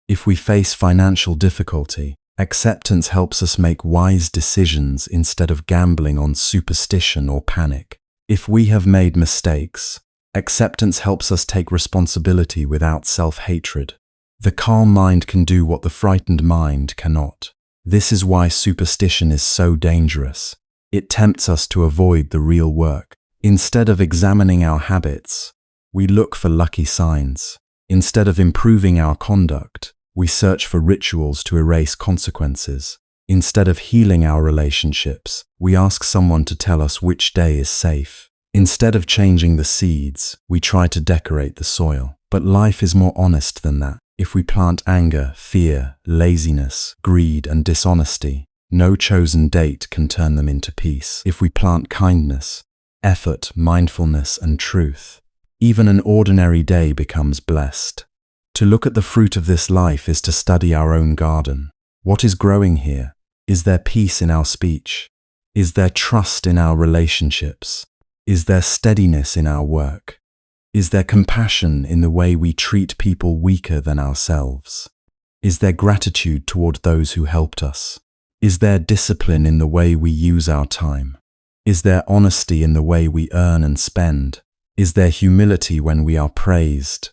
If we face financial difficulty, acceptance helps us make wise decisions instead of gambling on superstition or panic. If we have made mistakes, acceptance helps us take responsibility without self-hatred. The calm mind can do what the frightened mind cannot. This is why superstition is so dangerous. It tempts us to avoid the real work. Instead of examining our habits, we look for lucky signs. Instead of improving our conduct, we search for rituals to erase consequences. Instead of healing our relationships, we ask someone to tell us which day is safe. Instead of changing the seeds, we try to decorate the soil. But life is more honest than that. If we plant anger, fear, laziness, greed, and dishonesty, no chosen date can turn them into peace. If we plant kindness, effort, mindfulness, and truth, even an ordinary day becomes blessed. To look at the fruit of this life is to study our own garden. What is growing here? Is there peace in our speech? Is there trust in our relationships? Is there steadiness in our work? Is there compassion in the way we treat people weaker than ourselves? Is there gratitude toward those who helped us? Is there discipline in the way we use our time? Is there honesty in the way we earn and spend? Is there humility when we are praised?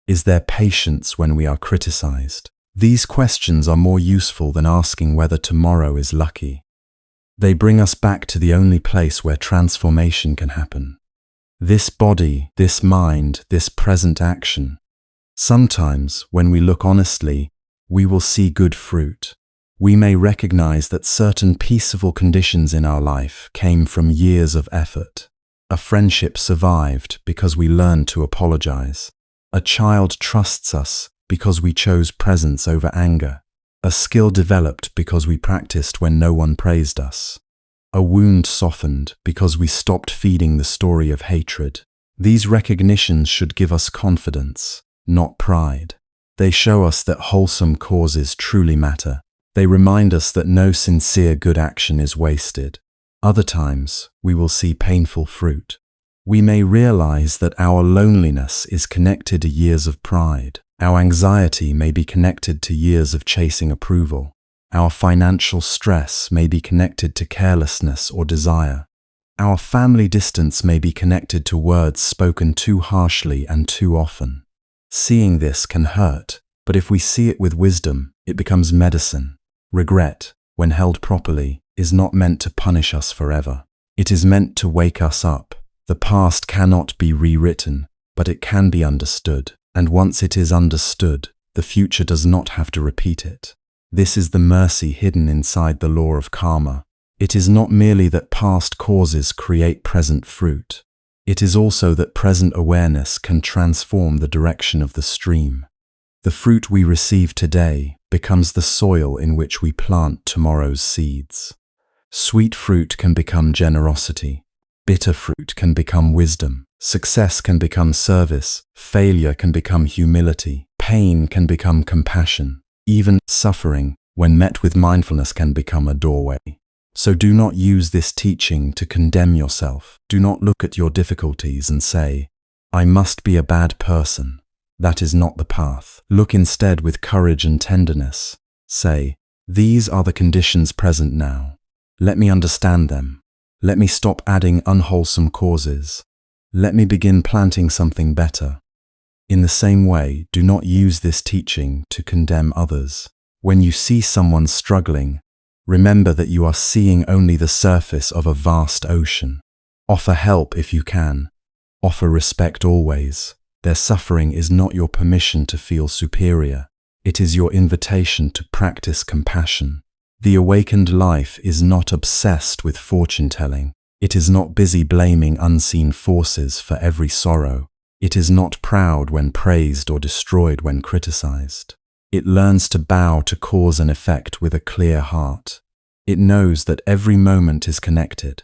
Is there patience when we are criticized? These questions are more useful than asking whether tomorrow is lucky. They bring us back to the only place where transformation can happen. This body, this mind, this present action. Sometimes, when we look honestly, we will see good fruit. We may recognize that certain peaceful conditions in our life came from years of effort. A friendship survived because we learned to apologize. A child trusts us because we chose presence over anger. A skill developed because we practiced when no one praised us. A wound softened because we stopped feeding the story of hatred. These recognitions should give us confidence, not pride. They show us that wholesome causes truly matter. They remind us that no sincere good action is wasted. Other times, we will see painful fruit. We may realize that our loneliness is connected to years of pride. Our anxiety may be connected to years of chasing approval. Our financial stress may be connected to carelessness or desire. Our family distance may be connected to words spoken too harshly and too often. Seeing this can hurt, but if we see it with wisdom, it becomes medicine. Regret, when held properly, is not meant to punish us forever. It is meant to wake us up. The past cannot be rewritten, but it can be understood. And once it is understood, the future does not have to repeat it. This is the mercy hidden inside the law of karma. It is not merely that past causes create present fruit. It is also that present awareness can transform the direction of the stream. The fruit we receive today becomes the soil in which we plant tomorrow's seeds. Sweet fruit can become generosity. Bitter fruit can become wisdom. Success can become service. Failure can become humility. Pain can become compassion. Even suffering, when met with mindfulness, can become a doorway. So do not use this teaching to condemn yourself. Do not look at your difficulties and say, "I must be a bad person." That is not the path. Look instead with courage and tenderness. Say, "These are the conditions present now. Let me understand them. Let me stop adding unwholesome causes. Let me begin planting something better." In the same way, do not use this teaching to condemn others. When you see someone struggling, remember that you are seeing only the surface of a vast ocean. Offer help if you can. Offer respect always. Their suffering is not your permission to feel superior. It is your invitation to practice compassion. The awakened life is not obsessed with fortune-telling. It is not busy blaming unseen forces for every sorrow. It is not proud when praised or destroyed when criticized. It learns to bow to cause and effect with a clear heart. It knows that every moment is connected.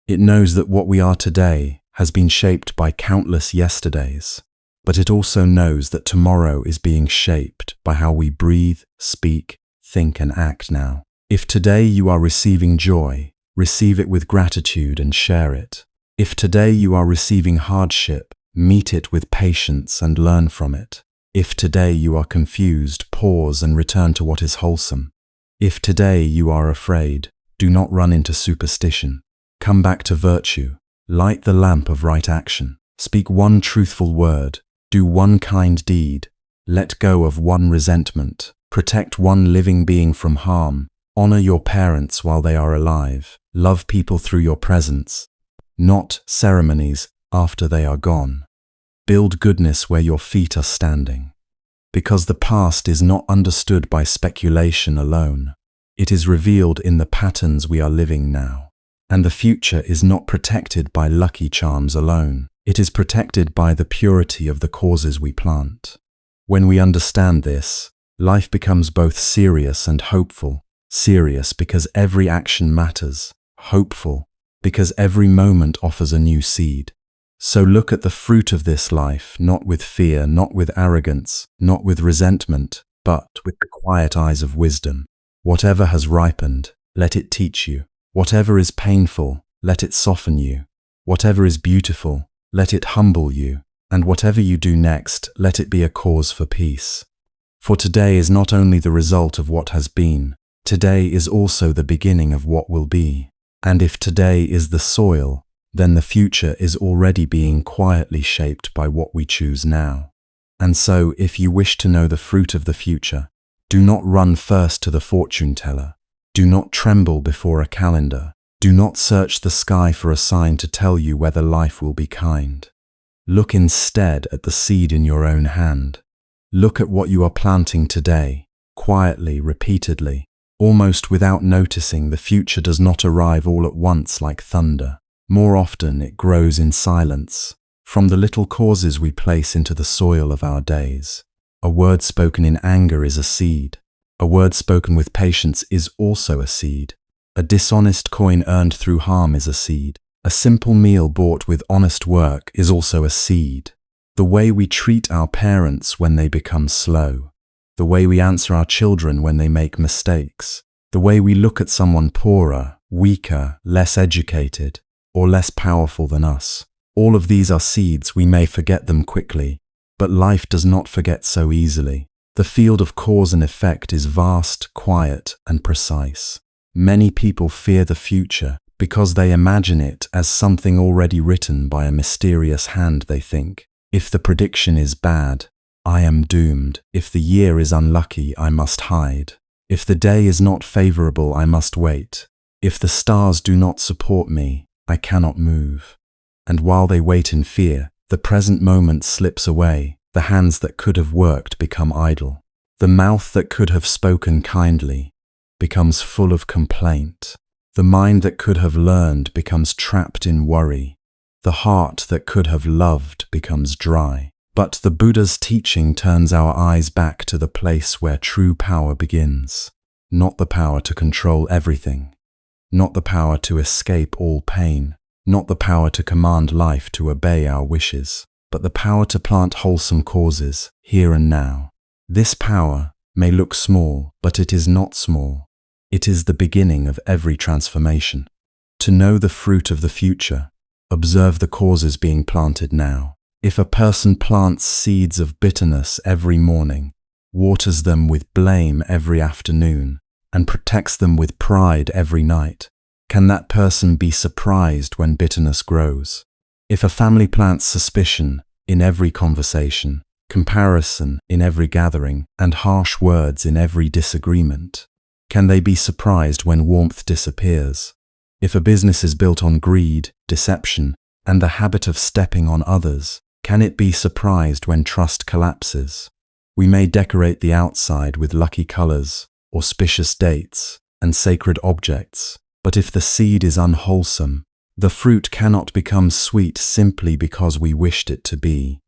It knows that what we are today has been shaped by countless yesterdays. But it also knows that tomorrow is being shaped by how we breathe, speak, think, and act now. If today you are receiving joy, receive it with gratitude and share it. If today you are receiving hardship, meet it with patience and learn from it. If today you are confused, pause and return to what is wholesome. If today you are afraid, do not run into superstition. Come back to virtue. Light the lamp of right action. Speak one truthful word. Do one kind deed. Let go of one resentment. Protect one living being from harm. Honor your parents while they are alive. Love people through your presence, not ceremonies after they are gone. Build goodness where your feet are standing. Because the past is not understood by speculation alone. It is revealed in the patterns we are living now. And the future is not protected by lucky charms alone. It is protected by the purity of the causes we plant. When we understand this, life becomes both serious and hopeful. Serious because every action matters. Hopeful because every moment offers a new seed. So look at the fruit of this life, not with fear, not with arrogance, not with resentment, but with the quiet eyes of wisdom. Whatever has ripened, let it teach you. Whatever is painful, let it soften you. Whatever is beautiful, let it humble you. And whatever you do next, let it be a cause for peace. For today is not only the result of what has been, today is also the beginning of what will be. And if today is the soil, then the future is already being quietly shaped by what we choose now. And so, if you wish to know the fruit of the future, do not run first to the fortune teller. Do not tremble before a calendar. Do not search the sky for a sign to tell you whether life will be kind. Look instead at the seed in your own hand. Look at what you are planting today, quietly, repeatedly. Almost without noticing, the future does not arrive all at once like thunder. More often it grows in silence, from the little causes we place into the soil of our days. A word spoken in anger is a seed. A word spoken with patience is also a seed. A dishonest coin earned through harm is a seed. A simple meal bought with honest work is also a seed. The way we treat our parents when they become slow. The way we answer our children when they make mistakes. The way we look at someone poorer, weaker, less educated, or less powerful than us. All of these are seeds. We may forget them quickly, but life does not forget so easily. The field of cause and effect is vast, quiet, and precise. Many people fear the future because they imagine it as something already written by a mysterious hand. They think, if the prediction is bad, I am doomed. If the year is unlucky, I must hide. If the day is not favorable, I must wait. If the stars do not support me, I cannot move. And while they wait in fear, the present moment slips away. The hands that could have worked become idle. The mouth that could have spoken kindly becomes full of complaint. The mind that could have learned becomes trapped in worry. The heart that could have loved becomes dry. But the Buddha's teaching turns our eyes back to the place where true power begins. Not the power to control everything. Not the power to escape all pain. Not the power to command life to obey our wishes, but the power to plant wholesome causes, here and now. This power may look small, but it is not small. It is the beginning of every transformation. To know the fruit of the future, observe the causes being planted now. If a person plants seeds of bitterness every morning, waters them with blame every afternoon, and protects them with pride every night, can that person be surprised when bitterness grows? If a family plants suspicion in every conversation, comparison in every gathering, and harsh words in every disagreement, can they be surprised when warmth disappears? If a business is built on greed, deception, and the habit of stepping on others, can it be surprised when trust collapses? We may decorate the outside with lucky colors, auspicious dates, and sacred objects, but if the seed is unwholesome, the fruit cannot become sweet simply because we wished it to be.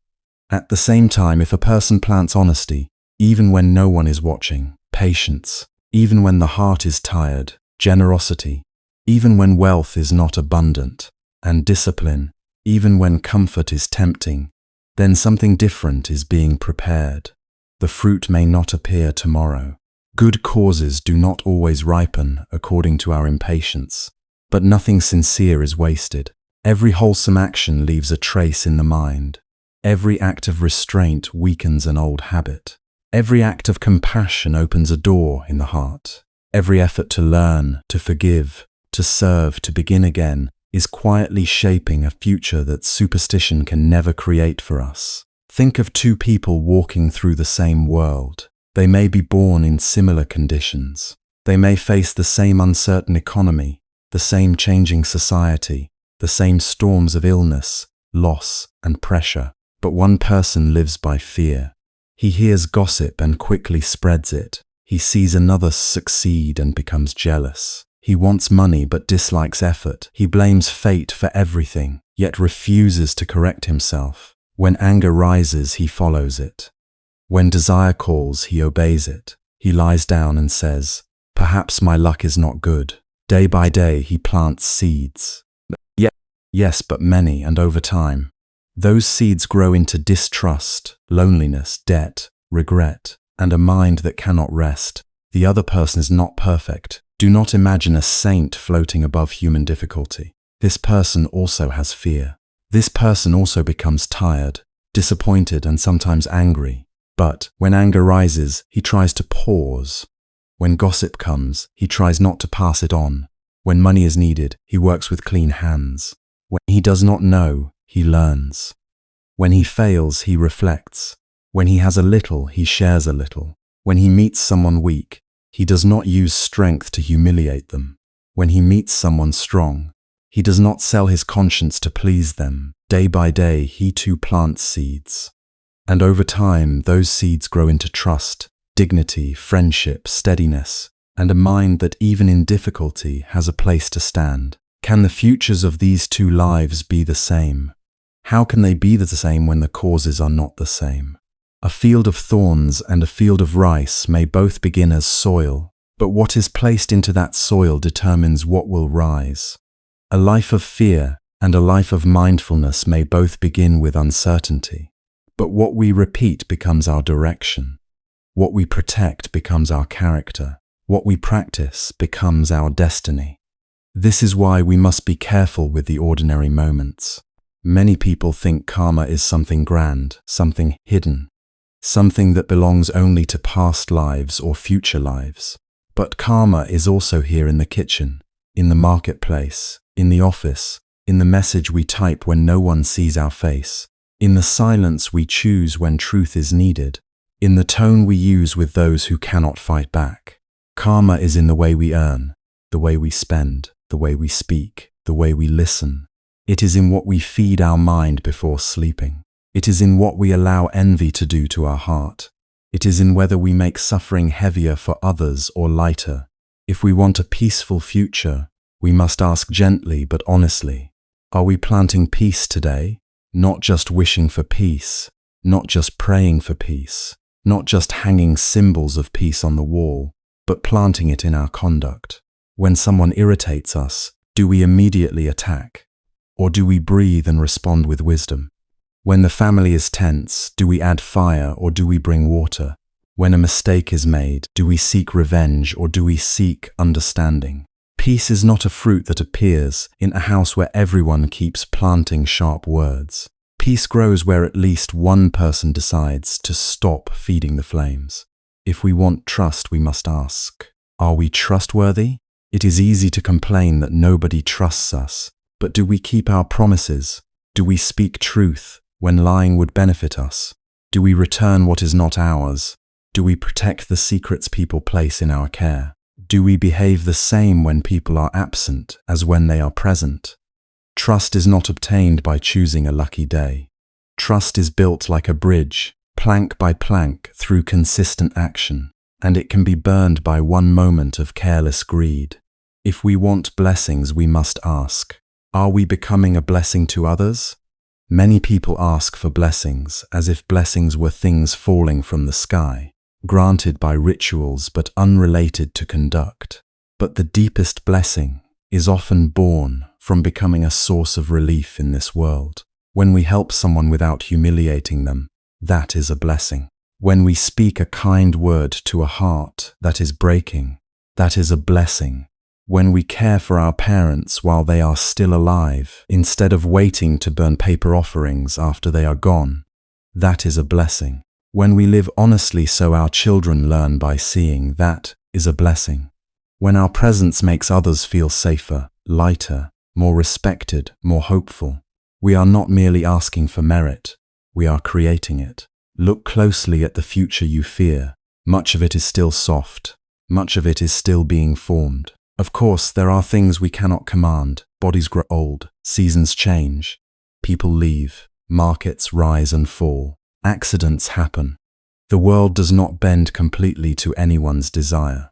At the same time, if a person plants honesty, even when no one is watching, patience, even when the heart is tired, generosity, even when wealth is not abundant, and discipline, even when comfort is tempting, then something different is being prepared. The fruit may not appear tomorrow. Good causes do not always ripen according to our impatience, but nothing sincere is wasted. Every wholesome action leaves a trace in the mind. Every act of restraint weakens an old habit. Every act of compassion opens a door in the heart. Every effort to learn, to forgive, to serve, to begin again is quietly shaping a future that superstition can never create for us. Think of two people walking through the same world. They may be born in similar conditions. They may face the same uncertain economy, the same changing society, the same storms of illness, loss, and pressure. But one person lives by fear. He hears gossip and quickly spreads it. He sees another succeed and becomes jealous. He wants money but dislikes effort. He blames fate for everything, yet refuses to correct himself. When anger rises, he follows it. When desire calls, he obeys it. He lies down and says, "Perhaps my luck is not good." Day by day, he plants seeds. Yes, but many, and over time, those seeds grow into distrust, loneliness, debt, regret, and a mind that cannot rest. The other person is not perfect. Do not imagine a saint floating above human difficulty. This person also has fear. This person also becomes tired, disappointed, and sometimes angry. But when anger rises, he tries to pause. When gossip comes, he tries not to pass it on. When money is needed, he works with clean hands. When he does not know, he learns. When he fails, he reflects. When he has a little, he shares a little. When he meets someone weak, he does not use strength to humiliate them. When he meets someone strong, he does not sell his conscience to please them. Day by day, he too plants seeds. And over time, those seeds grow into trust, dignity, friendship, steadiness, and a mind that even in difficulty has a place to stand. Can the futures of these two lives be the same? How can they be the same when the causes are not the same? A field of thorns and a field of rice may both begin as soil, but what is placed into that soil determines what will rise. A life of fear and a life of mindfulness may both begin with uncertainty. But what we repeat becomes our direction. What we protect becomes our character. What we practice becomes our destiny. This is why we must be careful with the ordinary moments. Many people think karma is something grand, something hidden, something that belongs only to past lives or future lives. But karma is also here in the kitchen, in the marketplace, in the office, in the message we type when no one sees our face, in the silence we choose when truth is needed, in the tone we use with those who cannot fight back. Karma is in the way we earn, the way we spend, the way we speak, the way we listen. It is in what we feed our mind before sleeping. It is in what we allow envy to do to our heart. It is in whether we make suffering heavier for others or lighter. If we want a peaceful future, we must ask gently but honestly, are we planting peace today? Not just wishing for peace, not just praying for peace, not just hanging symbols of peace on the wall, but planting it in our conduct. When someone irritates us, do we immediately attack? Or do we breathe and respond with wisdom? When the family is tense, do we add fire or do we bring water? When a mistake is made, do we seek revenge or do we seek understanding? Peace is not a fruit that appears in a house where everyone keeps planting sharp words. Peace grows where at least one person decides to stop feeding the flames. If we want trust, we must ask, are we trustworthy? It is easy to complain that nobody trusts us, but do we keep our promises? Do we speak truth when lying would benefit us? Do we return what is not ours? Do we protect the secrets people place in our care? Do we behave the same when people are absent as when they are present? Trust is not obtained by choosing a lucky day. Trust is built like a bridge, plank by plank through consistent action, and it can be burned by one moment of careless greed. If we want blessings, we must ask, are we becoming a blessing to others? Many people ask for blessings as if blessings were things falling from the sky, granted by rituals but unrelated to conduct. But the deepest blessing is often born from becoming a source of relief in this world. When we help someone without humiliating them, that is a blessing. When we speak a kind word to a heart that is breaking, that is a blessing. When we care for our parents while they are still alive, instead of waiting to burn paper offerings after they are gone, that is a blessing. When we live honestly so our children learn by seeing, that is a blessing. When our presence makes others feel safer, lighter, more respected, more hopeful, we are not merely asking for merit, we are creating it. Look closely at the future you fear. Much of it is still soft, much of it is still being formed. Of course, there are things we cannot command. Bodies grow old, seasons change, people leave, markets rise and fall, accidents happen. The world does not bend completely to anyone's desire.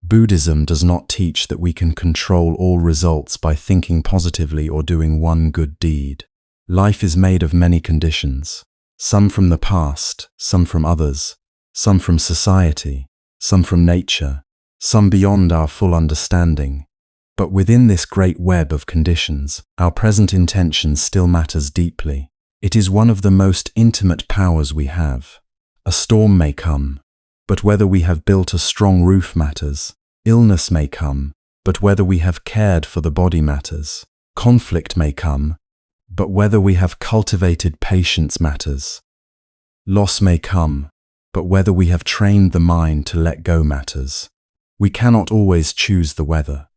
Buddhism does not teach that we can control all results by thinking positively or doing one good deed. Life is made of many conditions, some from the past, some from others, some from society, some from nature, some beyond our full understanding. But within this great web of conditions, our present intention still matters deeply. It is one of the most intimate powers we have. A storm may come, but whether we have built a strong roof matters. Illness may come, but whether we have cared for the body matters. Conflict may come, but whether we have cultivated patience matters. Loss may come, but whether we have trained the mind to let go matters. We cannot always choose the weather,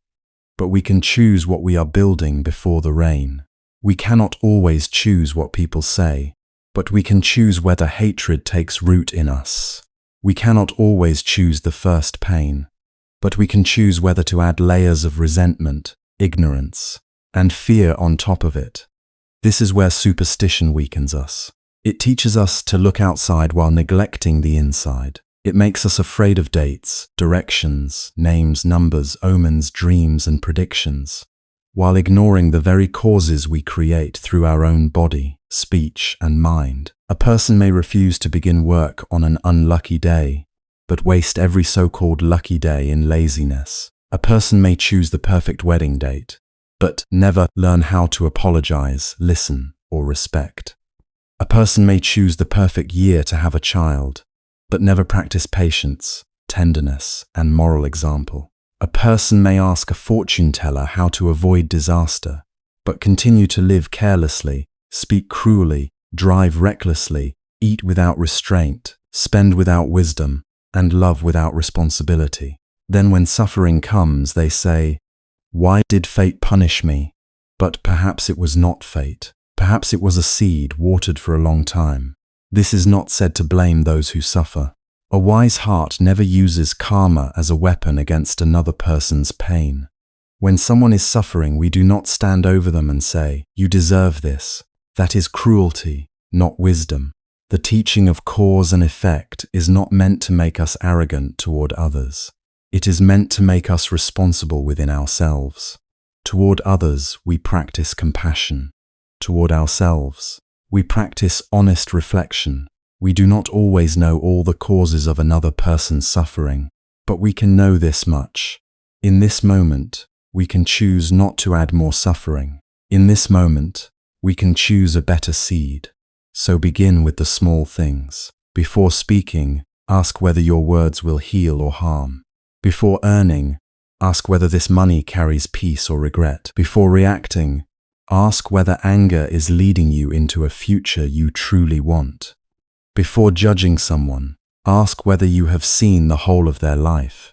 but we can choose what we are building before the rain. We cannot always choose what people say, but we can choose whether hatred takes root in us. We cannot always choose the first pain, but we can choose whether to add layers of resentment, ignorance, and fear on top of it. This is where superstition weakens us. It teaches us to look outside while neglecting the inside. It makes us afraid of dates, directions, names, numbers, omens, dreams, and predictions, while ignoring the very causes we create through our own body, speech, and mind. A person may refuse to begin work on an unlucky day, but waste every so-called lucky day in laziness. A person may choose the perfect wedding date, but never learn how to apologize, listen, or respect. A person may choose the perfect year to have a child, but never practice patience, tenderness, and moral example. A person may ask a fortune teller how to avoid disaster, but continue to live carelessly, speak cruelly, drive recklessly, eat without restraint, spend without wisdom, and love without responsibility. Then when suffering comes, they say, "Why did fate punish me?" But perhaps it was not fate. Perhaps it was a seed watered for a long time. This is not said to blame those who suffer. A wise heart never uses karma as a weapon against another person's pain. When someone is suffering, we do not stand over them and say, "You deserve this." That is cruelty, not wisdom. The teaching of cause and effect is not meant to make us arrogant toward others. It is meant to make us responsible within ourselves. Toward others, we practice compassion. Toward ourselves, we practice honest reflection. We do not always know all the causes of another person's suffering, but we can know this much. In this moment, we can choose not to add more suffering. In this moment, we can choose a better seed. So begin with the small things. Before speaking, ask whether your words will heal or harm. Before earning, ask whether this money carries peace or regret. Before reacting, ask whether anger is leading you into a future you truly want. Before judging someone, ask whether you have seen the whole of their life.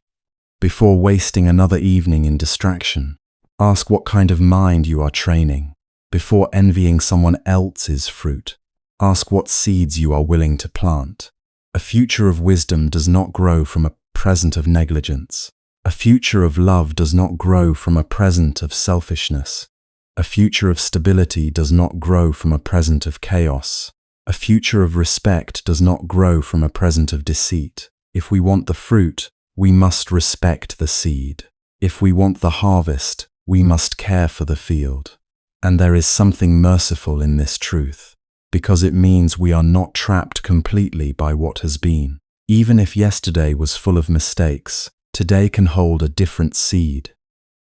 Before wasting another evening in distraction, ask what kind of mind you are training. Before envying someone else's fruit, ask what seeds you are willing to plant. A future of wisdom does not grow from a present of negligence. A future of love does not grow from a present of selfishness. A future of stability does not grow from a present of chaos. A future of respect does not grow from a present of deceit. If we want the fruit, we must respect the seed. If we want the harvest, we must care for the field. And there is something merciful in this truth, because it means we are not trapped completely by what has been. Even if yesterday was full of mistakes, today can hold a different seed.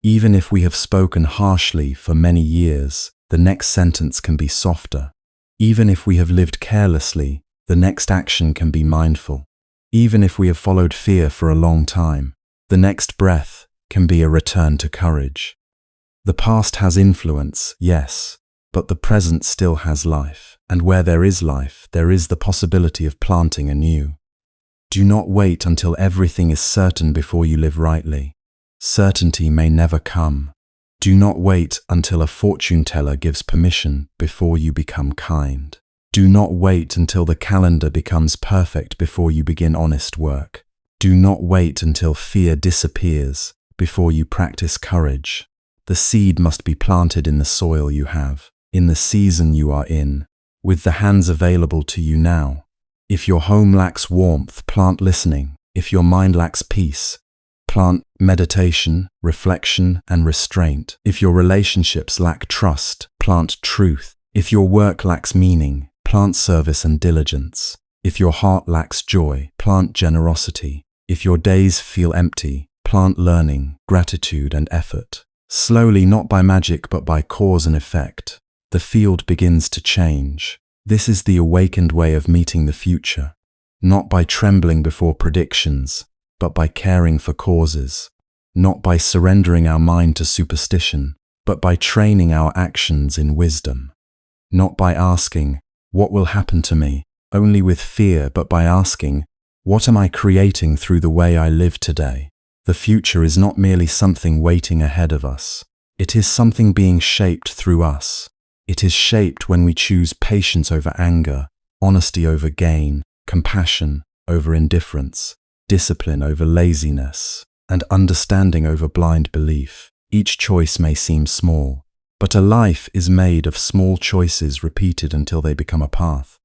Even if we have spoken harshly for many years, the next sentence can be softer. Even if we have lived carelessly, the next action can be mindful. Even if we have followed fear for a long time, the next breath can be a return to courage. The past has influence, yes, but the present still has life. And where there is life, there is the possibility of planting anew. Do not wait until everything is certain before you live rightly. Certainty may never come. Do not wait until a fortune teller gives permission before you become kind. Do not wait until the calendar becomes perfect before you begin honest work. Do not wait until fear disappears before you practice courage. The seed must be planted in the soil you have, in the season you are in, with the hands available to you now. If your home lacks warmth, plant listening. If your mind lacks peace, plant meditation, reflection, and restraint. If your relationships lack trust, plant truth. If your work lacks meaning, plant service and diligence. If your heart lacks joy, plant generosity. If your days feel empty, plant learning, gratitude, and effort. Slowly, not by magic, but by cause and effect, the field begins to change. This is the awakened way of meeting the future, not by trembling before predictions, but by caring for causes, not by surrendering our mind to superstition, but by training our actions in wisdom, not by asking, "What will happen to me?" only with fear, but by asking, "What am I creating through the way I live today?" The future is not merely something waiting ahead of us. It is something being shaped through us. It is shaped when we choose patience over anger, honesty over gain, compassion over indifference, discipline over laziness, and understanding over blind belief. Each choice may seem small, but a life is made of small choices repeated until they become a path.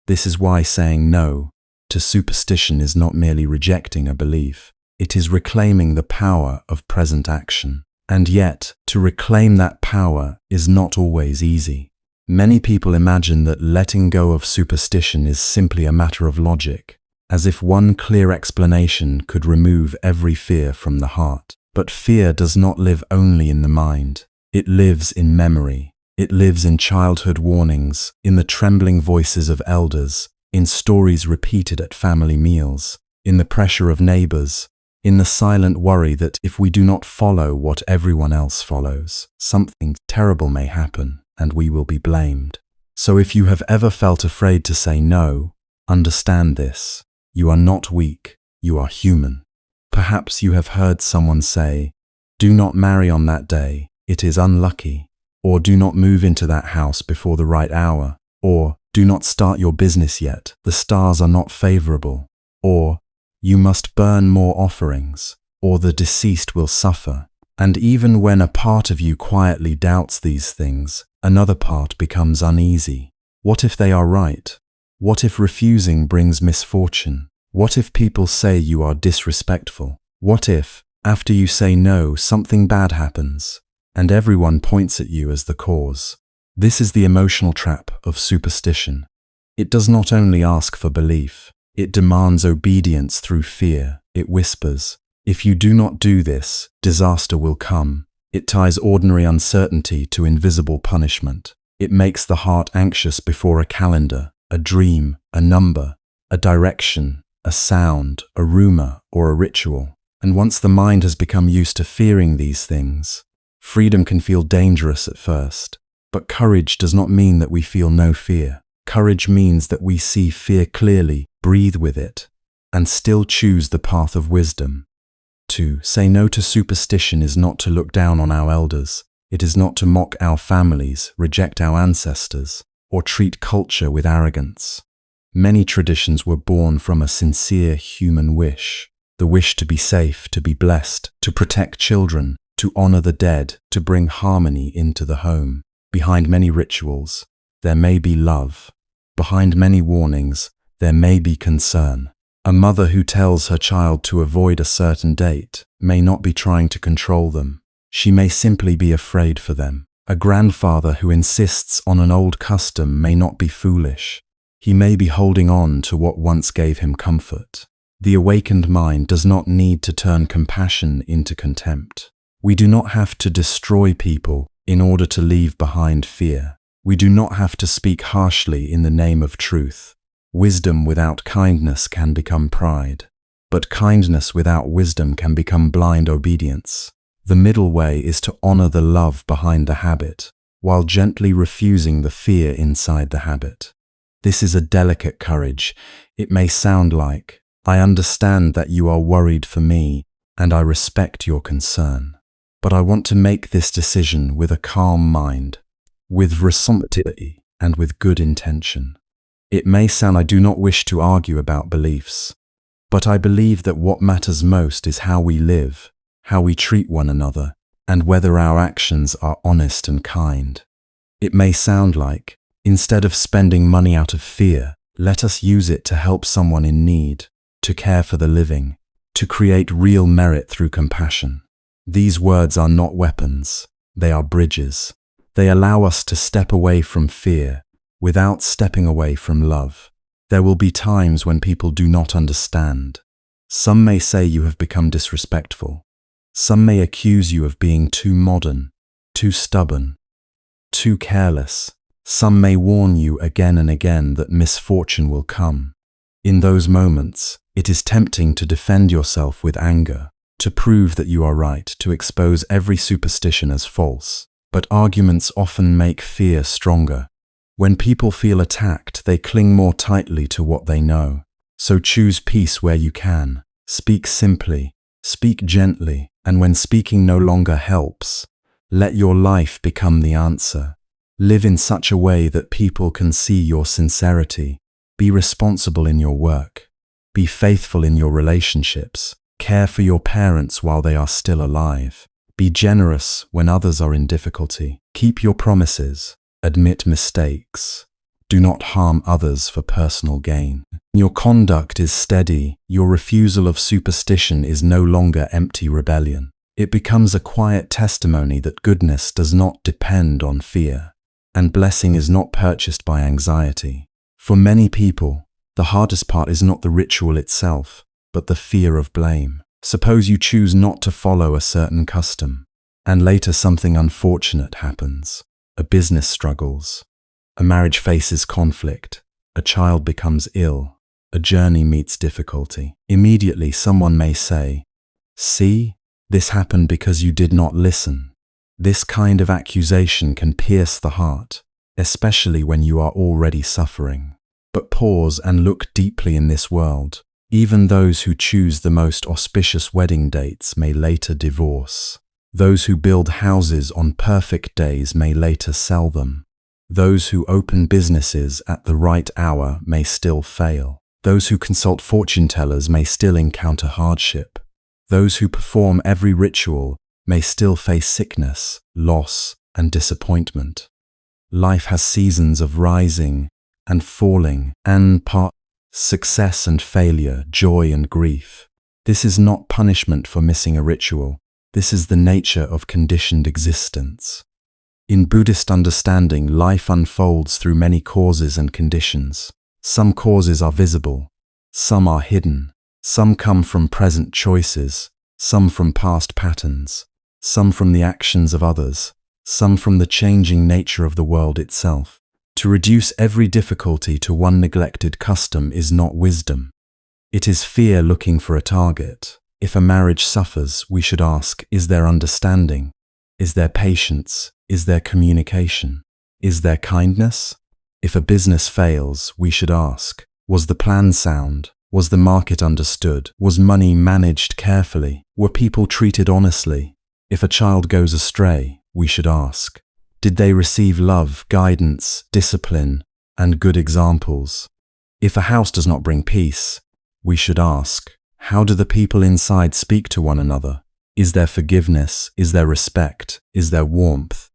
This is why saying no to superstition is not merely rejecting a belief. It is reclaiming the power of present action. And yet, to reclaim that power is not always easy. Many people imagine that letting go of superstition is simply a matter of logic, as if one clear explanation could remove every fear from the heart. But fear does not live only in the mind. It lives in memory. It lives in childhood warnings, in the trembling voices of elders, in stories repeated at family meals, in the pressure of neighbors, in the silent worry that if we do not follow what everyone else follows, something terrible may happen and we will be blamed. So if you have ever felt afraid to say no, understand this. You are not weak, you are human. Perhaps you have heard someone say, "Do not marry on that day, it is unlucky," or "Do not move into that house before the right hour," or "Do not start your business yet, the stars are not favorable," or "You must burn more offerings," or "The deceased will suffer." And even when a part of you quietly doubts these things, another part becomes uneasy. What if they are right? What if refusing brings misfortune? What if people say you are disrespectful? What if, after you say no, something bad happens, and everyone points at you as the cause? This is the emotional trap of superstition. It does not only ask for belief, it demands obedience through fear. It whispers, "If you do not do this, disaster will come." It ties ordinary uncertainty to invisible punishment. It makes the heart anxious before a calendar, a dream, a number, a direction, a sound, a rumor, or a ritual. And once the mind has become used to fearing these things, freedom can feel dangerous at first. But courage does not mean that we feel no fear. Courage means that we see fear clearly, breathe with it, and still choose the path of wisdom. To say no to superstition is not to look down on our elders. It is not to mock our families, reject our ancestors, or treat culture with arrogance. Many traditions were born from a sincere human wish. The wish to be safe, to be blessed, to protect children, to honor the dead, to bring harmony into the home. Behind many rituals, there may be love. Behind many warnings, there may be concern. A mother who tells her child to avoid a certain date may not be trying to control them. She may simply be afraid for them. A grandfather who insists on an old custom may not be foolish. He may be holding on to what once gave him comfort. The awakened mind does not need to turn compassion into contempt. We do not have to destroy people in order to leave behind fear. We do not have to speak harshly in the name of truth. Wisdom without kindness can become pride, but kindness without wisdom can become blind obedience. The middle way is to honor the love behind the habit, while gently refusing the fear inside the habit. This is a delicate courage. It may sound like, "I understand that you are worried for me, and I respect your concern. But I want to make this decision with a calm mind, with responsibility, and with good intention." It may sound, "I do not wish to argue about beliefs, but I believe that what matters most is how we live, how we treat one another, and whether our actions are honest and kind." It may sound like, "Instead of spending money out of fear, let us use it to help someone in need, to care for the living, to create real merit through compassion." These words are not weapons, they are bridges. They allow us to step away from fear without stepping away from love. There will be times when people do not understand. Some may say you have become disrespectful. Some may accuse you of being too modern, too stubborn, too careless. Some may warn you again and again that misfortune will come. In those moments, it is tempting to defend yourself with anger, to prove that you are right, to expose every superstition as false. But arguments often make fear stronger. When people feel attacked, they cling more tightly to what they know. So choose peace where you can. Speak simply, speak gently, and when speaking no longer helps, let your life become the answer. Live in such a way that people can see your sincerity. Be responsible in your work. Be faithful in your relationships. Care for your parents while they are still alive. Be generous when others are in difficulty. Keep your promises. Admit mistakes. Do not harm others for personal gain. Your conduct is steady. Your refusal of superstition is no longer empty rebellion. It becomes a quiet testimony that goodness does not depend on fear, and blessing is not purchased by anxiety. For many people, the hardest part is not the ritual itself, but the fear of blame. Suppose you choose not to follow a certain custom. And later something unfortunate happens. A business struggles. A marriage faces conflict. A child becomes ill. A journey meets difficulty. Immediately someone may say, "See, this happened because you did not listen." This kind of accusation can pierce the heart, especially when you are already suffering. But pause and look deeply in this world. Even those who choose the most auspicious wedding dates may later divorce. Those who build houses on perfect days may later sell them. Those who open businesses at the right hour may still fail. Those who consult fortune tellers may still encounter hardship. Those who perform every ritual may still face sickness, loss, and disappointment. Life has seasons of rising and falling, and success and failure, joy and grief. This is not punishment for missing a ritual. This is the nature of conditioned existence. In Buddhist understanding, life unfolds through many causes and conditions. Some causes are visible, some are hidden, some come from present choices, some from past patterns, some from the actions of others, some from the changing nature of the world itself. To reduce every difficulty to one neglected custom is not wisdom. It is fear looking for a target. If a marriage suffers, we should ask, is there understanding? Is there patience? Is there communication? Is there kindness? If a business fails, we should ask, was the plan sound? Was the market understood? Was money managed carefully? Were people treated honestly? If a child goes astray, we should ask, did they receive love, guidance, discipline, and good examples? If a house does not bring peace, we should ask, how do the people inside speak to one another? Is there forgiveness? Is there respect? Is there warmth?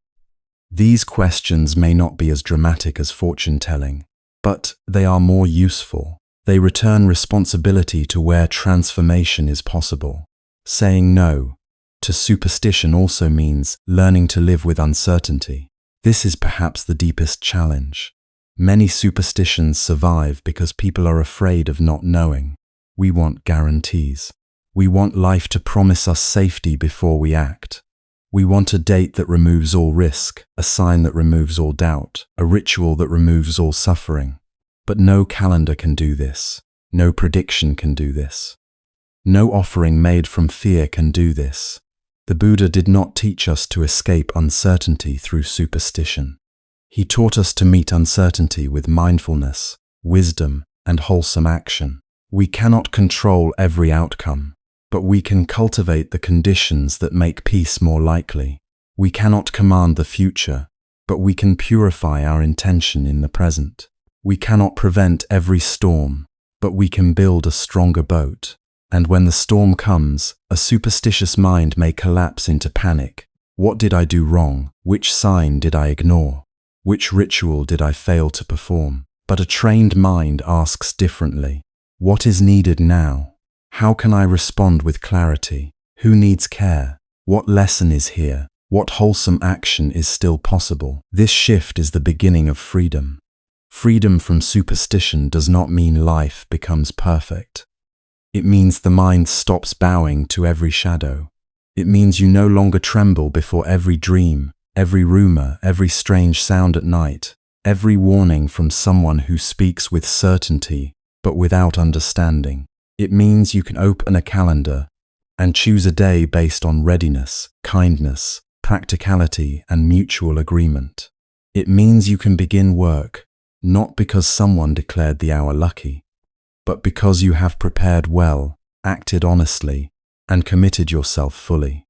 These questions may not be as dramatic as fortune-telling, but they are more useful. They return responsibility to where transformation is possible. Saying no to superstition also means learning to live with uncertainty. This is perhaps the deepest challenge. Many superstitions survive because people are afraid of not knowing. We want guarantees. We want life to promise us safety before we act. We want a date that removes all risk, a sign that removes all doubt, a ritual that removes all suffering. But no calendar can do this. No prediction can do this. No offering made from fear can do this. The Buddha did not teach us to escape uncertainty through superstition. He taught us to meet uncertainty with mindfulness, wisdom, and wholesome action. We cannot control every outcome, but we can cultivate the conditions that make peace more likely. We cannot command the future, but we can purify our intention in the present. We cannot prevent every storm, but we can build a stronger boat. And when the storm comes, a superstitious mind may collapse into panic. What did I do wrong? Which sign did I ignore? Which ritual did I fail to perform? But a trained mind asks differently. What is needed now? How can I respond with clarity? Who needs care? What lesson is here? What wholesome action is still possible? This shift is the beginning of freedom. Freedom from superstition does not mean life becomes perfect. It means the mind stops bowing to every shadow. It means you no longer tremble before every dream, every rumor, every strange sound at night, every warning from someone who speaks with certainty but without understanding. It means you can open a calendar and choose a day based on readiness, kindness, practicality, and mutual agreement. It means you can begin work, not because someone declared the hour lucky, but because you have prepared well, acted honestly, and committed yourself fully.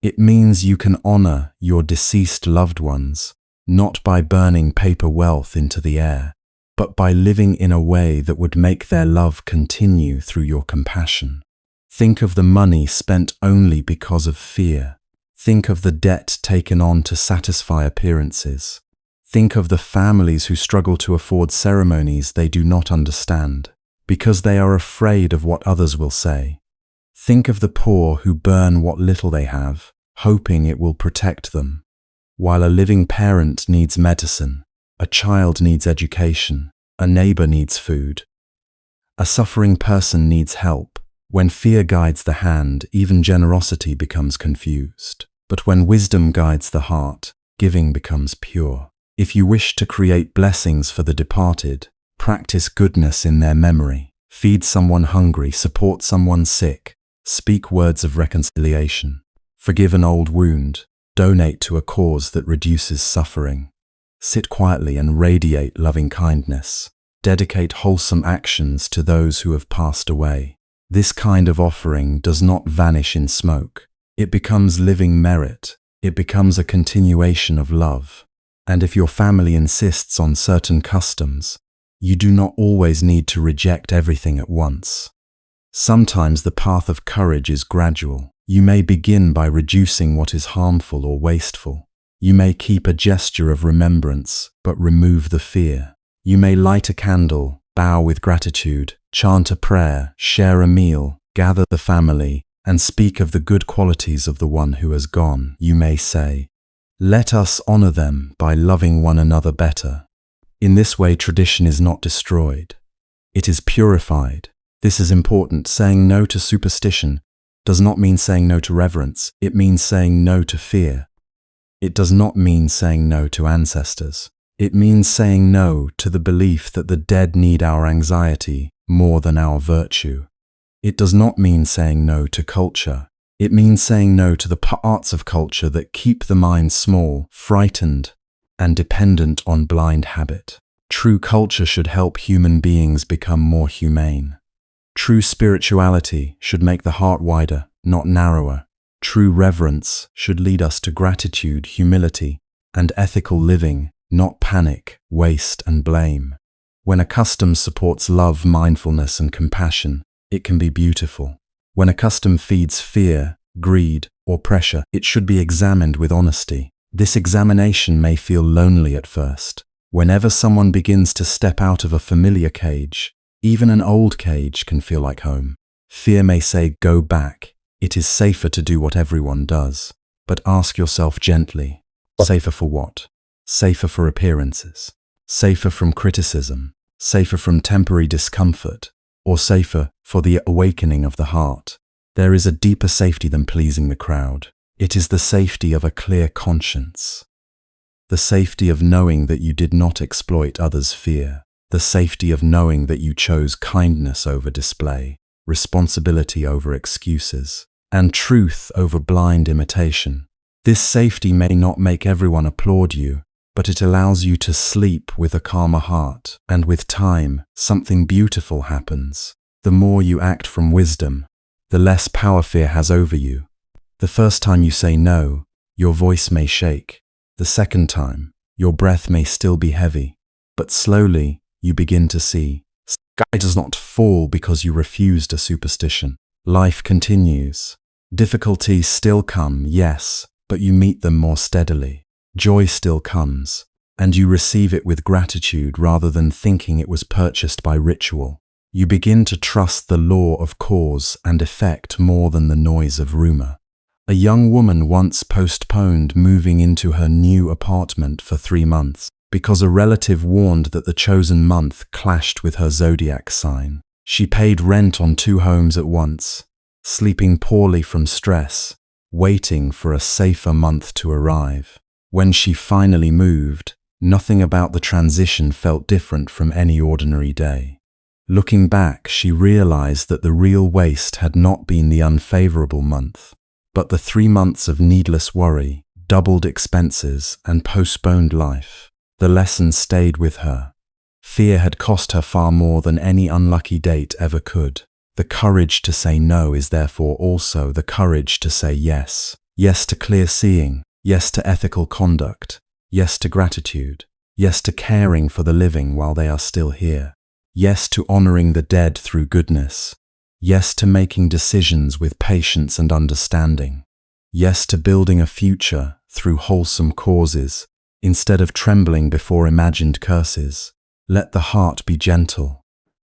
It means you can honor your deceased loved ones, not by burning paper wealth into the air, but by living in a way that would make their love continue through your compassion. Think of the money spent only because of fear. Think of the debt taken on to satisfy appearances. Think of the families who struggle to afford ceremonies they do not understand, because they are afraid of what others will say. Think of the poor who burn what little they have, hoping it will protect them. While a living parent needs medicine, a child needs education, a neighbor needs food. A suffering person needs help. When fear guides the hand, even generosity becomes confused. But when wisdom guides the heart, giving becomes pure. If you wish to create blessings for the departed, practice goodness in their memory. Feed someone hungry, support someone sick, speak words of reconciliation. Forgive an old wound, donate to a cause that reduces suffering. Sit quietly and radiate loving kindness. Dedicate wholesome actions to those who have passed away. This kind of offering does not vanish in smoke. It becomes living merit. It becomes a continuation of love. And if your family insists on certain customs, you do not always need to reject everything at once. Sometimes the path of courage is gradual. You may begin by reducing what is harmful or wasteful. You may keep a gesture of remembrance, but remove the fear. You may light a candle, bow with gratitude, chant a prayer, share a meal, gather the family, and speak of the good qualities of the one who has gone. You may say, "Let us honor them by loving one another better." In this way, tradition is not destroyed. It is purified. This is important. Saying no to superstition does not mean saying no to reverence. It means saying no to fear. It does not mean saying no to ancestors. It means saying no to the belief that the dead need our anxiety more than our virtue. It does not mean saying no to culture. It means saying no to the parts of culture that keep the mind small, frightened, and dependent on blind habit. True culture should help human beings become more humane. True spirituality should make the heart wider, not narrower. True reverence should lead us to gratitude, humility, and ethical living, not panic, waste, and blame. When a custom supports love, mindfulness, and compassion, it can be beautiful. When a custom feeds fear, greed, or pressure, it should be examined with honesty. This examination may feel lonely at first. Whenever someone begins to step out of a familiar cage, even an old cage can feel like home. Fear may say, "Go back. It is safer to do what everyone does." But ask yourself gently, safer for what? Safer for appearances? Safer from criticism? Safer from temporary discomfort? Or safer for the awakening of the heart? There is a deeper safety than pleasing the crowd. It is the safety of a clear conscience. The safety of knowing that you did not exploit others' fear. The safety of knowing that you chose kindness over display, responsibility over excuses, and truth over blind imitation. This safety may not make everyone applaud you, but it allows you to sleep with a calmer heart. And with time, something beautiful happens. The more you act from wisdom, the less power fear has over you. The first time you say no, your voice may shake. The second time, your breath may still be heavy. But slowly, you begin to see. Sky does not fall because you refused a superstition. Life continues. Difficulties still come, yes, but you meet them more steadily. Joy still comes, and you receive it with gratitude rather than thinking it was purchased by ritual. You begin to trust the law of cause and effect more than the noise of rumor. A young woman once postponed moving into her new apartment for 3 months because a relative warned that the chosen month clashed with her zodiac sign. She paid rent on 2 homes at once, sleeping poorly from stress, waiting for a safer month to arrive. When she finally moved, nothing about the transition felt different from any ordinary day. Looking back, she realized that the real waste had not been the unfavorable month, but the 3 months of needless worry, doubled expenses, and postponed life. The lesson stayed with her. Fear had cost her far more than any unlucky date ever could. The courage to say no is therefore also the courage to say yes. Yes to clear seeing. Yes to ethical conduct. Yes to gratitude. Yes to caring for the living while they are still here. Yes to honoring the dead through goodness. Yes to making decisions with patience and understanding. Yes to building a future through wholesome causes, instead of trembling before imagined curses. Let the heart be gentle,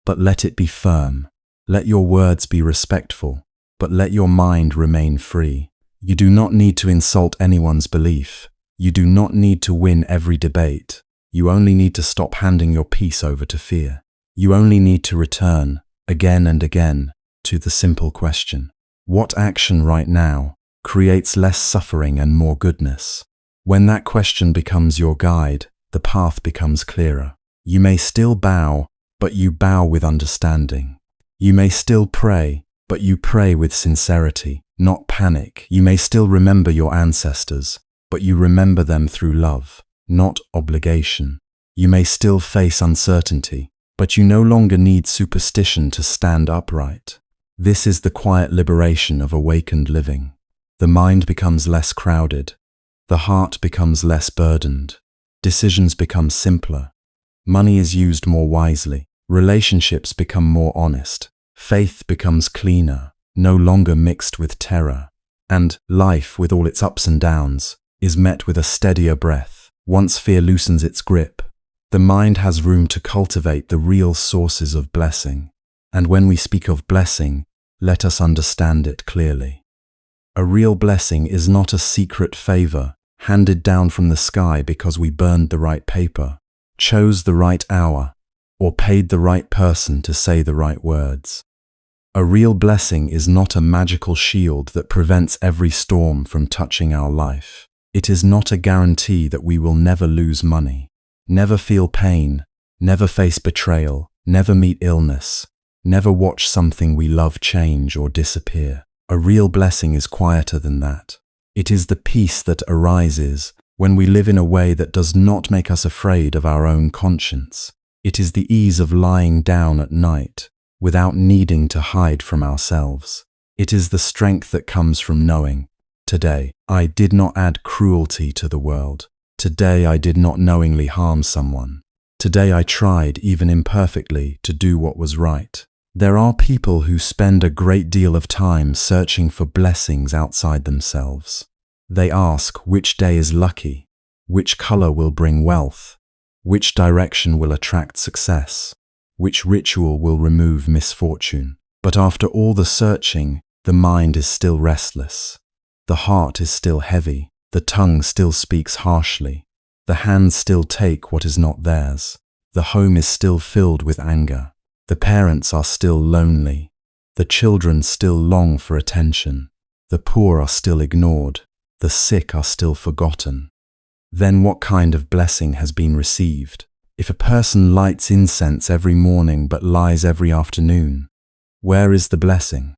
but let it be firm. Let your words be respectful, but let your mind remain free. You do not need to insult anyone's belief. You do not need to win every debate. You only need to stop handing your peace over to fear. You only need to return, again and again, to the simple question: what action right now creates less suffering and more goodness? When that question becomes your guide, the path becomes clearer. You may still bow, but you bow with understanding. You may still pray, but you pray with sincerity, not panic. You may still remember your ancestors, but you remember them through love, not obligation. You may still face uncertainty, but you no longer need superstition to stand upright. This is the quiet liberation of awakened living. The mind becomes less crowded. The heart becomes less burdened. Decisions become simpler. Money is used more wisely. Relationships become more honest. Faith becomes cleaner, no longer mixed with terror. And life, with all its ups and downs, is met with a steadier breath. Once fear loosens its grip, the mind has room to cultivate the real sources of blessing. And when we speak of blessing, let us understand it clearly. A real blessing is not a secret favor handed down from the sky because we burned the right paper, chose the right hour, or paid the right person to say the right words. A real blessing is not a magical shield that prevents every storm from touching our life. It is not a guarantee that we will never lose money, never feel pain, never face betrayal, never meet illness, never watch something we love change or disappear. A real blessing is quieter than that. It is the peace that arises when we live in a way that does not make us afraid of our own conscience. It is the ease of lying down at night without needing to hide from ourselves. It is the strength that comes from knowing, today, I did not add cruelty to the world. Today, I did not knowingly harm someone. Today, I tried, even imperfectly, to do what was right. There are people who spend a great deal of time searching for blessings outside themselves. They ask which day is lucky, which color will bring wealth, which direction will attract success, which ritual will remove misfortune. But after all the searching, the mind is still restless. The heart is still heavy. The tongue still speaks harshly. The hands still take what is not theirs. The home is still filled with anger. The parents are still lonely. The children still long for attention. The poor are still ignored. The sick are still forgotten. Then what kind of blessing has been received? If a person lights incense every morning but lies every afternoon, where is the blessing?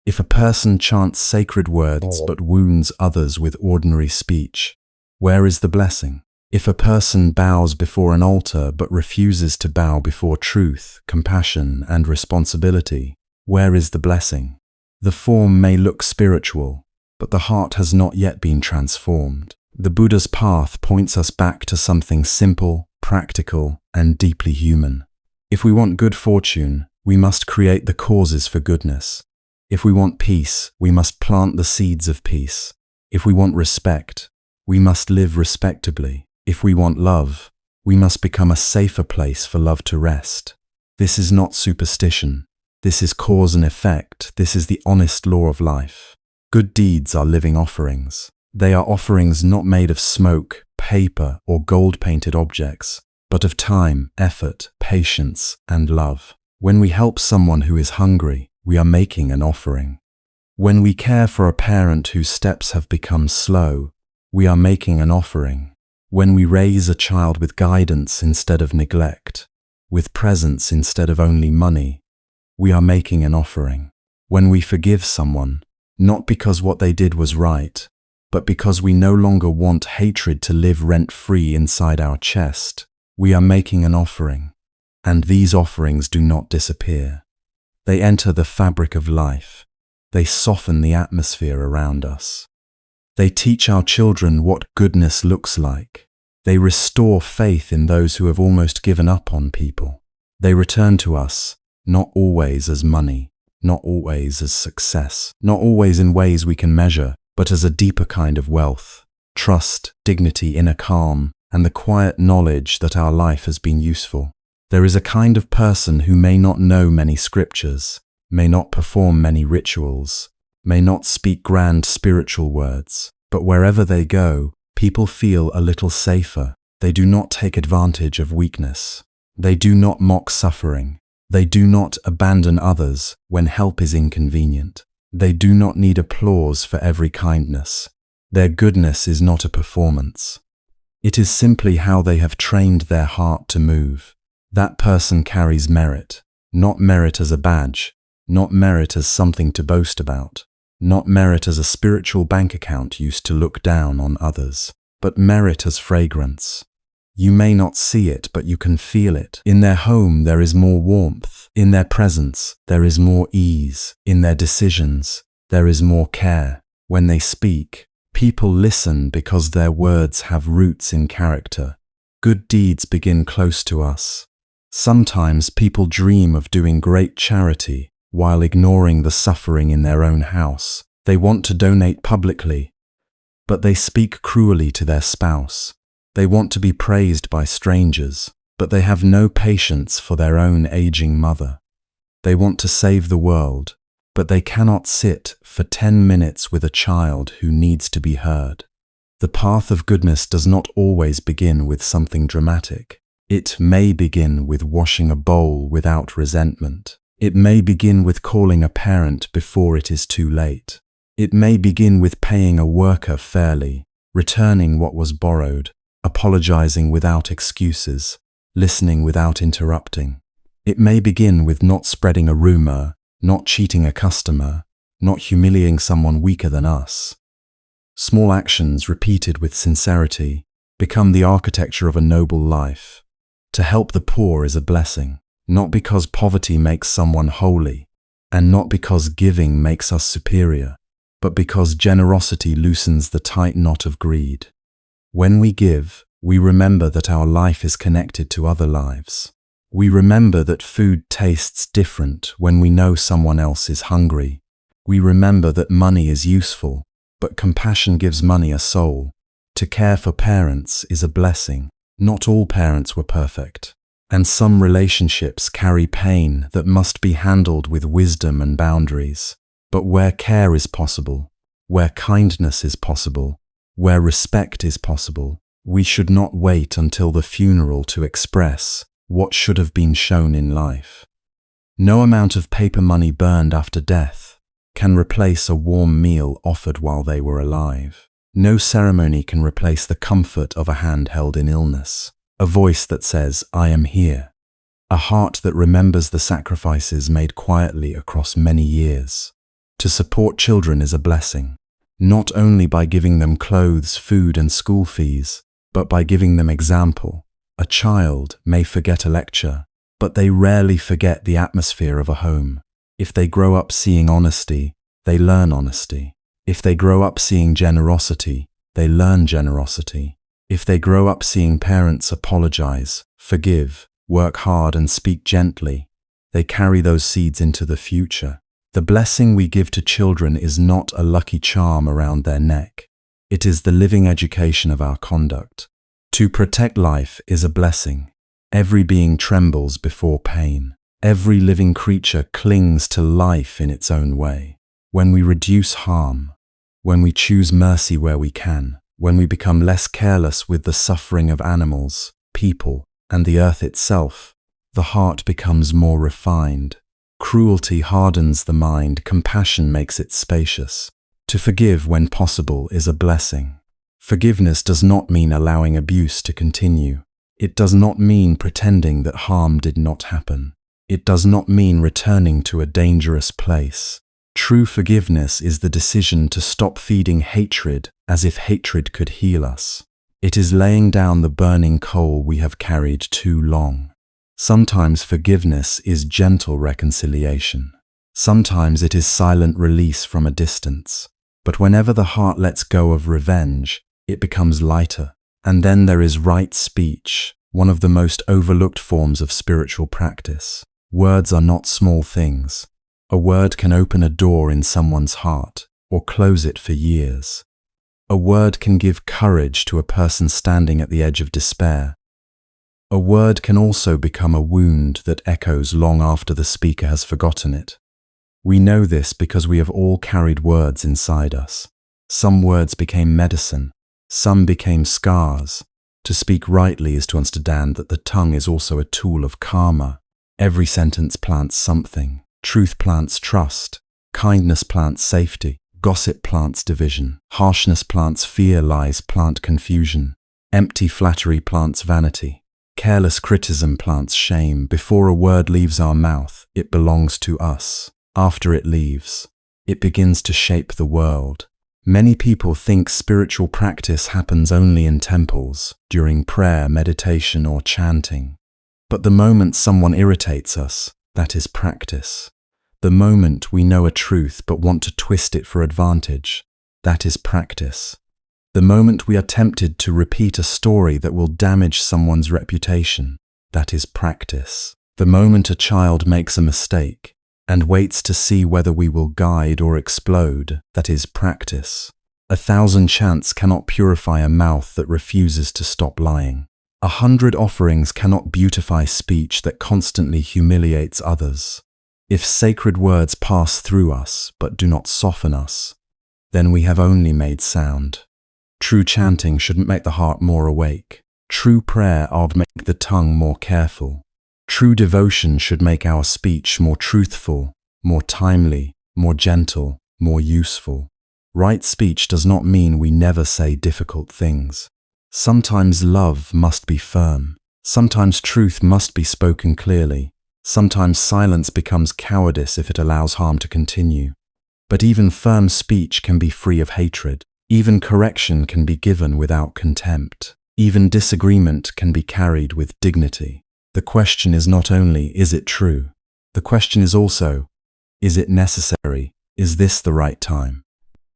If a person chants sacred words but wounds others with ordinary speech, where is the blessing? If a person bows before an altar but refuses to bow before truth, compassion, and responsibility, where is the blessing? The form may look spiritual, but the heart has not yet been transformed. The Buddha's path points us back to something simple, practical, and deeply human. If we want good fortune, we must create the causes for goodness. If we want peace, we must plant the seeds of peace. If we want respect, we must live respectably. If we want love, we must become a safer place for love to rest. This is not superstition. This is cause and effect. This is the honest law of life. Good deeds are living offerings. They are offerings not made of smoke, paper, or gold-painted objects, but of time, effort, patience, and love. When we help someone who is hungry, we are making an offering. When we care for a parent whose steps have become slow, we are making an offering. When we raise a child with guidance instead of neglect, with presence instead of only money, we are making an offering. When we forgive someone, not because what they did was right, but because we no longer want hatred to live rent-free inside our chest, we are making an offering. And these offerings do not disappear. They enter the fabric of life. They soften the atmosphere around us. They teach our children what goodness looks like. They restore faith in those who have almost given up on people. They return to us, not always as money, not always as success, not always in ways we can measure, but as a deeper kind of wealth, trust, dignity, inner calm, and the quiet knowledge that our life has been useful. There is a kind of person who may not know many scriptures, may not perform many rituals, may not speak grand spiritual words, but wherever they go, people feel a little safer. They do not take advantage of weakness. They do not mock suffering. They do not abandon others when help is inconvenient. They do not need applause for every kindness. Their goodness is not a performance. It is simply how they have trained their heart to move. That person carries merit, not merit as a badge, not merit as something to boast about, not merit as a spiritual bank account used to look down on others, but merit as fragrance. You may not see it, but you can feel it. In their home, there is more warmth. In their presence, there is more ease. In their decisions, there is more care. When they speak, people listen because their words have roots in character. Good deeds begin close to us. Sometimes people dream of doing great charity while ignoring the suffering in their own house. They want to donate publicly, but they speak cruelly to their spouse. They want to be praised by strangers, but they have no patience for their own aging mother. They want to save the world, but they cannot sit for 10 minutes with a child who needs to be heard. The path of goodness does not always begin with something dramatic. It may begin with washing a bowl without resentment. It may begin with calling a parent before it is too late. It may begin with paying a worker fairly, returning what was borrowed, apologizing without excuses, listening without interrupting. It may begin with not spreading a rumor, not cheating a customer, not humiliating someone weaker than us. Small actions repeated with sincerity become the architecture of a noble life. To help the poor is a blessing, not because poverty makes someone holy, and not because giving makes us superior, but because generosity loosens the tight knot of greed. When we give, we remember that our life is connected to other lives. We remember that food tastes different when we know someone else is hungry. We remember that money is useful, but compassion gives money a soul. To care for parents is a blessing. Not all parents were perfect, and some relationships carry pain that must be handled with wisdom and boundaries. But where care is possible, where kindness is possible, where respect is possible, we should not wait until the funeral to express what should have been shown in life. No amount of paper money burned after death can replace a warm meal offered while they were alive. No ceremony can replace the comfort of a hand held in illness, a voice that says, "I am here," a heart that remembers the sacrifices made quietly across many years. To support children is a blessing, not only by giving them clothes, food, and school fees, but by giving them example. A child may forget a lecture, but they rarely forget the atmosphere of a home. If they grow up seeing honesty, they learn honesty. If they grow up seeing generosity, they learn generosity. If they grow up seeing parents apologize, forgive, work hard, and speak gently, they carry those seeds into the future. The blessing we give to children is not a lucky charm around their neck. It is the living education of our conduct. To protect life is a blessing. Every being trembles before pain. Every living creature clings to life in its own way. When we reduce harm, when we choose mercy where we can, when we become less careless with the suffering of animals, people, and the earth itself, the heart becomes more refined. Cruelty hardens the mind, compassion makes it spacious. To forgive when possible is a blessing. Forgiveness does not mean allowing abuse to continue. It does not mean pretending that harm did not happen. It does not mean returning to a dangerous place. True forgiveness is the decision to stop feeding hatred as if hatred could heal us. It is laying down the burning coal we have carried too long. Sometimes forgiveness is gentle reconciliation. Sometimes it is silent release from a distance. But whenever the heart lets go of revenge, it becomes lighter. And then there is right speech, one of the most overlooked forms of spiritual practice. Words are not small things. A word can open a door in someone's heart or close it for years. A word can give courage to a person standing at the edge of despair. A word can also become a wound that echoes long after the speaker has forgotten it. We know this because we have all carried words inside us. Some words became medicine, some became scars. To speak rightly is to understand that the tongue is also a tool of karma. Every sentence plants something. Truth plants trust. Kindness plants safety. Gossip plants division. Harshness plants fear. Lies plant confusion. Empty flattery plants vanity. Careless criticism plants shame. Before a word leaves our mouth, it belongs to us. After it leaves, it begins to shape the world. Many people think spiritual practice happens only in temples, during prayer, meditation, or chanting. But the moment someone irritates us, that is practice. The moment we know a truth but want to twist it for advantage, that is practice. The moment we are tempted to repeat a story that will damage someone's reputation, that is practice. The moment a child makes a mistake and waits to see whether we will guide or explode, that is practice. 1,000 chants cannot purify a mouth that refuses to stop lying. 100 offerings cannot beautify speech that constantly humiliates others. If sacred words pass through us but do not soften us, then we have only made sound. True chanting shouldn't make the heart more awake. True prayer ought make the tongue more careful. True devotion should make our speech more truthful, more timely, more gentle, more useful. Right speech does not mean we never say difficult things. Sometimes love must be firm. Sometimes truth must be spoken clearly. Sometimes silence becomes cowardice if it allows harm to continue. But even firm speech can be free of hatred. Even correction can be given without contempt. Even disagreement can be carried with dignity. The question is not only, is it true? The question is also, is it necessary? Is this the right time?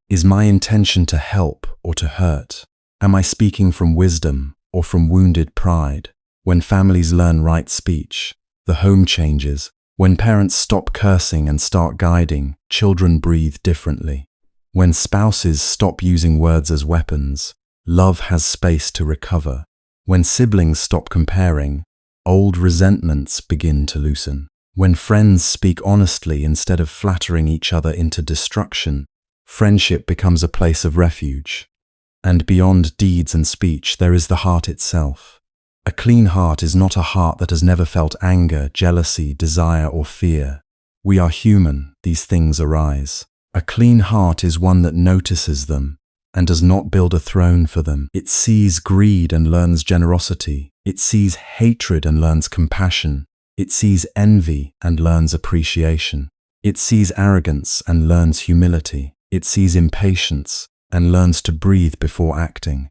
Is my intention to help or to hurt? Am I speaking from wisdom or from wounded pride? When families learn right speech, the home changes. When parents stop cursing and start guiding, children breathe differently. When spouses stop using words as weapons, love has space to recover. When siblings stop comparing, old resentments begin to loosen. When friends speak honestly instead of flattering each other into destruction, friendship becomes a place of refuge. And beyond deeds and speech, there is the heart itself. A clean heart is not a heart that has never felt anger, jealousy, desire, or fear. We are human, these things arise. A clean heart is one that notices them and does not build a throne for them. It sees greed and learns generosity. It sees hatred and learns compassion. It sees envy and learns appreciation. It sees arrogance and learns humility. It sees impatience and learns to breathe before acting.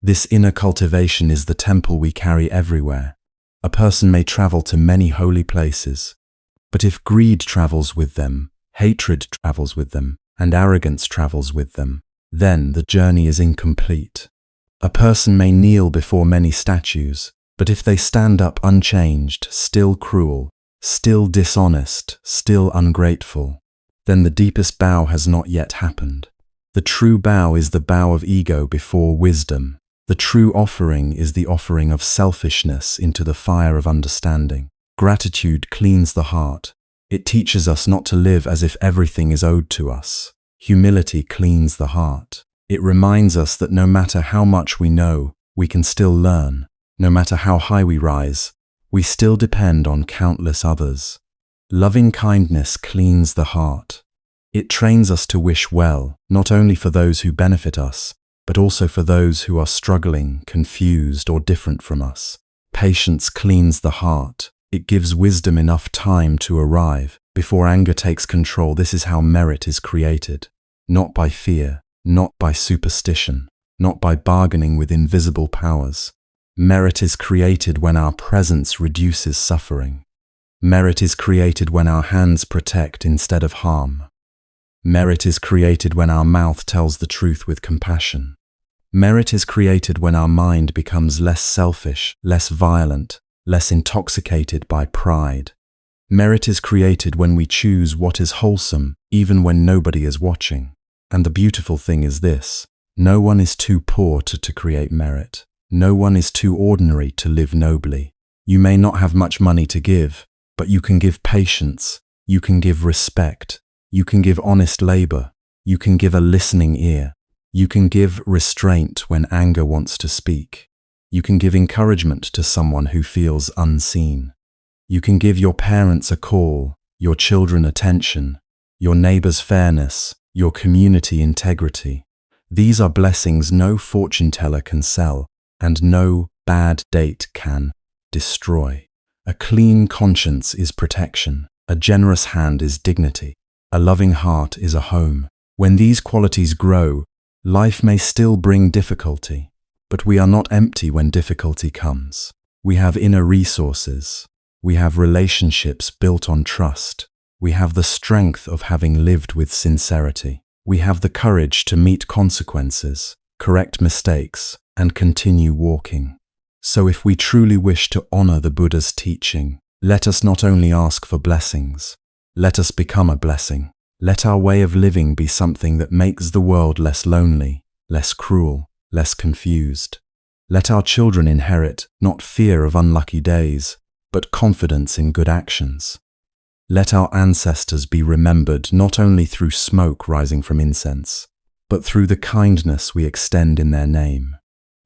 This inner cultivation is the temple we carry everywhere. A person may travel to many holy places, but if greed travels with them, hatred travels with them, and arrogance travels with them, then the journey is incomplete. A person may kneel before many statues, but if they stand up unchanged, still cruel, still dishonest, still ungrateful, then the deepest bow has not yet happened. The true bow is the bow of ego before wisdom. The true offering is the offering of selfishness into the fire of understanding. Gratitude cleans the heart. It teaches us not to live as if everything is owed to us. Humility cleans the heart. It reminds us that no matter how much we know, we can still learn. No matter how high we rise, we still depend on countless others. Loving kindness cleans the heart. It trains us to wish well, not only for those who benefit us, but also for those who are struggling, confused, or different from us. Patience cleans the heart. It gives wisdom enough time to arrive before anger takes control. This is how merit is created. Not by fear, not by superstition, not by bargaining with invisible powers. Merit is created when our presence reduces suffering. Merit is created when our hands protect instead of harm. Merit is created when our mouth tells the truth with compassion. Merit is created when our mind becomes less selfish, less violent, less intoxicated by pride. Merit is created when we choose what is wholesome, even when nobody is watching. And the beautiful thing is this: no one is too poor to create merit. No one is too ordinary to live nobly. You may not have much money to give, but you can give patience, you can give respect, you can give honest labor, you can give a listening ear, you can give restraint when anger wants to speak. You can give encouragement to someone who feels unseen. You can give your parents a call, your children attention, your neighbor's fairness, your community integrity. These are blessings no fortune teller can sell, and no bad date can destroy. A clean conscience is protection. A generous hand is dignity. A loving heart is a home. When these qualities grow, life may still bring difficulty, but we are not empty when difficulty comes. We have inner resources. We have relationships built on trust. We have the strength of having lived with sincerity. We have the courage to meet consequences, correct mistakes, and continue walking. So if we truly wish to honor the Buddha's teaching, let us not only ask for blessings, let us become a blessing. Let our way of living be something that makes the world less lonely, less cruel, less confused. Let our children inherit not fear of unlucky days, but confidence in good actions. Let our ancestors be remembered not only through smoke rising from incense, but through the kindness we extend in their name.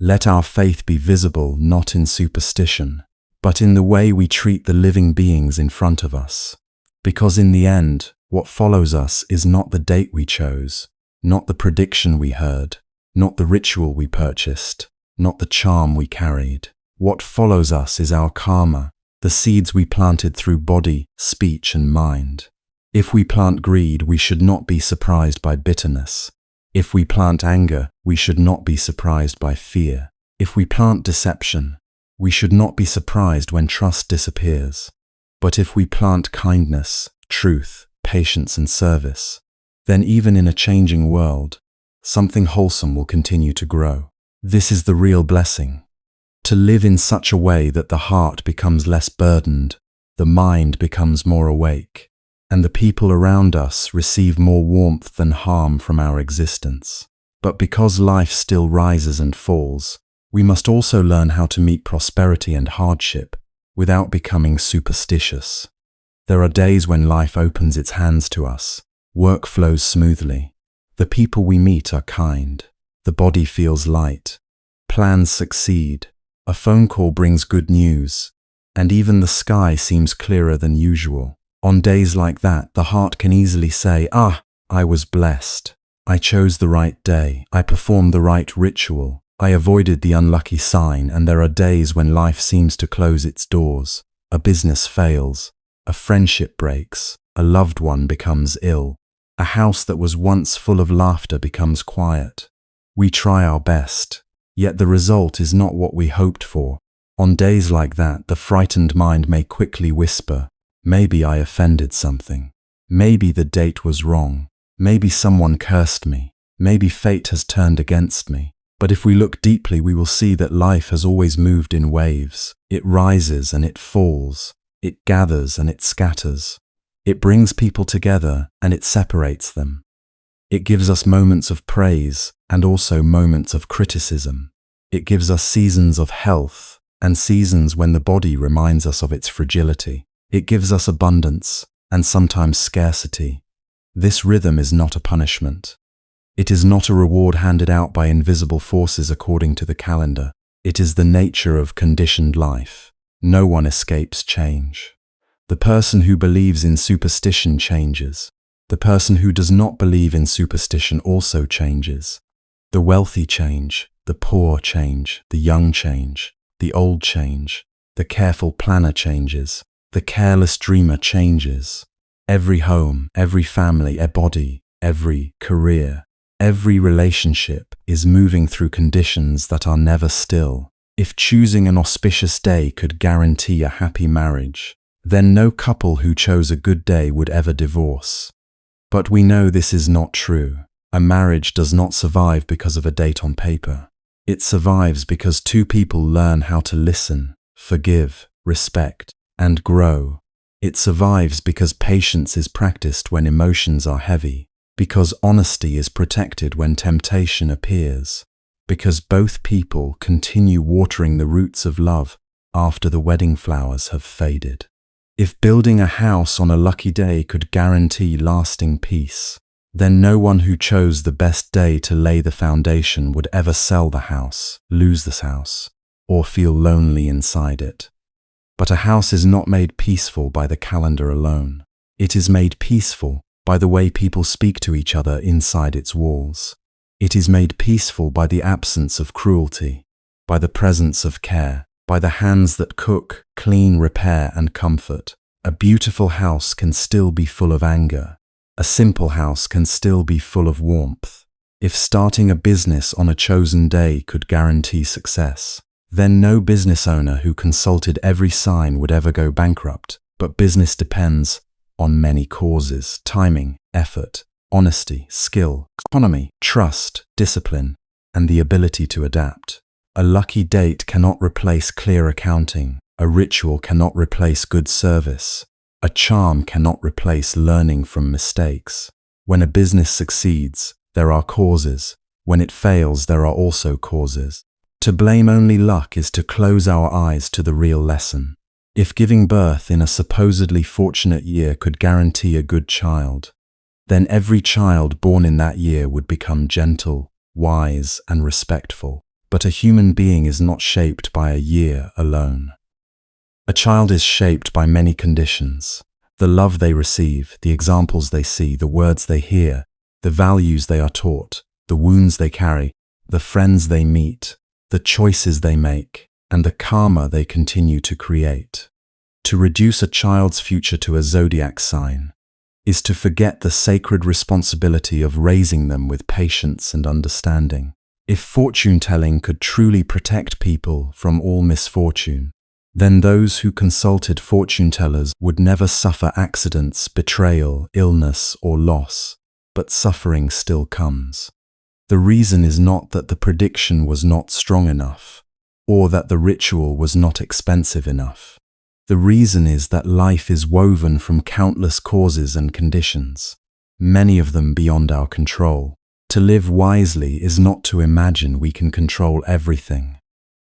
Let our faith be visible not in superstition, but in the way we treat the living beings in front of us. Because in the end, what follows us is not the date we chose, not the prediction we heard, not the ritual we purchased, not the charm we carried. What follows us is our karma, the seeds we planted through body, speech, and mind. If we plant greed, we should not be surprised by bitterness. If we plant anger, we should not be surprised by fear. If we plant deception, we should not be surprised when trust disappears. But if we plant kindness, truth, patience, and service, then even in a changing world, something wholesome will continue to grow. This is the real blessing. To live in such a way that the heart becomes less burdened, the mind becomes more awake, and the people around us receive more warmth than harm from our existence. But because life still rises and falls, we must also learn how to meet prosperity and hardship without becoming superstitious. There are days when life opens its hands to us, work flows smoothly, the people we meet are kind, the body feels light, plans succeed, a phone call brings good news, and even the sky seems clearer than usual. On days like that, the heart can easily say, I was blessed. I chose the right day. I performed the right ritual. I avoided the unlucky sign. And there are days when life seems to close its doors. A business fails. A friendship breaks. A loved one becomes ill. A house that was once full of laughter becomes quiet. We try our best, yet the result is not what we hoped for. On days like that, the frightened mind may quickly whisper, maybe I offended something. Maybe the date was wrong. Maybe someone cursed me. Maybe fate has turned against me. But if we look deeply, we will see that life has always moved in waves. It rises and it falls. It gathers and it scatters. It brings people together and it separates them. It gives us moments of praise and also moments of criticism. It gives us seasons of health and seasons when the body reminds us of its fragility. It gives us abundance and sometimes scarcity. This rhythm is not a punishment. It is not a reward handed out by invisible forces according to the calendar. It is the nature of conditioned life. No one escapes change. The person who believes in superstition changes. The person who does not believe in superstition also changes. The wealthy change, the poor change, the young change, the old change, the careful planner changes, the careless dreamer changes. Every home, every family, every body, every career, every relationship is moving through conditions that are never still. If choosing an auspicious day could guarantee a happy marriage, then no couple who chose a good day would ever divorce. But we know this is not true. A marriage does not survive because of a date on paper. It survives because two people learn how to listen, forgive, respect, and grow. It survives because patience is practiced when emotions are heavy, because honesty is protected when temptation appears, because both people continue watering the roots of love after the wedding flowers have faded. If building a house on a lucky day could guarantee lasting peace, then no one who chose the best day to lay the foundation would ever sell the house, lose this house, or feel lonely inside it. But a house is not made peaceful by the calendar alone. It is made peaceful by the way people speak to each other inside its walls. It is made peaceful by the absence of cruelty, by the presence of care, by the hands that cook, clean, repair, and comfort. A beautiful house can still be full of anger. A simple house can still be full of warmth. If starting a business on a chosen day could guarantee success, then no business owner who consulted every sign would ever go bankrupt. But business depends on many causes: timing, effort, honesty, skill, economy, trust, discipline, and the ability to adapt. A lucky date cannot replace clear accounting. A ritual cannot replace good service. A charm cannot replace learning from mistakes. When a business succeeds, there are causes. When it fails, there are also causes. To blame only luck is to close our eyes to the real lesson. If giving birth in a supposedly fortunate year could guarantee a good child, then every child born in that year would become gentle, wise, and respectful. But a human being is not shaped by a year alone. A child is shaped by many conditions: the love they receive, the examples they see, the words they hear, the values they are taught, the wounds they carry, the friends they meet, the choices they make, and the karma they continue to create. To reduce a child's future to a zodiac sign is to forget the sacred responsibility of raising them with patience and understanding. If fortune-telling could truly protect people from all misfortune, then those who consulted fortune-tellers would never suffer accidents, betrayal, illness, or loss, but suffering still comes. The reason is not that the prediction was not strong enough, or that the ritual was not expensive enough. The reason is that life is woven from countless causes and conditions, many of them beyond our control. To live wisely is not to imagine we can control everything.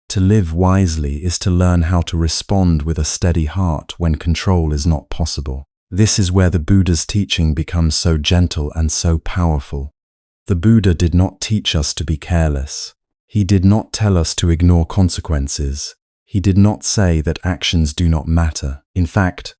To live wisely is to learn how to respond with a steady heart when control is not possible. This is where the Buddha's teaching becomes so gentle and so powerful. The Buddha did not teach us to be careless. He did not tell us to ignore consequences. He did not say that actions do not matter. In fact,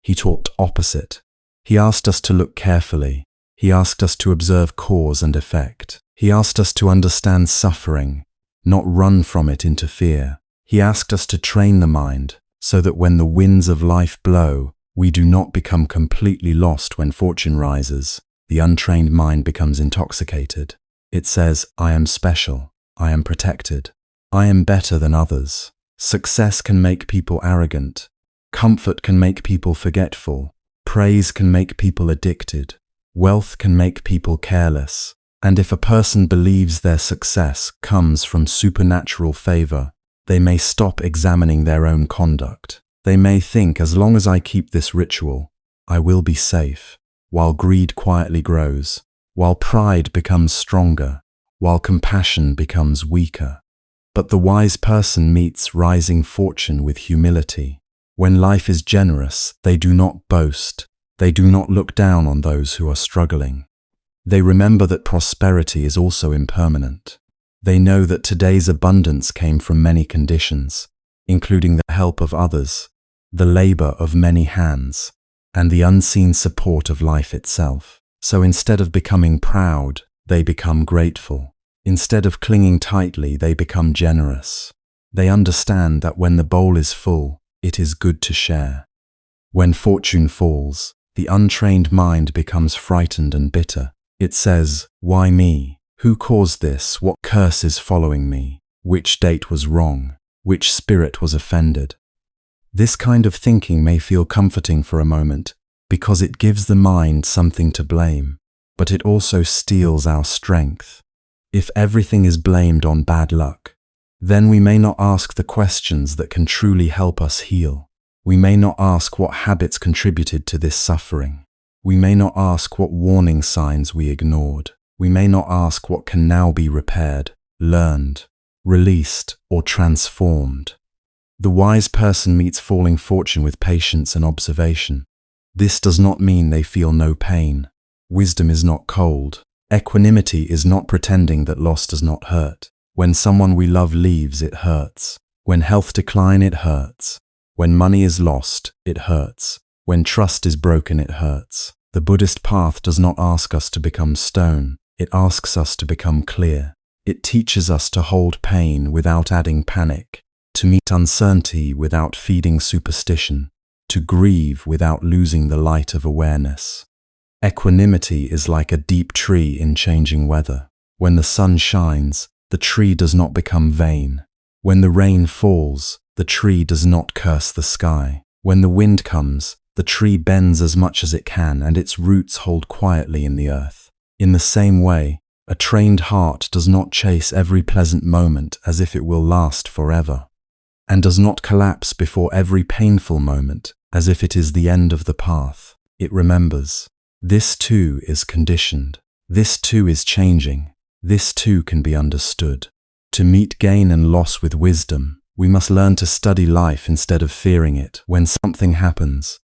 he taught opposite. He asked us to look carefully. He asked us to observe cause and effect. He asked us to understand suffering, not run from it into fear. He asked us to train the mind so that when the winds of life blow, we do not become completely lost when fortune rises. The untrained mind becomes intoxicated. It says, I am special. I am protected. I am better than others. Success can make people arrogant. Comfort can make people forgetful. Praise can make people addicted. Wealth can make people careless. And if a person believes their success comes from supernatural favor, they may stop examining their own conduct. They may think, as long as I keep this ritual, I will be safe, while greed quietly grows, while pride becomes stronger, while compassion becomes weaker. But the wise person meets rising fortune with humility. When life is generous, they do not boast. They do not look down on those who are struggling. They remember that prosperity is also impermanent. They know that today's abundance came from many conditions, including the help of others, the labor of many hands, and the unseen support of life itself. So instead of becoming proud, they become grateful. Instead of clinging tightly, they become generous. They understand that when the bowl is full, it is good to share. When fortune falls, the untrained mind becomes frightened and bitter. It says, why me? Who caused this? What curse is following me? Which date was wrong? Which spirit was offended? This kind of thinking may feel comforting for a moment because it gives the mind something to blame, but it also steals our strength. If everything is blamed on bad luck, then we may not ask the questions that can truly help us heal. We may not ask what habits contributed to this suffering. We may not ask what warning signs we ignored. We may not ask what can now be repaired, learned, released, or transformed. The wise person meets falling fortune with patience and observation. This does not mean they feel no pain. Wisdom is not cold. Equanimity is not pretending that loss does not hurt. When someone we love leaves, it hurts. When health declines, it hurts. When money is lost, it hurts. When trust is broken, it hurts. The Buddhist path does not ask us to become stone, it asks us to become clear. It teaches us to hold pain without adding panic, to meet uncertainty without feeding superstition, to grieve without losing the light of awareness. Equanimity is like a deep tree in changing weather. When the sun shines, the tree does not become vain. When the rain falls, the tree does not curse the sky. When the wind comes, the tree bends as much as it can and its roots hold quietly in the earth. In the same way, a trained heart does not chase every pleasant moment as if it will last forever, and does not collapse before every painful moment as if it is the end of the path. It remembers. This too is conditioned. This too is changing. This too can be understood. To meet gain and loss with wisdom, we must learn to study life instead of fearing it. When something happens,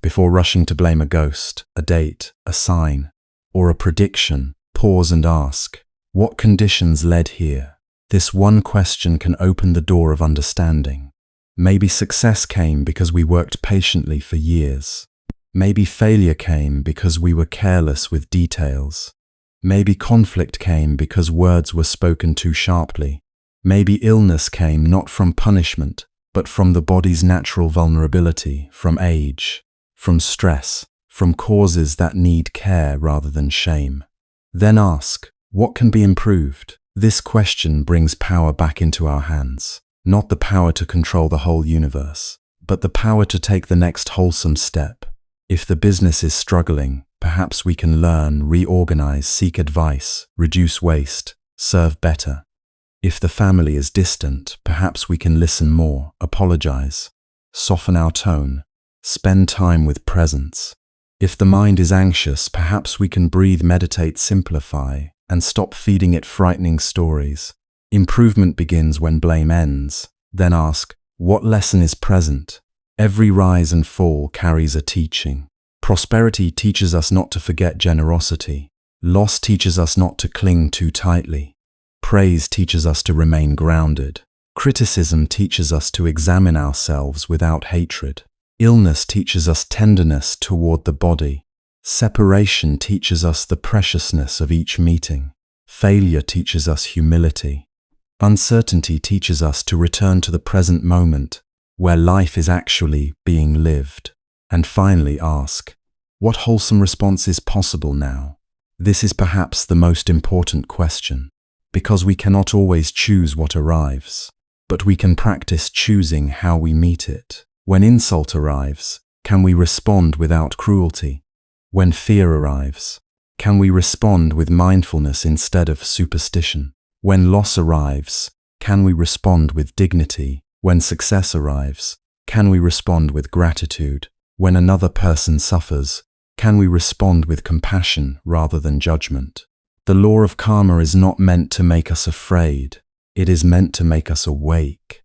before rushing to blame a ghost, a date, a sign, or a prediction, pause and ask, what conditions led here? This one question can open the door of understanding. Maybe success came because we worked patiently for years. Maybe failure came because we were careless with details. Maybe conflict came because words were spoken too sharply. Maybe illness came not from punishment, but from the body's natural vulnerability, from age, from stress, from causes that need care rather than shame. Then ask, what can be improved? This question brings power back into our hands. Not the power to control the whole universe, but the power to take the next wholesome step. If the business is struggling, perhaps we can learn, reorganize, seek advice, reduce waste, serve better. If the family is distant, perhaps we can listen more, apologize, soften our tone, spend time with presence. If the mind is anxious, perhaps we can breathe, meditate, simplify, and stop feeding it frightening stories. Improvement begins when blame ends. Then ask, what lesson is present? Every rise and fall carries a teaching. Prosperity teaches us not to forget generosity. Loss teaches us not to cling too tightly. Praise teaches us to remain grounded. Criticism teaches us to examine ourselves without hatred. Illness teaches us tenderness toward the body. Separation teaches us the preciousness of each meeting. Failure teaches us humility. Uncertainty teaches us to return to the present moment, where life is actually being lived. And finally ask, what wholesome response is possible now? This is perhaps the most important question, because we cannot always choose what arrives, but we can practice choosing how we meet it. When insult arrives, can we respond without cruelty? When fear arrives, can we respond with mindfulness instead of superstition? When loss arrives, can we respond with dignity? When success arrives, can we respond with gratitude? When another person suffers, can we respond with compassion rather than judgment? The law of karma is not meant to make us afraid. It is meant to make us awake.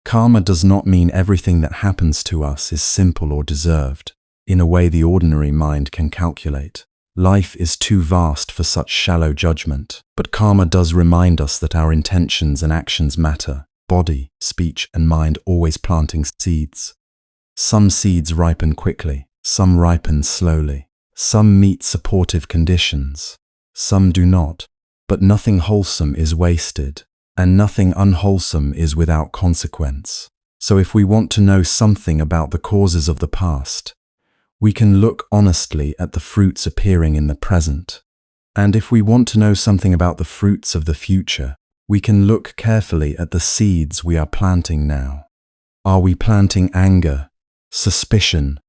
Karma does not mean everything that happens to us is simple or deserved, in a way the ordinary mind can calculate. Life is too vast for such shallow judgment, but karma does remind us that our intentions and actions matter, body, speech, and mind always planting seeds. Some seeds ripen quickly, some ripen slowly, some meet supportive conditions, some do not, but nothing wholesome is wasted, and nothing unwholesome is without consequence. So if we want to know something about the causes of the past, we can look honestly at the fruits appearing in the present. And if we want to know something about the fruits of the future, we can look carefully at the seeds we are planting now. Are we planting anger, suspicion,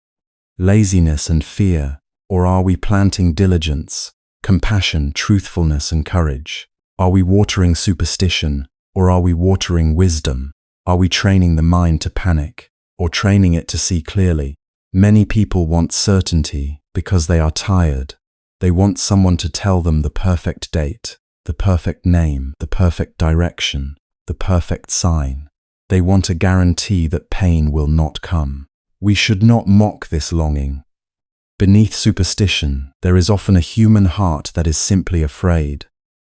laziness and fear, or are we planting diligence, compassion, truthfulness and courage? Are we watering superstition, or are we watering wisdom? Are we training the mind to panic, or training it to see clearly? Many people want certainty because they are tired. They want someone to tell them the perfect date, the perfect name, the perfect direction, the perfect sign. They want a guarantee that pain will not come. We should not mock this longing. Beneath superstition, there is often a human heart that is simply afraid.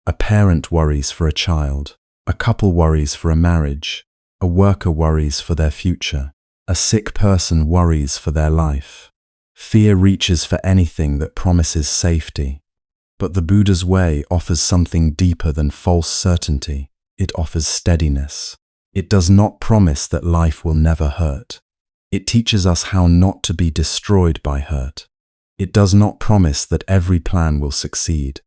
A parent worries for a child. A couple worries for a marriage. A worker worries for their future. A sick person worries for their life. Fear reaches for anything that promises safety. But the Buddha's way offers something deeper than false certainty. It offers steadiness. It does not promise that life will never hurt. It teaches us how not to be destroyed by hurt. It does not promise that every plan will succeed.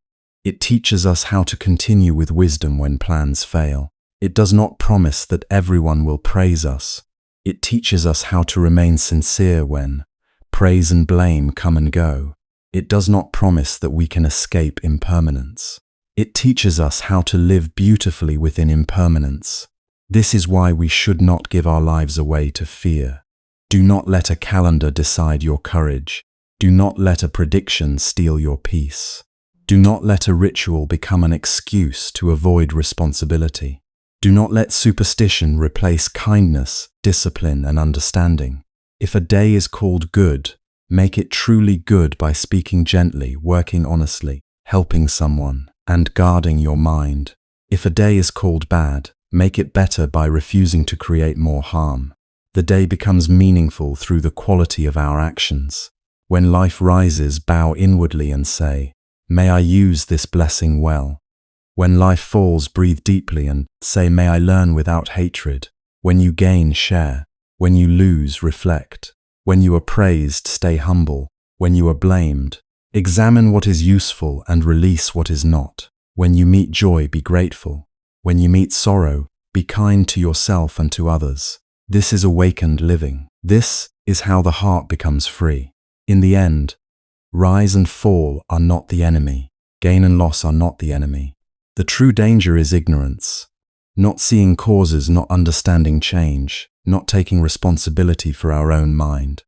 It teaches us how to continue with wisdom when plans fail. It does not promise that everyone will praise us. It teaches us how to remain sincere when praise and blame come and go. It does not promise that we can escape impermanence. It teaches us how to live beautifully within impermanence. This is why we should not give our lives away to fear. Do not let a calendar decide your courage. Do not let a prediction steal your peace. Do not let a ritual become an excuse to avoid responsibility. Do not let superstition replace kindness, discipline, and understanding. If a day is called good, make it truly good by speaking gently, working honestly, helping someone, and guarding your mind. If a day is called bad, make it better by refusing to create more harm. The day becomes meaningful through the quality of our actions. When life rises, bow inwardly and say, "May I use this blessing well." When life falls, breathe deeply and say, "May I learn without hatred." When you gain, share. When you lose, reflect. When you are praised, stay humble. When you are blamed, examine what is useful and release what is not. When you meet joy, be grateful. When you meet sorrow, be kind to yourself and to others. This is awakened living. This is how the heart becomes free. In the end, rise and fall are not the enemy. Gain and loss are not the enemy. The true danger is ignorance. Not seeing causes, not understanding change, not taking responsibility for our own mind.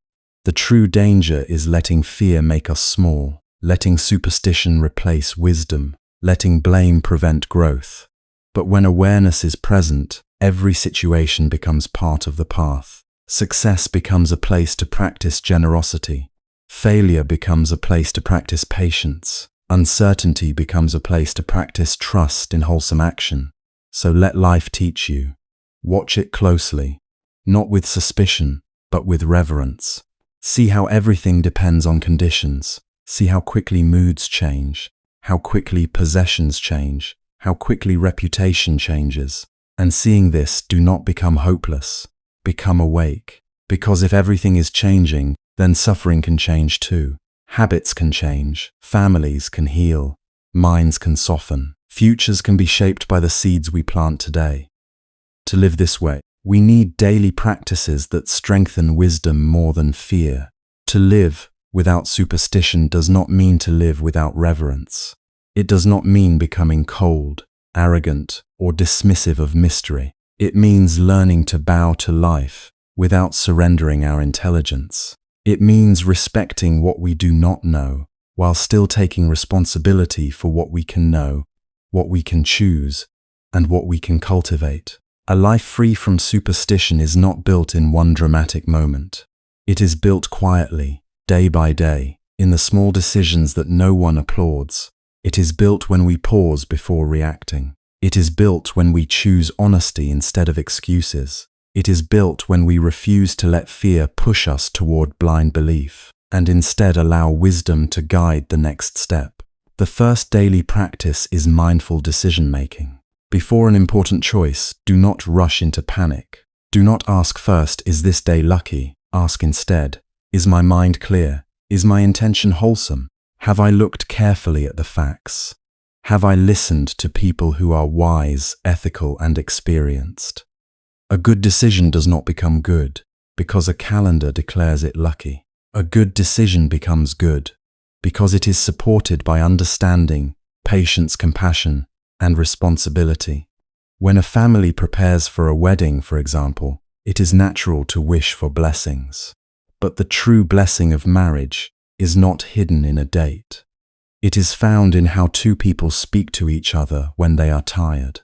The true danger is letting fear make us small, letting superstition replace wisdom, letting blame prevent growth. But when awareness is present, every situation becomes part of the path. Success becomes a place to practice generosity. Failure becomes a place to practice patience. Uncertainty becomes a place to practice trust in wholesome action. So let life teach you. Watch it closely, not with suspicion, but with reverence. See how everything depends on conditions. See how quickly moods change, how quickly possessions change, how quickly reputation changes. And seeing this, do not become hopeless. Become awake. Because if everything is changing, then suffering can change too. Habits can change, families can heal, minds can soften, futures can be shaped by the seeds we plant today. To live this way, we need daily practices that strengthen wisdom more than fear. To live without superstition does not mean to live without reverence. It does not mean becoming cold, arrogant, or dismissive of mystery. It means learning to bow to life without surrendering our intelligence. It means respecting what we do not know, while still taking responsibility for what we can know, what we can choose, and what we can cultivate. A life free from superstition is not built in one dramatic moment. It is built quietly, day by day, in the small decisions that no one applauds. It is built when we pause before reacting. It is built when we choose honesty instead of excuses. It is built when we refuse to let fear push us toward blind belief, and instead allow wisdom to guide the next step. The first daily practice is mindful decision-making. Before an important choice, do not rush into panic. Do not ask first, "Is this day lucky?" Ask instead, "Is my mind clear? Is my intention wholesome? Have I looked carefully at the facts? Have I listened to people who are wise, ethical, and experienced?" A good decision does not become good because a calendar declares it lucky. A good decision becomes good because it is supported by understanding, patience, compassion, and responsibility. When a family prepares for a wedding, for example, it is natural to wish for blessings. But the true blessing of marriage is not hidden in a date. It is found in how two people speak to each other when they are tired.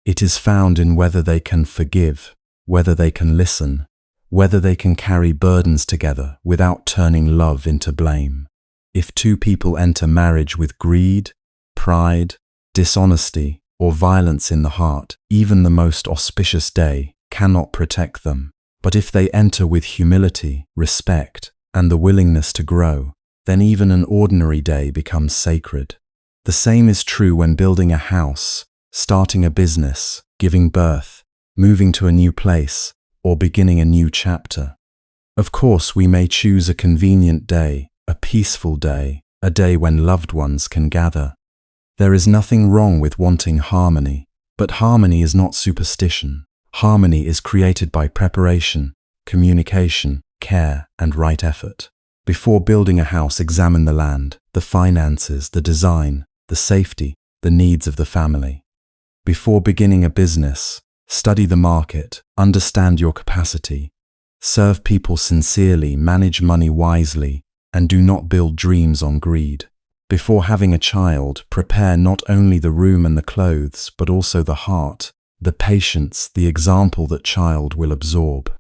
It is found in whether they can forgive, whether they can listen, whether they can carry burdens together without turning love into blame. If two people enter marriage with greed, pride, dishonesty, or violence in the heart, even the most auspicious day cannot protect them. But if they enter with humility, respect, and the willingness to grow, then even an ordinary day becomes sacred. The same is true when building a house, starting a business, giving birth, moving to a new place, or beginning a new chapter. Of course, we may choose a convenient day, a peaceful day, a day when loved ones can gather. There is nothing wrong with wanting harmony, but harmony is not superstition. Harmony is created by preparation, communication, care, and right effort. Before building a house, examine the land, the finances, the design, the safety, the needs of the family. Before beginning a business, study the market, understand your capacity, serve people sincerely, manage money wisely, and do not build dreams on greed. Before having a child, prepare not only the room and the clothes, but also the heart, the patience, the example that child will absorb.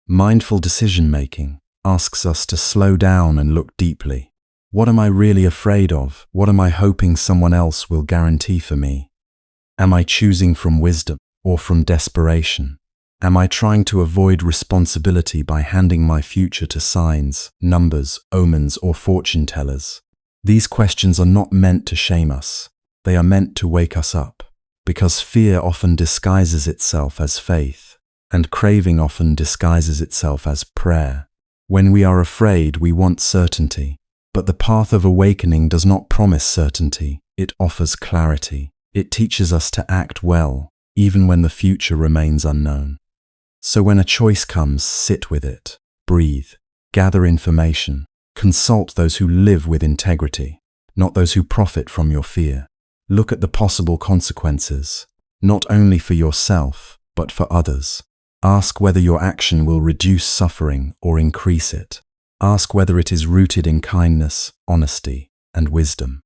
Mindful decision-making asks us to slow down and look deeply. What am I really afraid of? What am I hoping someone else will guarantee for me? Am I choosing from wisdom or from desperation? Am I trying to avoid responsibility by handing my future to signs, numbers, omens, or fortune tellers? These questions are not meant to shame us. They are meant to wake us up, because fear often disguises itself as faith, and craving often disguises itself as prayer. When we are afraid, we want certainty, but the path of awakening does not promise certainty. It offers clarity. It teaches us to act well, even when the future remains unknown. So when a choice comes, sit with it, breathe, gather information, consult those who live with integrity, not those who profit from your fear. Look at the possible consequences, not only for yourself, but for others. Ask whether your action will reduce suffering or increase it. Ask whether it is rooted in kindness, honesty, and wisdom.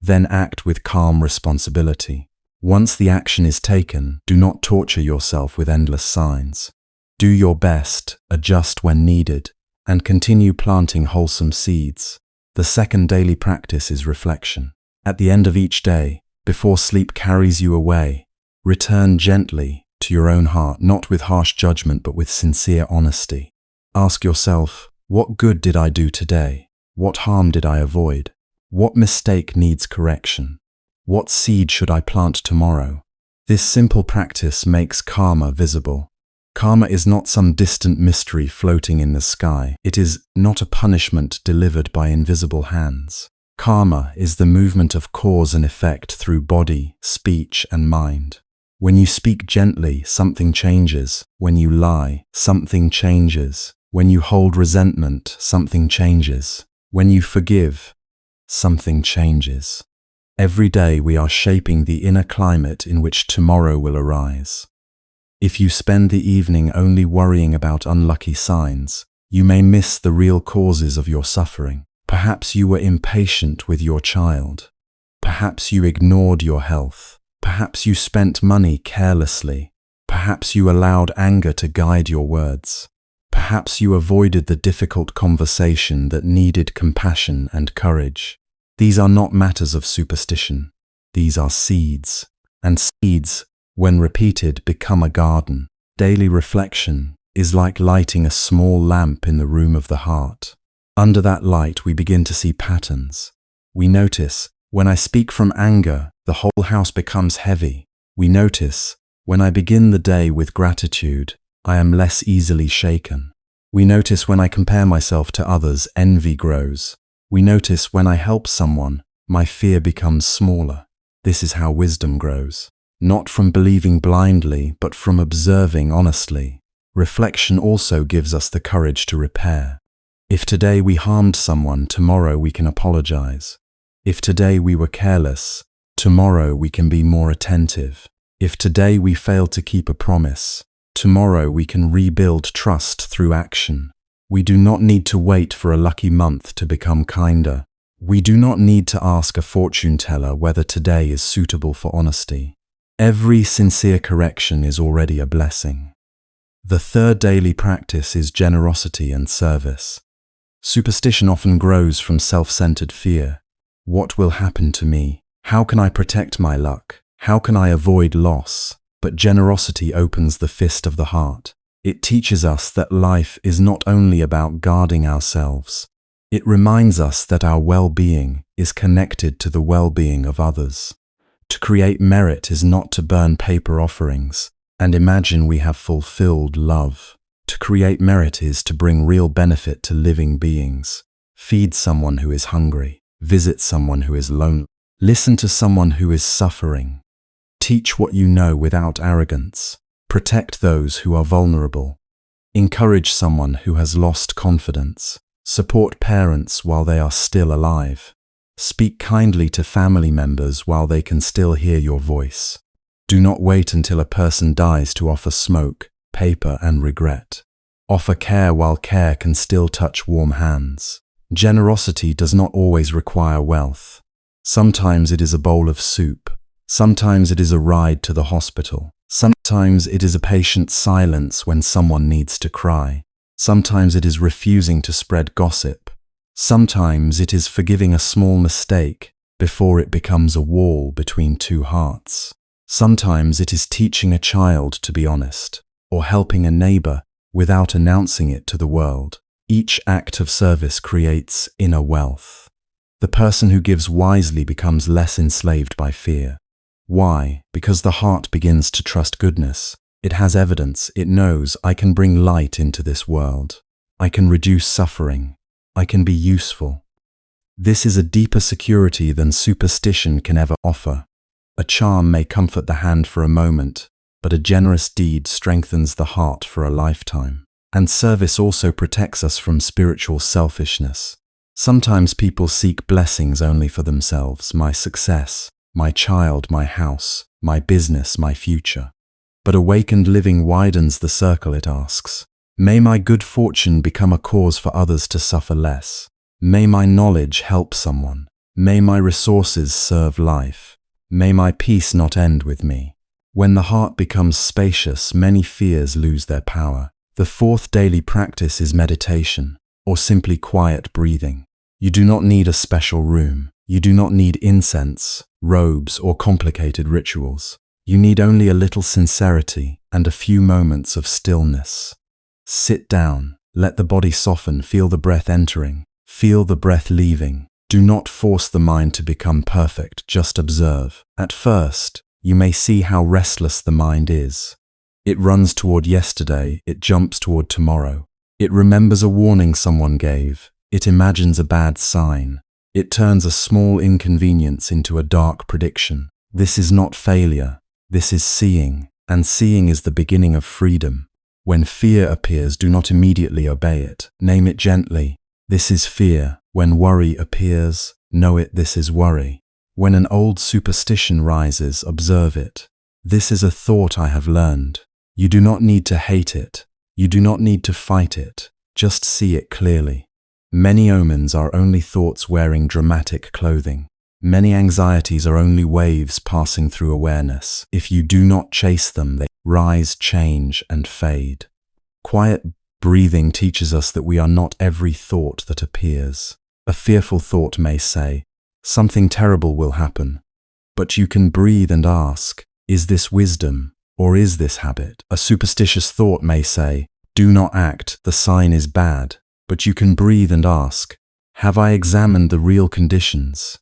Then act with calm responsibility. Once the action is taken, do not torture yourself with endless signs. Do your best, adjust when needed, and continue planting wholesome seeds. The second daily practice is reflection. At the end of each day, before sleep carries you away, return gently to your own heart, not with harsh judgment, but with sincere honesty. Ask yourself, what good did I do today? What harm did I avoid? What mistake needs correction? What seed should I plant tomorrow? This simple practice makes karma visible. Karma is not some distant mystery floating in the sky. It is not a punishment delivered by invisible hands. Karma is the movement of cause and effect through body, speech, and mind. When you speak gently, something changes. When you lie, something changes. When you hold resentment, something changes. When you forgive, something changes. Every day we are shaping the inner climate in which tomorrow will arise. If you spend the evening only worrying about unlucky signs, you may miss the real causes of your suffering. Perhaps you were impatient with your child. Perhaps you ignored your health. Perhaps you spent money carelessly. Perhaps you allowed anger to guide your words. Perhaps you avoided the difficult conversation that needed compassion and courage. These are not matters of superstition. These are seeds. And seeds, when repeated, become a garden. Daily reflection is like lighting a small lamp in the room of the heart. Under that light, we begin to see patterns. We notice, when I speak from anger, the whole house becomes heavy. We notice, when I begin the day with gratitude, I am less easily shaken. We notice when I compare myself to others, envy grows. We notice when I help someone, my fear becomes smaller. This is how wisdom grows. Not from believing blindly, but from observing honestly. Reflection also gives us the courage to repair. If today we harmed someone, tomorrow we can apologize. If today we were careless, tomorrow we can be more attentive. If today we failed to keep a promise, tomorrow we can rebuild trust through action. We do not need to wait for a lucky month to become kinder. We do not need to ask a fortune teller whether today is suitable for honesty. Every sincere correction is already a blessing. The third daily practice is generosity and service. Superstition often grows from self-centered fear. What will happen to me? How can I protect my luck? How can I avoid loss? But generosity opens the fist of the heart. It teaches us that life is not only about guarding ourselves, It reminds us that our well-being is connected to the well-being of others. To create merit is not to burn paper offerings and imagine we have fulfilled love. To create merit is to bring real benefit to living beings. Feed someone who is hungry. Visit someone who is lonely. Listen to someone who is suffering. Teach what you know without arrogance. Protect those who are vulnerable. Encourage someone who has lost confidence. Support parents while they are still alive. Speak kindly to family members while they can still hear your voice. Do not wait until a person dies to offer smoke, paper, and regret. Offer care while care can still touch warm hands. Generosity does not always require wealth. Sometimes it is a bowl of soup. Sometimes it is a ride to the hospital. Sometimes it is a patient silence when someone needs to cry. Sometimes it is refusing to spread gossip. Sometimes it is forgiving a small mistake before it becomes a wall between two hearts. Sometimes it is teaching a child to be honest, or helping a neighbor without announcing it to the world. Each act of service creates inner wealth. The person who gives wisely becomes less enslaved by fear. Why? Because the heart begins to trust goodness. It has evidence. It knows, I can bring light into this world. I can reduce suffering. I can be useful. This is a deeper security than superstition can ever offer. A charm may comfort the hand for a moment, but a generous deed strengthens the heart for a lifetime. And service also protects us from spiritual selfishness. Sometimes people seek blessings only for themselves, my success, my child, my house, my business, my future. But awakened living widens the circle. It asks, may my good fortune become a cause for others to suffer less. May my knowledge help someone. May my resources serve life. May my peace not end with me. When the heart becomes spacious, many fears lose their power. The fourth daily practice is meditation, or simply quiet breathing. You do not need a special room. You do not need incense, robes, or complicated rituals. You need only a little sincerity and a few moments of stillness. Sit down, let the body soften, feel the breath entering, feel the breath leaving. Do not force the mind to become perfect, just observe. At first, you may see how restless the mind is. It runs toward yesterday, it jumps toward tomorrow. It remembers a warning someone gave. It imagines a bad sign. It turns a small inconvenience into a dark prediction. This is not failure. This is seeing, and seeing is the beginning of freedom. When fear appears, do not immediately obey it. Name it gently. This is fear. When worry appears, know it. This is worry. When an old superstition rises, observe it. This is a thought I have learned. You do not need to hate it. You do not need to fight it. Just see it clearly. Many omens are only thoughts wearing dramatic clothing. Many anxieties are only waves passing through awareness. If you do not chase them, they rise, change, and fade. Quiet breathing teaches us that we are not every thought that appears. A fearful thought may say, something terrible will happen. But you can breathe and ask, is this wisdom or is this habit? A superstitious thought may say, do not act, the sign is bad. But you can breathe and ask, have I examined the real conditions?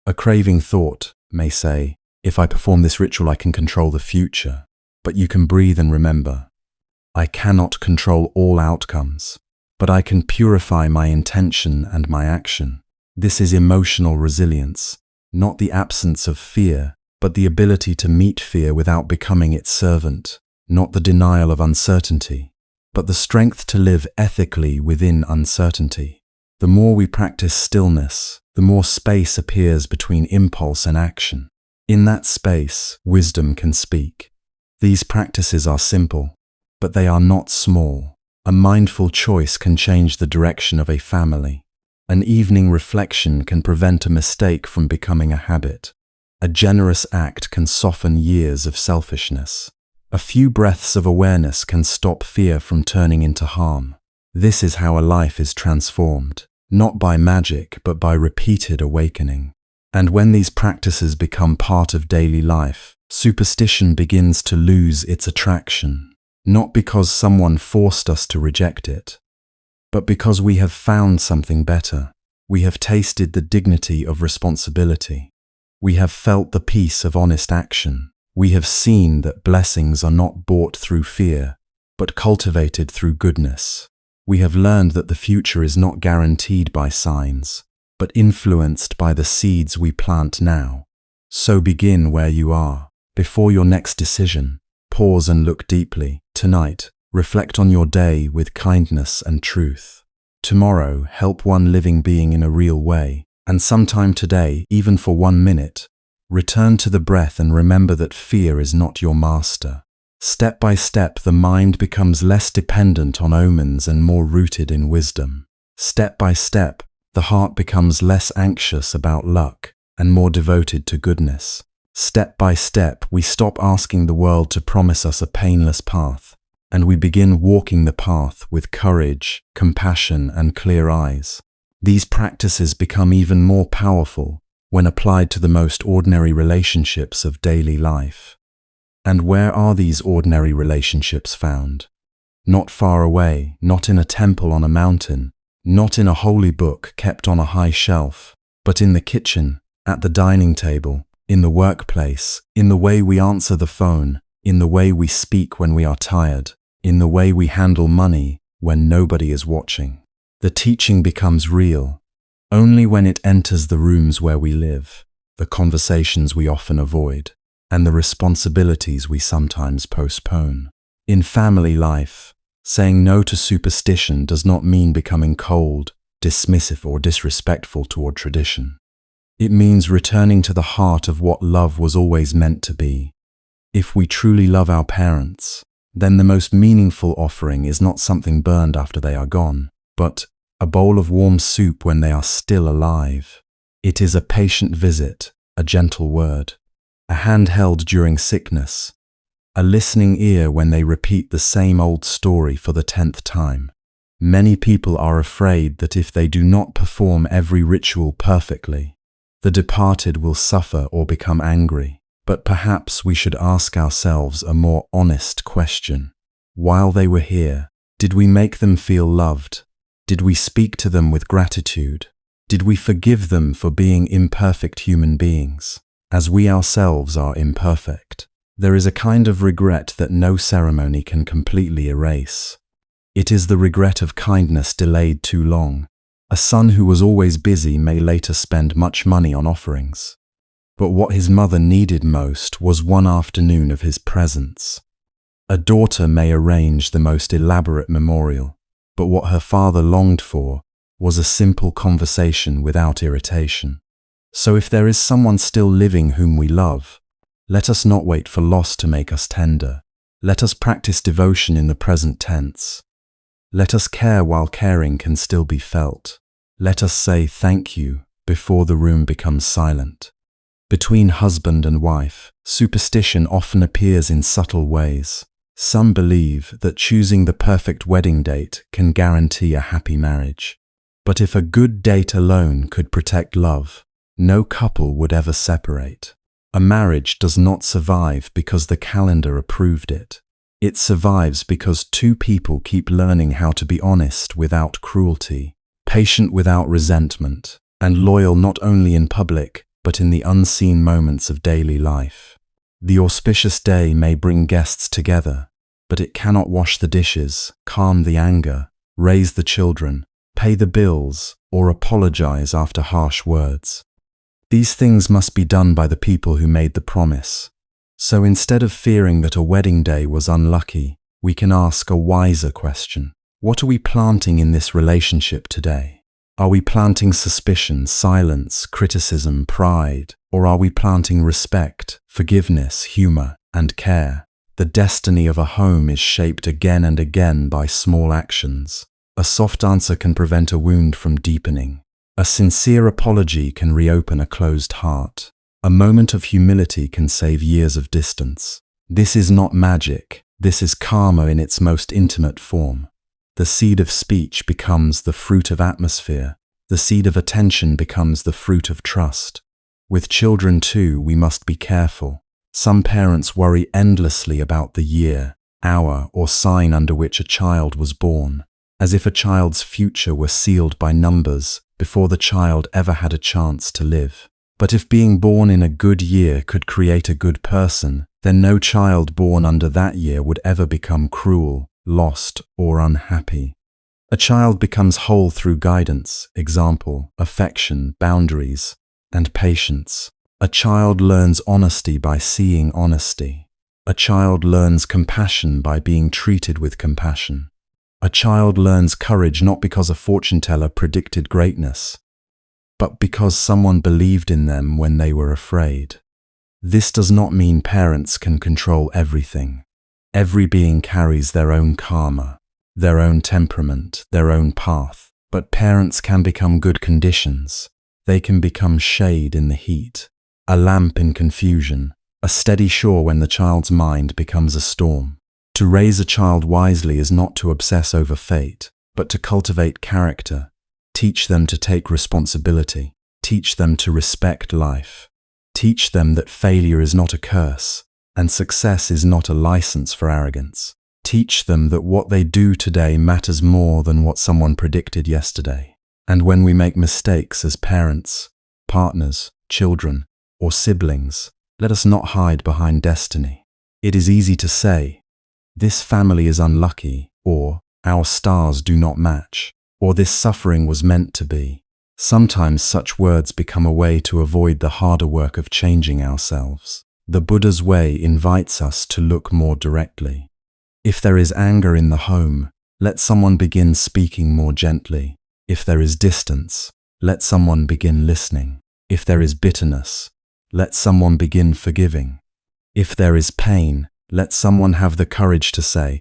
A craving thought may say, if I perform this ritual, I can control the future. But you can breathe and remember, I cannot control all outcomes, but I can purify my intention and my action. This is emotional resilience, not the absence of fear, but the ability to meet fear without becoming its servant, not the denial of uncertainty, but the strength to live ethically within uncertainty. The more we practice stillness, the more space appears between impulse and action. In that space, wisdom can speak. These practices are simple, but they are not small. A mindful choice can change the direction of a family. An evening reflection can prevent a mistake from becoming a habit. A generous act can soften years of selfishness. A few breaths of awareness can stop fear from turning into harm. This is how a life is transformed, not by magic, but by repeated awakening. And when these practices become part of daily life, superstition begins to lose its attraction, not because someone forced us to reject it, but because we have found something better. We have tasted the dignity of responsibility. We have felt the peace of honest action. We have seen that blessings are not bought through fear, but cultivated through goodness. We have learned that the future is not guaranteed by signs, but influenced by the seeds we plant now. So begin where you are. Before your next decision, pause and look deeply. Tonight, reflect on your day with kindness and truth. Tomorrow, help one living being in a real way. And sometime today, even for 1 minute, return to the breath and remember that fear is not your master. Step by step, the mind becomes less dependent on omens and more rooted in wisdom. Step by step, the heart becomes less anxious about luck and more devoted to goodness. Step by step, we stop asking the world to promise us a painless path, and we begin walking the path with courage, compassion, and clear eyes. These practices become even more powerful when applied to the most ordinary relationships of daily life. And where are these ordinary relationships found? Not far away, not in a temple on a mountain, not in a holy book kept on a high shelf, but in the kitchen, at the dining table, in the workplace, in the way we answer the phone, in the way we speak when we are tired, in the way we handle money when nobody is watching. The teaching becomes real only when it enters the rooms where we live, the conversations we often avoid, and the responsibilities we sometimes postpone. In family life, saying no to superstition does not mean becoming cold, dismissive, or disrespectful toward tradition. It means returning to the heart of what love was always meant to be. If we truly love our parents, then the most meaningful offering is not something burned after they are gone, but a bowl of warm soup when they are still alive. It is a patient visit, a gentle word, a hand held during sickness, a listening ear when they repeat the same old story for the 10th time. Many people are afraid that if they do not perform every ritual perfectly, the departed will suffer or become angry. But perhaps we should ask ourselves a more honest question. While they were here, did we make them feel loved? Did we speak to them with gratitude? Did we forgive them for being imperfect human beings, as we ourselves are imperfect? There is a kind of regret that no ceremony can completely erase. It is the regret of kindness delayed too long. A son who was always busy may later spend much money on offerings. But what his mother needed most was 1 afternoon of his presence. A daughter may arrange the most elaborate memorial, but what her father longed for was a simple conversation without irritation. So if there is someone still living whom we love, let us not wait for loss to make us tender. Let us practice devotion in the present tense. Let us care while caring can still be felt. Let us say thank you before the room becomes silent. Between husband and wife, superstition often appears in subtle ways. Some believe that choosing the perfect wedding date can guarantee a happy marriage. But if a good date alone could protect love, no couple would ever separate. A marriage does not survive because the calendar approved it. It survives because 2 people keep learning how to be honest without cruelty, patient without resentment, and loyal not only in public, but in the unseen moments of daily life. The auspicious day may bring guests together, but it cannot wash the dishes, calm the anger, raise the children, pay the bills, or apologize after harsh words. These things must be done by the people who made the promise. So instead of fearing that a wedding day was unlucky, we can ask a wiser question. What are we planting in this relationship today? Are we planting suspicion, silence, criticism, pride, or are we planting respect, forgiveness, humor, and care? The destiny of a home is shaped again and again by small actions. A soft answer can prevent a wound from deepening. A sincere apology can reopen a closed heart. A moment of humility can save years of distance. This is not magic. This is karma in its most intimate form. The seed of speech becomes the fruit of atmosphere. The seed of attention becomes the fruit of trust. With children too, we must be careful. Some parents worry endlessly about the year, hour, or sign under which a child was born, as if a child's future were sealed by numbers before the child ever had a chance to live. But if being born in a good year could create a good person, then no child born under that year would ever become cruel, lost, or unhappy. A child becomes whole through guidance, example, affection, boundaries, and patience. A child learns honesty by seeing honesty. A child learns compassion by being treated with compassion. A child learns courage not because a fortune teller predicted greatness, but because someone believed in them when they were afraid. This does not mean parents can control everything. Every being carries their own karma, their own temperament, their own path. But parents can become good conditions. They can become shade in the heat, a lamp in confusion, a steady shore when the child's mind becomes a storm. To raise a child wisely is not to obsess over fate, but to cultivate character. Teach them to take responsibility. Teach them to respect life. Teach them that failure is not a curse, and success is not a license for arrogance. Teach them that what they do today matters more than what someone predicted yesterday. And when we make mistakes as parents, partners, children, or siblings, let us not hide behind destiny. It is easy to say, "This family is unlucky," or "Our stars do not match," or "This suffering was meant to be." Sometimes such words become a way to avoid the harder work of changing ourselves. The Buddha's way invites us to look more directly. If there is anger in the home, let someone begin speaking more gently. If there is distance, let someone begin listening. If there is bitterness, let someone begin forgiving. If there is pain, let someone have the courage to say,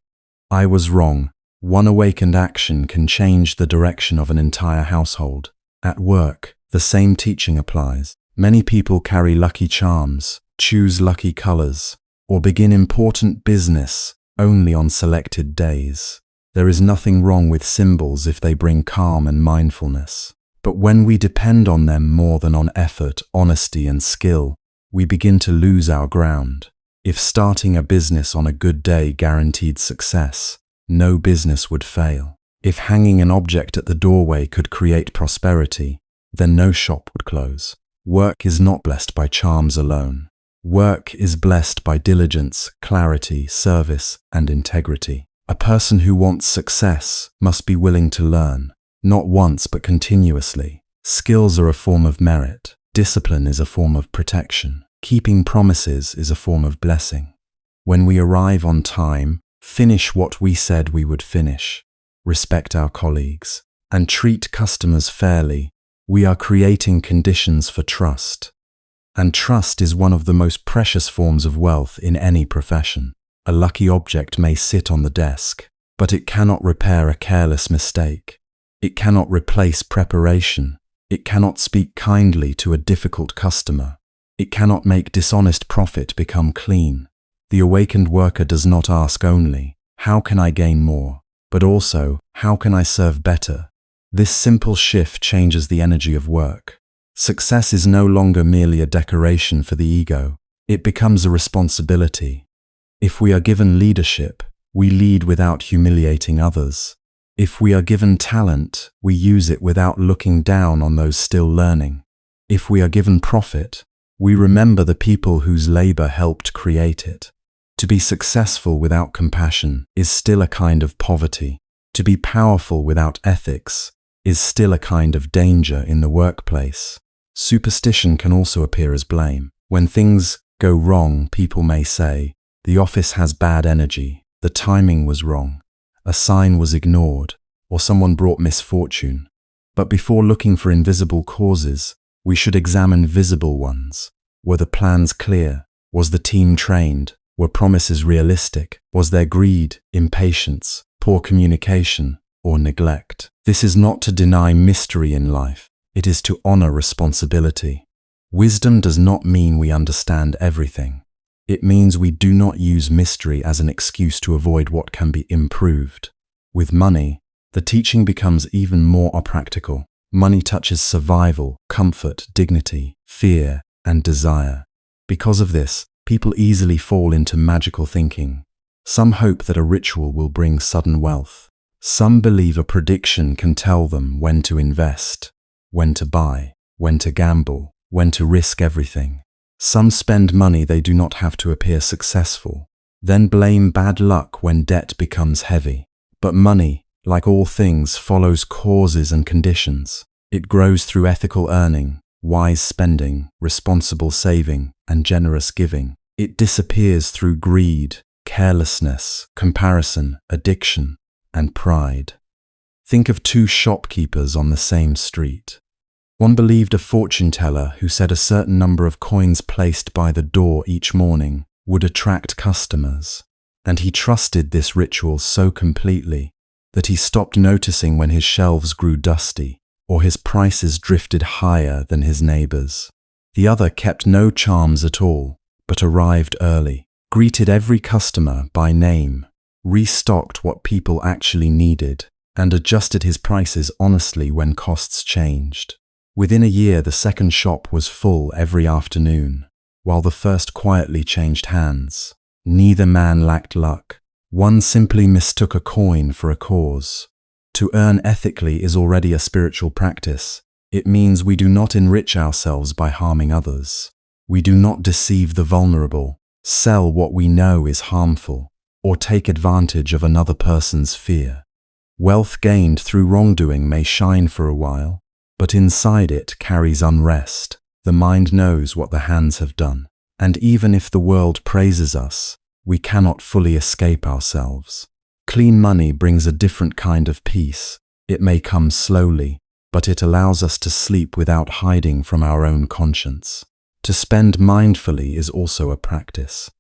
"I was wrong." One awakened action can change the direction of an entire household. At work, the same teaching applies. Many people carry lucky charms, choose lucky colors, or begin important business only on selected days. There is nothing wrong with symbols if they bring calm and mindfulness. But when we depend on them more than on effort, honesty, and skill, we begin to lose our ground. If starting a business on a good day guaranteed success, no business would fail. If hanging an object at the doorway could create prosperity, then no shop would close. Work is not blessed by charms alone. Work is blessed by diligence, clarity, service, and integrity. A person who wants success must be willing to learn, not once but continuously. Skills are a form of merit. Discipline is a form of protection. Keeping promises is a form of blessing. When we arrive on time, finish what we said we would finish, respect our colleagues, and treat customers fairly, we are creating conditions for trust. And trust is one of the most precious forms of wealth in any profession. A lucky object may sit on the desk, but it cannot repair a careless mistake. It cannot replace preparation. It cannot speak kindly to a difficult customer. It cannot make dishonest profit become clean. The awakened worker does not ask only, "How can I gain more?" but also, "How can I serve better?" This simple shift changes the energy of work. Success is no longer merely a decoration for the ego. It becomes a responsibility. If we are given leadership, we lead without humiliating others. If we are given talent, we use it without looking down on those still learning. If we are given profit, we remember the people whose labor helped create it. To be successful without compassion is still a kind of poverty. To be powerful without ethics is still a kind of danger in the workplace. Superstition can also appear as blame. When things go wrong, people may say, "The office has bad energy, the timing was wrong, a sign was ignored, or someone brought misfortune." But before looking for invisible causes, we should examine visible ones. Were the plans clear? Was the team trained? Were promises realistic? Was there greed, impatience, poor communication, or neglect? This is not to deny mystery in life. It is to honor responsibility. Wisdom does not mean we understand everything. It means we do not use mystery as an excuse to avoid what can be improved. With money, the teaching becomes even more practical. Money touches survival, comfort, dignity, fear, and desire. Because of this, people easily fall into magical thinking. Some hope that a ritual will bring sudden wealth. Some believe a prediction can tell them when to invest. when to buy, when to gamble, when to risk everything. Some spend money they do not have to appear successful, then blame bad luck when debt becomes heavy. But money, like all things, follows causes and conditions. It grows through ethical earning, wise spending, responsible saving, and generous giving. It disappears through greed, carelessness, comparison, addiction, and pride. Think of two shopkeepers on the same street. One believed a fortune teller who said a certain number of coins placed by the door each morning would attract customers, and he trusted this ritual so completely that he stopped noticing when his shelves grew dusty or his prices drifted higher than his neighbors. The other kept no charms at all, but arrived early, greeted every customer by name, restocked what people actually needed, and adjusted his prices honestly when costs changed. Within a year, the second shop was full every afternoon, while the first quietly changed hands. Neither man lacked luck. One simply mistook a coin for a cause. To earn ethically is already a spiritual practice. It means we do not enrich ourselves by harming others. We do not deceive the vulnerable, sell what we know is harmful, or take advantage of another person's fear. Wealth gained through wrongdoing may shine for a while, but inside it carries unrest. The mind knows what the hands have done, and even if the world praises us, we cannot fully escape ourselves. Clean money brings a different kind of peace. It may come slowly, but it allows us to sleep without hiding from our own conscience. To spend mindfully is also a practice.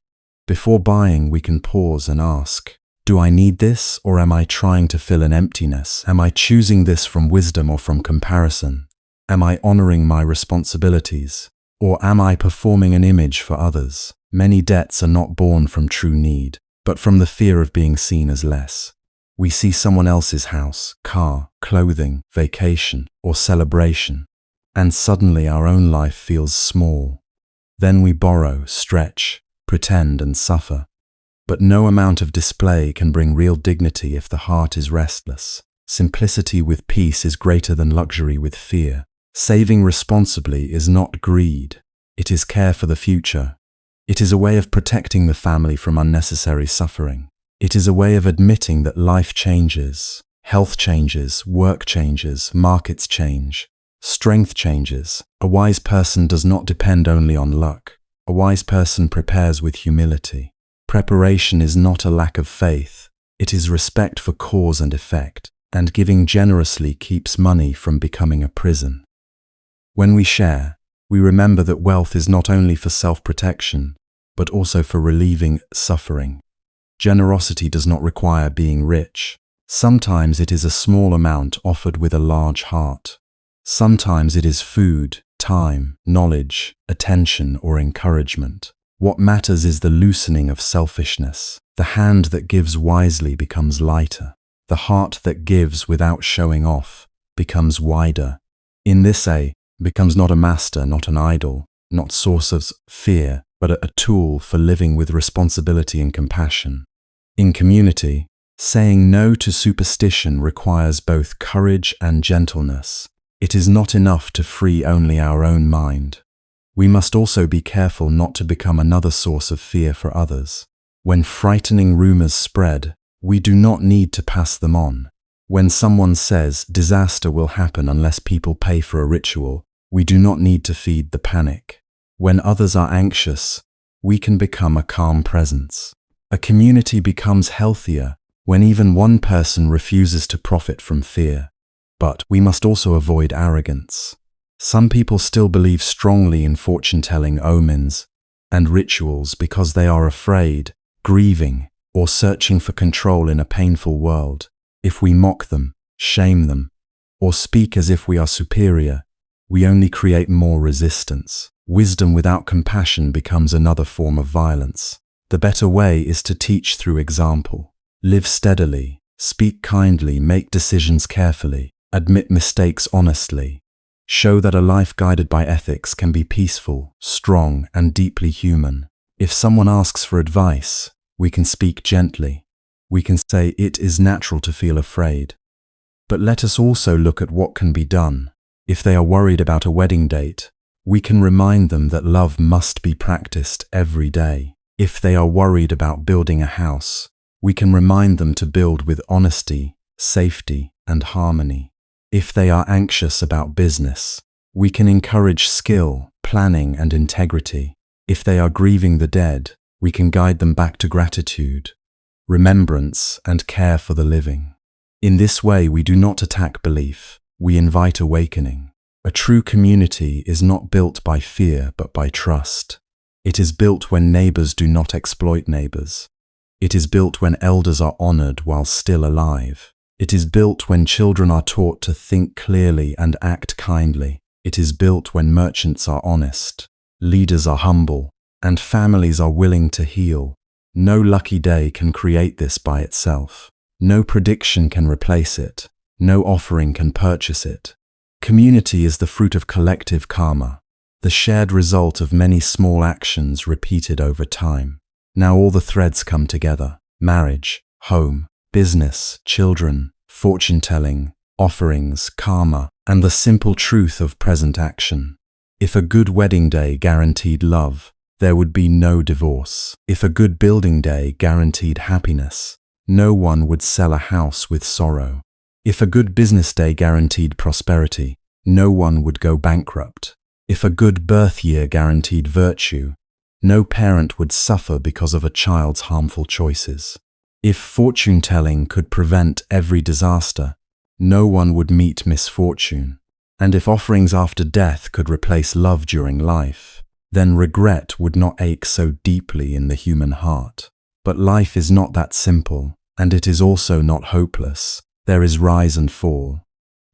Before buying, we can pause and ask, do I need this, or am I trying to fill an emptiness? Am I choosing this from wisdom or from comparison? Am I honoring my responsibilities, or am I performing an image for others? Many debts are not born from true need, but from the fear of being seen as less. We see someone else's house, car, clothing, vacation, or celebration, and suddenly our own life feels small. Then we borrow, stretch, pretend, and suffer. But no amount of display can bring real dignity if the heart is restless. Simplicity with peace is greater than luxury with fear. Saving responsibly is not greed. It is care for the future. It is a way of protecting the family from unnecessary suffering. It is a way of admitting that life changes, health changes, work changes, markets change, strength changes. A wise person does not depend only on luck. A wise person prepares with humility. Preparation is not a lack of faith. It is respect for cause and effect, and giving generously keeps money from becoming a prison. When we share, we remember that wealth is not only for self-protection, but also for relieving suffering. Generosity does not require being rich. Sometimes it is a small amount offered with a large heart. Sometimes it is food, time, knowledge, attention, or encouragement. What matters is the loosening of selfishness. The hand that gives wisely becomes lighter. The heart that gives without showing off becomes wider. In this way, becomes not a master, not an idol, not source of fear, but a tool for living with responsibility and compassion. In community, saying no to superstition requires both courage and gentleness. It is not enough to free only our own mind. We must also be careful not to become another source of fear for others. When frightening rumors spread, we do not need to pass them on. When someone says disaster will happen unless people pay for a ritual, we do not need to feed the panic. When others are anxious, we can become a calm presence. A community becomes healthier when even one person refuses to profit from fear. But we must also avoid arrogance. Some people still believe strongly in fortune-telling, omens, and rituals because they are afraid, grieving, or searching for control in a painful world. If we mock them, shame them, or speak as if we are superior, we only create more resistance. Wisdom without compassion becomes another form of violence. The better way is to teach through example. Live steadily, speak kindly, make decisions carefully, admit mistakes honestly. Show that a life guided by ethics can be peaceful, strong, and deeply human. If someone asks for advice, we can speak gently. We can say it is natural to feel afraid. But let us also look at what can be done. If they are worried about a wedding date, we can remind them that love must be practiced every day. If they are worried about building a house, we can remind them to build with honesty, safety, and harmony. If they are anxious about business, we can encourage skill, planning, and integrity. If they are grieving the dead, we can guide them back to gratitude, remembrance, and care for the living. In this way, we do not attack belief, we invite awakening. A true community is not built by fear but by trust. It is built when neighbors do not exploit neighbors. It is built when elders are honored while still alive. It is built when children are taught to think clearly and act kindly. It is built when merchants are honest, leaders are humble, and families are willing to heal. No lucky day can create this by itself. No prediction can replace it. No offering can purchase it. Community is the fruit of collective karma, the shared result of many small actions repeated over time. Now all the threads come together: marriage, home, business, children, fortune-telling, offerings, karma, and the simple truth of present action. If a good wedding day guaranteed love, there would be no divorce. If a good building day guaranteed happiness, no one would sell a house with sorrow. If a good business day guaranteed prosperity, no one would go bankrupt. If a good birth year guaranteed virtue, no parent would suffer because of a child's harmful choices. If fortune-telling could prevent every disaster, no one would meet misfortune. And if offerings after death could replace love during life, then regret would not ache so deeply in the human heart. But life is not that simple, and it is also not hopeless. There is rise and fall.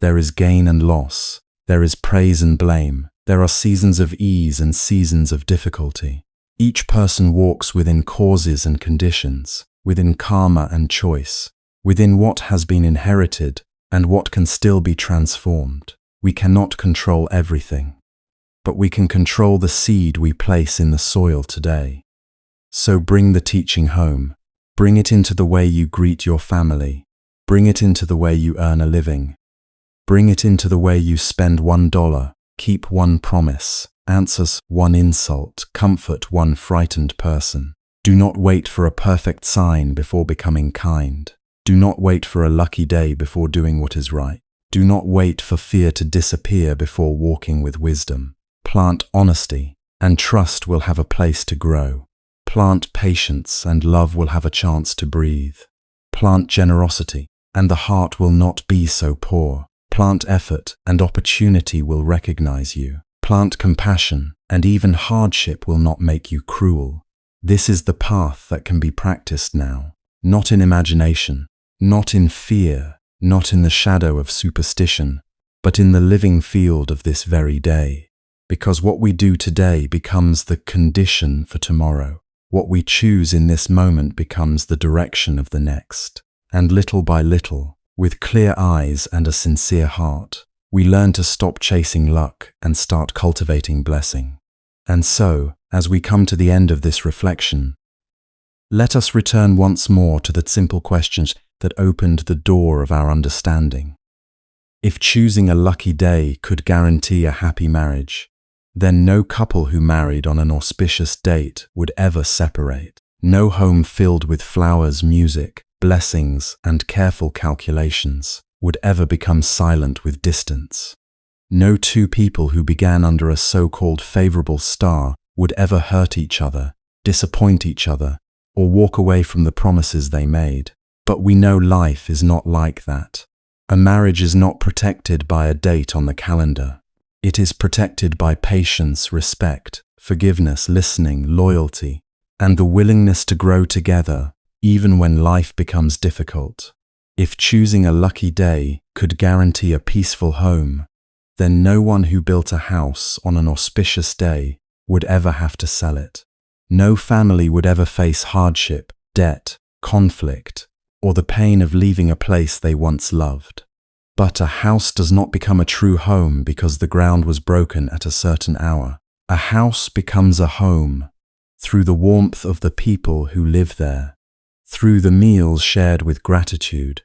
There is gain and loss. There is praise and blame. There are seasons of ease and seasons of difficulty. Each person walks within causes and conditions, within karma and choice, within what has been inherited and what can still be transformed. We cannot control everything, but we can control the seed we place in the soil today. So bring the teaching home. Bring it into the way you greet your family. Bring it into the way you earn a living. Bring it into the way you spend $1, keep one promise, answers one insult, comfort one frightened person. Do not wait for a perfect sign before becoming kind. Do not wait for a lucky day before doing what is right. Do not wait for fear to disappear before walking with wisdom. Plant honesty, and trust will have a place to grow. Plant patience, and love will have a chance to breathe. Plant generosity, and the heart will not be so poor. Plant effort, and opportunity will recognize you. Plant compassion, and even hardship will not make you cruel. This is the path that can be practiced now, not in imagination, not in fear, not in the shadow of superstition, but in the living field of this very day. Because what we do today becomes the condition for tomorrow. What we choose in this moment becomes the direction of the next. And little by little, with clear eyes and a sincere heart, we learn to stop chasing luck and start cultivating blessing. And so, as we come to the end of this reflection, let us return once more to the simple questions that opened the door of our understanding. If choosing a lucky day could guarantee a happy marriage, then no couple who married on an auspicious date would ever separate. No home filled with flowers, music, blessings, and careful calculations would ever become silent with distance. No two people who began under a so-called favorable star would ever hurt each other, disappoint each other, or walk away from the promises they made. But we know life is not like that. A marriage is not protected by a date on the calendar. It is protected by patience, respect, forgiveness, listening, loyalty, and the willingness to grow together, even when life becomes difficult. If choosing a lucky day could guarantee a peaceful home, then no one who built a house on an auspicious day would ever have to sell it. No family would ever face hardship, debt, conflict, or the pain of leaving a place they once loved. But a house does not become a true home because the ground was broken at a certain hour. A house becomes a home through the warmth of the people who live there, through the meals shared with gratitude,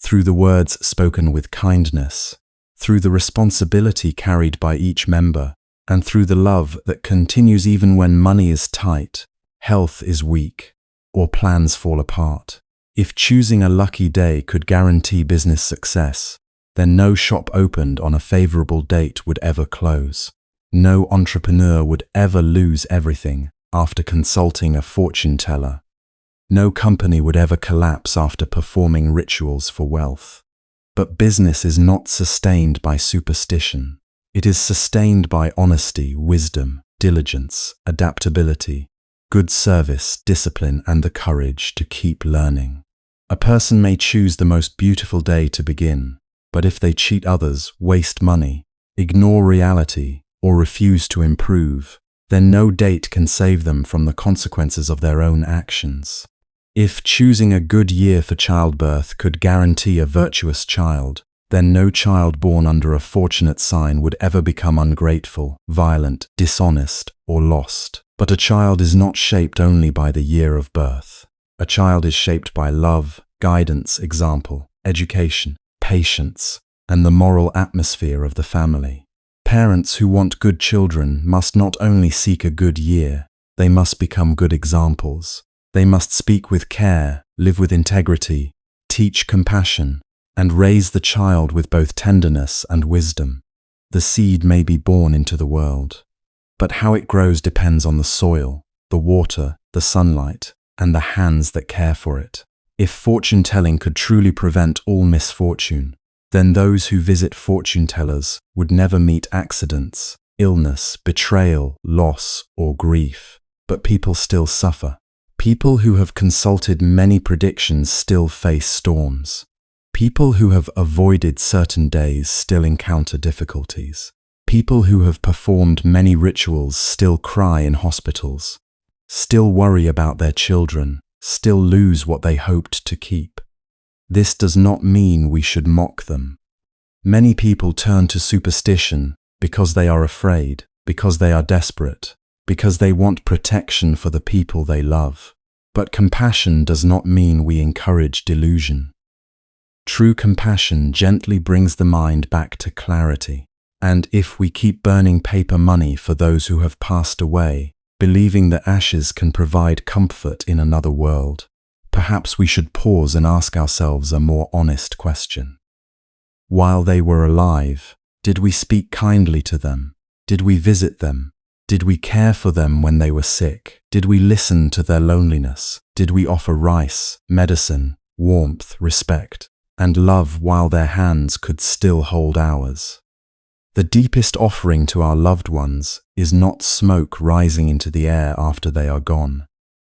through the words spoken with kindness, through the responsibility carried by each member, and through the love that continues even when money is tight, health is weak, or plans fall apart. If choosing a lucky day could guarantee business success, then no shop opened on a favorable date would ever close. No entrepreneur would ever lose everything after consulting a fortune teller. No company would ever collapse after performing rituals for wealth. But business is not sustained by superstition. It is sustained by honesty, wisdom, diligence, adaptability, good service, discipline, and the courage to keep learning. A person may choose the most beautiful day to begin, but if they cheat others, waste money, ignore reality, or refuse to improve, then no date can save them from the consequences of their own actions. If choosing a good year for childbirth could guarantee a virtuous child, then no child born under a fortunate sign would ever become ungrateful, violent, dishonest, or lost. But a child is not shaped only by the year of birth. A child is shaped by love, guidance, example, education, patience, and the moral atmosphere of the family. Parents who want good children must not only seek a good year, they must become good examples. They must speak with care, live with integrity, teach compassion, and raise the child with both tenderness and wisdom. The seed may be born into the world, but how it grows depends on the soil, the water, the sunlight, and the hands that care for it. If fortune-telling could truly prevent all misfortune, then those who visit fortune tellers would never meet accidents, illness, betrayal, loss, or grief. But people still suffer. People who have consulted many predictions still face storms. People who have avoided certain days still encounter difficulties. People who have performed many rituals still cry in hospitals, still worry about their children, still lose what they hoped to keep. This does not mean we should mock them. Many people turn to superstition because they are afraid, because they are desperate, because they want protection for the people they love. But compassion does not mean we encourage delusion. True compassion gently brings the mind back to clarity. And if we keep burning paper money for those who have passed away, believing that ashes can provide comfort in another world, perhaps we should pause and ask ourselves a more honest question. While they were alive, did we speak kindly to them? Did we visit them? Did we care for them when they were sick? Did we listen to their loneliness? Did we offer rice, medicine, warmth, respect, and love while their hands could still hold ours? The deepest offering to our loved ones is not smoke rising into the air after they are gone.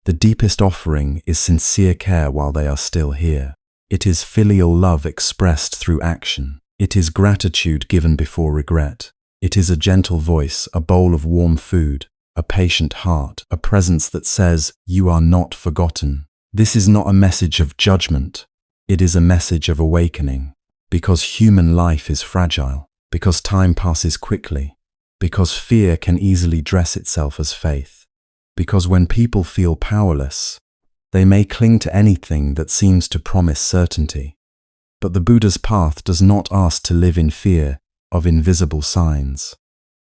The deepest offering is sincere care while they are still here. It is filial love expressed through action. It is gratitude given before regret. It is a gentle voice, a bowl of warm food, a patient heart, a presence that says, "You are not forgotten." This is not a message of judgment. It is a message of awakening, because human life is fragile. Because time passes quickly, because fear can easily dress itself as faith, because when people feel powerless, they may cling to anything that seems to promise certainty. But the Buddha's path does not ask to live in fear of invisible signs.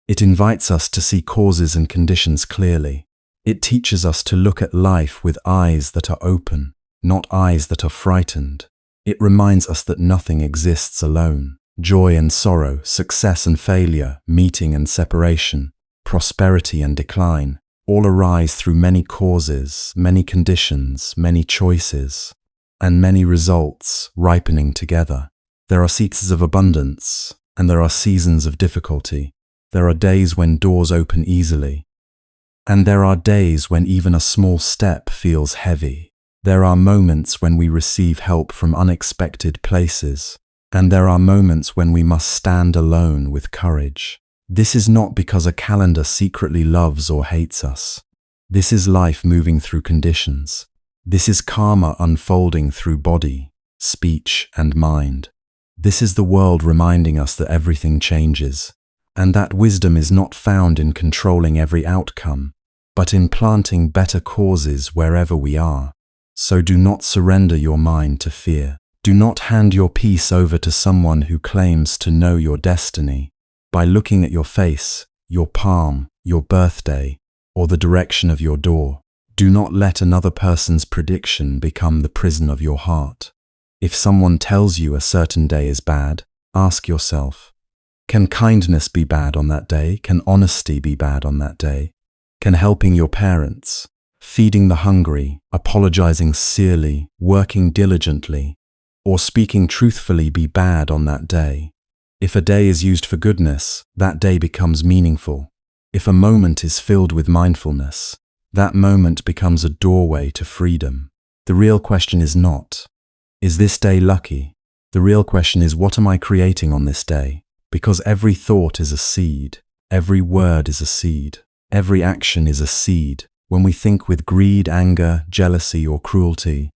It invites us to see causes and conditions clearly. It teaches us to look at life with eyes that are open, not eyes that are frightened. It reminds us that nothing exists alone. Joy and sorrow, success and failure, meeting and separation, prosperity and decline, all arise through many causes, many conditions, many choices, and many results ripening together. There are seasons of abundance, and there are seasons of difficulty. There are days when doors open easily, and there are days when even a small step feels heavy. There are moments when we receive help from unexpected places, and there are moments when we must stand alone with courage. This is not because a calendar secretly loves or hates us. This is life moving through conditions. This is karma unfolding through body, speech, and mind. This is the world reminding us that everything changes, and that wisdom is not found in controlling every outcome, but in planting better causes wherever we are. So do not surrender your mind to fear. Do not hand your peace over to someone who claims to know your destiny. By looking at your face, your palm, your birthday, or the direction of your door, do not let another person's prediction become the prison of your heart. If someone tells you a certain day is bad, ask yourself, can kindness be bad on that day? Can honesty be bad on that day? Can helping your parents, feeding the hungry, apologizing sincerely, working diligently, or speaking truthfully be bad on that day? If a day is used for goodness, that day becomes meaningful. If a moment is filled with mindfulness, that moment becomes a doorway to freedom. The real question is not, is this day lucky? The real question is, what am I creating on this day? Because every thought is a seed, every word is a seed, every action is a seed. When we think with greed, anger, jealousy, or cruelty,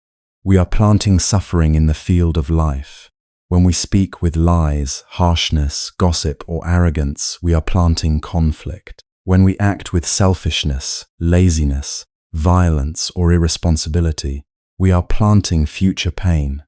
we are planting suffering in the field of life. When we speak with lies, harshness, gossip, or arrogance, we are planting conflict. When we act with selfishness, laziness, violence, or irresponsibility, we are planting future pain.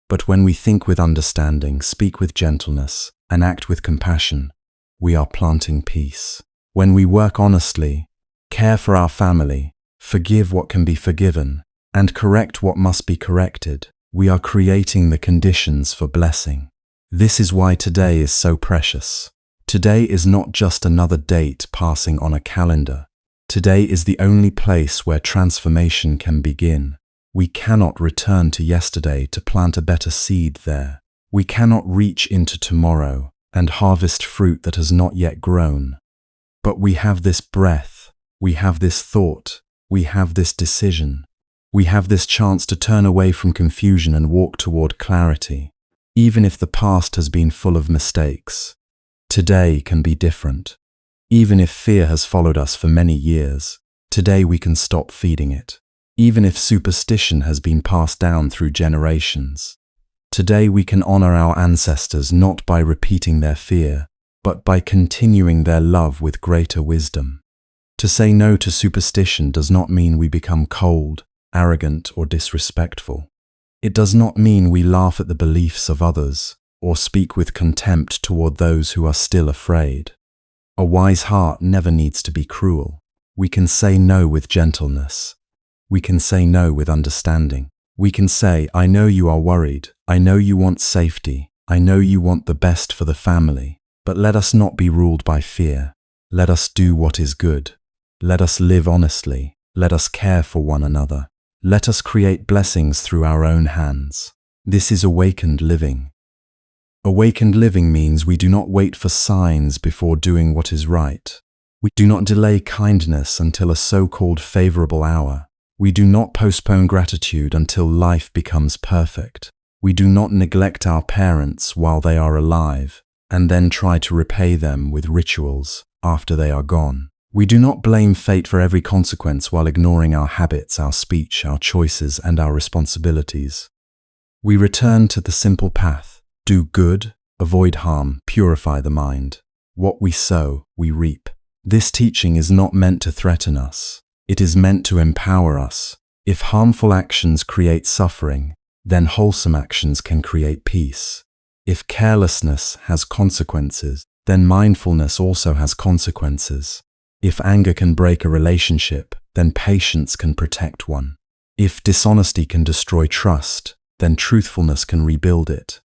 But when we think with understanding, speak with gentleness, and act with compassion, we are planting peace. When we work honestly, care for our family, forgive what can be forgiven, and correct what must be corrected, we are creating the conditions for blessing. This is why today is so precious. Today is not just another date passing on a calendar. Today is the only place where transformation can begin. We cannot return to yesterday to plant a better seed there. We cannot reach into tomorrow and harvest fruit that has not yet grown. But we have this breath, we have this thought, we have this decision. We have this chance to turn away from confusion and walk toward clarity. Even if the past has been full of mistakes, today can be different. Even if fear has followed us for many years, today we can stop feeding it. Even if superstition has been passed down through generations, today we can honor our ancestors not by repeating their fear, but by continuing their love with greater wisdom. To say no to superstition does not mean we become cold, arrogant, or disrespectful. It does not mean we laugh at the beliefs of others or speak with contempt toward those who are still afraid. A wise heart never needs to be cruel. We can say no with gentleness. We can say no with understanding. We can say, I know you are worried. I know you want safety. I know you want the best for the family. But let us not be ruled by fear. Let us do what is good. Let us live honestly. Let us care for one another. Let us create blessings through our own hands. This is awakened living. Awakened living means we do not wait for signs before doing what is right. We do not delay kindness until a so-called favorable hour. We do not postpone gratitude until life becomes perfect. We do not neglect our parents while they are alive and then try to repay them with rituals after they are gone. We do not blame fate for every consequence while ignoring our habits, our speech, our choices, and our responsibilities. We return to the simple path. Do good, avoid harm, purify the mind. What we sow, we reap. This teaching is not meant to threaten us. It is meant to empower us. If harmful actions create suffering, then wholesome actions can create peace. If carelessness has consequences, then mindfulness also has consequences. If anger can break a relationship, then patience can protect one. If dishonesty can destroy trust, then truthfulness can rebuild it.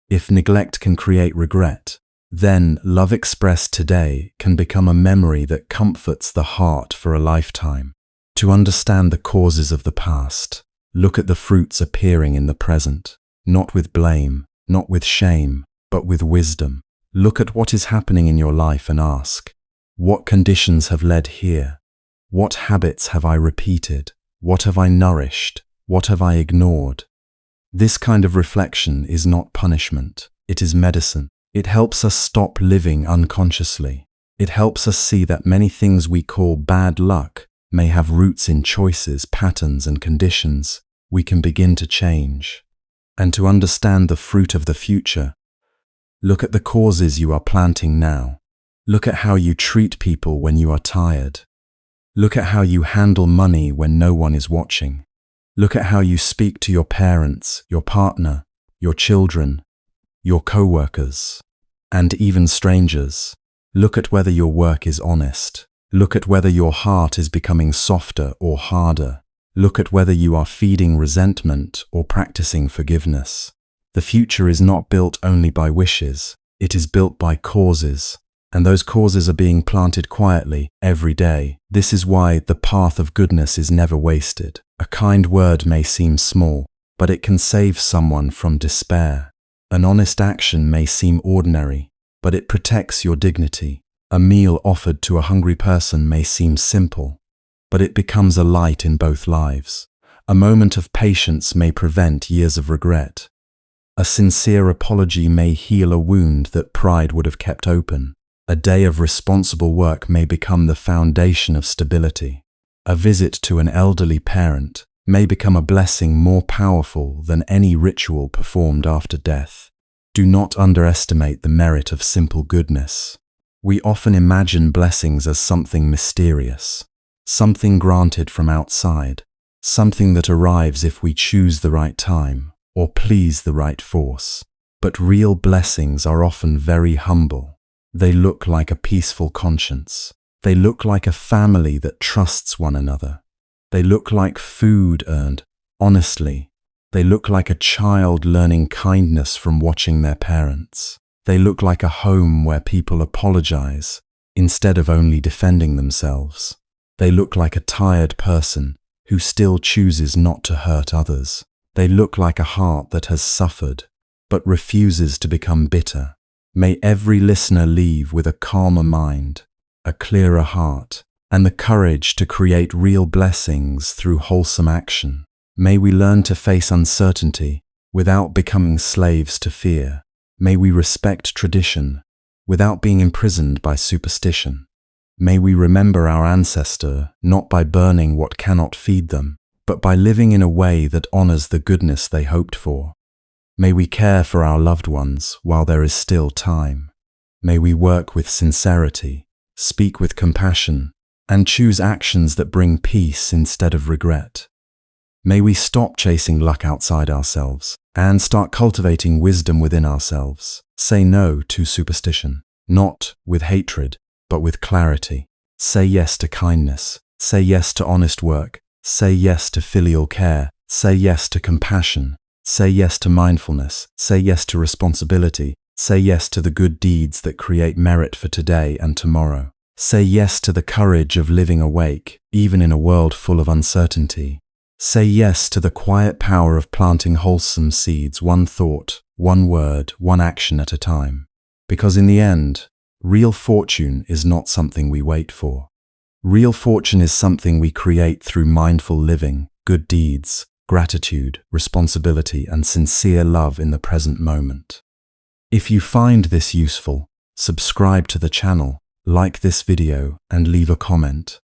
If neglect can create regret, then love expressed today can become a memory that comforts the heart for a lifetime. To understand the causes of the past, look at the fruits appearing in the present, not with blame, not with shame, but with wisdom. Look at what is happening in your life and ask, what conditions have led here? What habits have I repeated? What have I nourished? What have I ignored? This kind of reflection is not punishment. It is medicine. It helps us stop living unconsciously. It helps us see that many things we call bad luck may have roots in choices, patterns, and conditions we can begin to change. And to understand the fruit of the future, look at the causes you are planting now. Look at how you treat people when you are tired. Look at how you handle money when no one is watching. Look at how you speak to your parents, your partner, your children, your co-workers, and even strangers. Look at whether your work is honest. Look at whether your heart is becoming softer or harder. Look at whether you are feeding resentment or practicing forgiveness. The future is not built only by wishes, it is built by causes, and those causes are being planted quietly every day. This is why the path of goodness is never wasted. A kind word may seem small, but it can save someone from despair. An honest action may seem ordinary, but it protects your dignity. A meal offered to a hungry person may seem simple, but it becomes a light in both lives. A moment of patience may prevent years of regret. A sincere apology may heal a wound that pride would have kept open. A day of responsible work may become the foundation of stability. A visit to an elderly parent may become a blessing more powerful than any ritual performed after death. Do not underestimate the merit of simple goodness. We often imagine blessings as something mysterious, something granted from outside, something that arrives if we choose the right time or please the right force. But real blessings are often very humble. They look like a peaceful conscience. They look like a family that trusts one another. They look like food earned honestly. They look like a child learning kindness from watching their parents. They look like a home where people apologize instead of only defending themselves. They look like a tired person who still chooses not to hurt others. They look like a heart that has suffered but refuses to become bitter. May every listener leave with a calmer mind, a clearer heart, and the courage to create real blessings through wholesome action. May we learn to face uncertainty without becoming slaves to fear. May we respect tradition without being imprisoned by superstition. May we remember our ancestor not by burning what cannot feed them, but by living in a way that honors the goodness they hoped for. May we care for our loved ones while there is still time. May we work with sincerity, speak with compassion, and choose actions that bring peace instead of regret. May we stop chasing luck outside ourselves and start cultivating wisdom within ourselves. Say no to superstition, not with hatred, but with clarity. Say yes to kindness. Say yes to honest work. Say yes to filial care. Say yes to compassion. Say yes to mindfulness. Say yes to responsibility. Say yes to the good deeds that create merit for today and tomorrow. Say yes to the courage of living awake, even in a world full of uncertainty. Say yes to the quiet power of planting wholesome seeds, one thought, one word, one action at a time. Because in the end, real fortune is not something we wait for. Real fortune is something we create through mindful living, good deeds, gratitude, responsibility, and sincere love in the present moment. If you find this useful, subscribe to the channel, like this video, and leave a comment.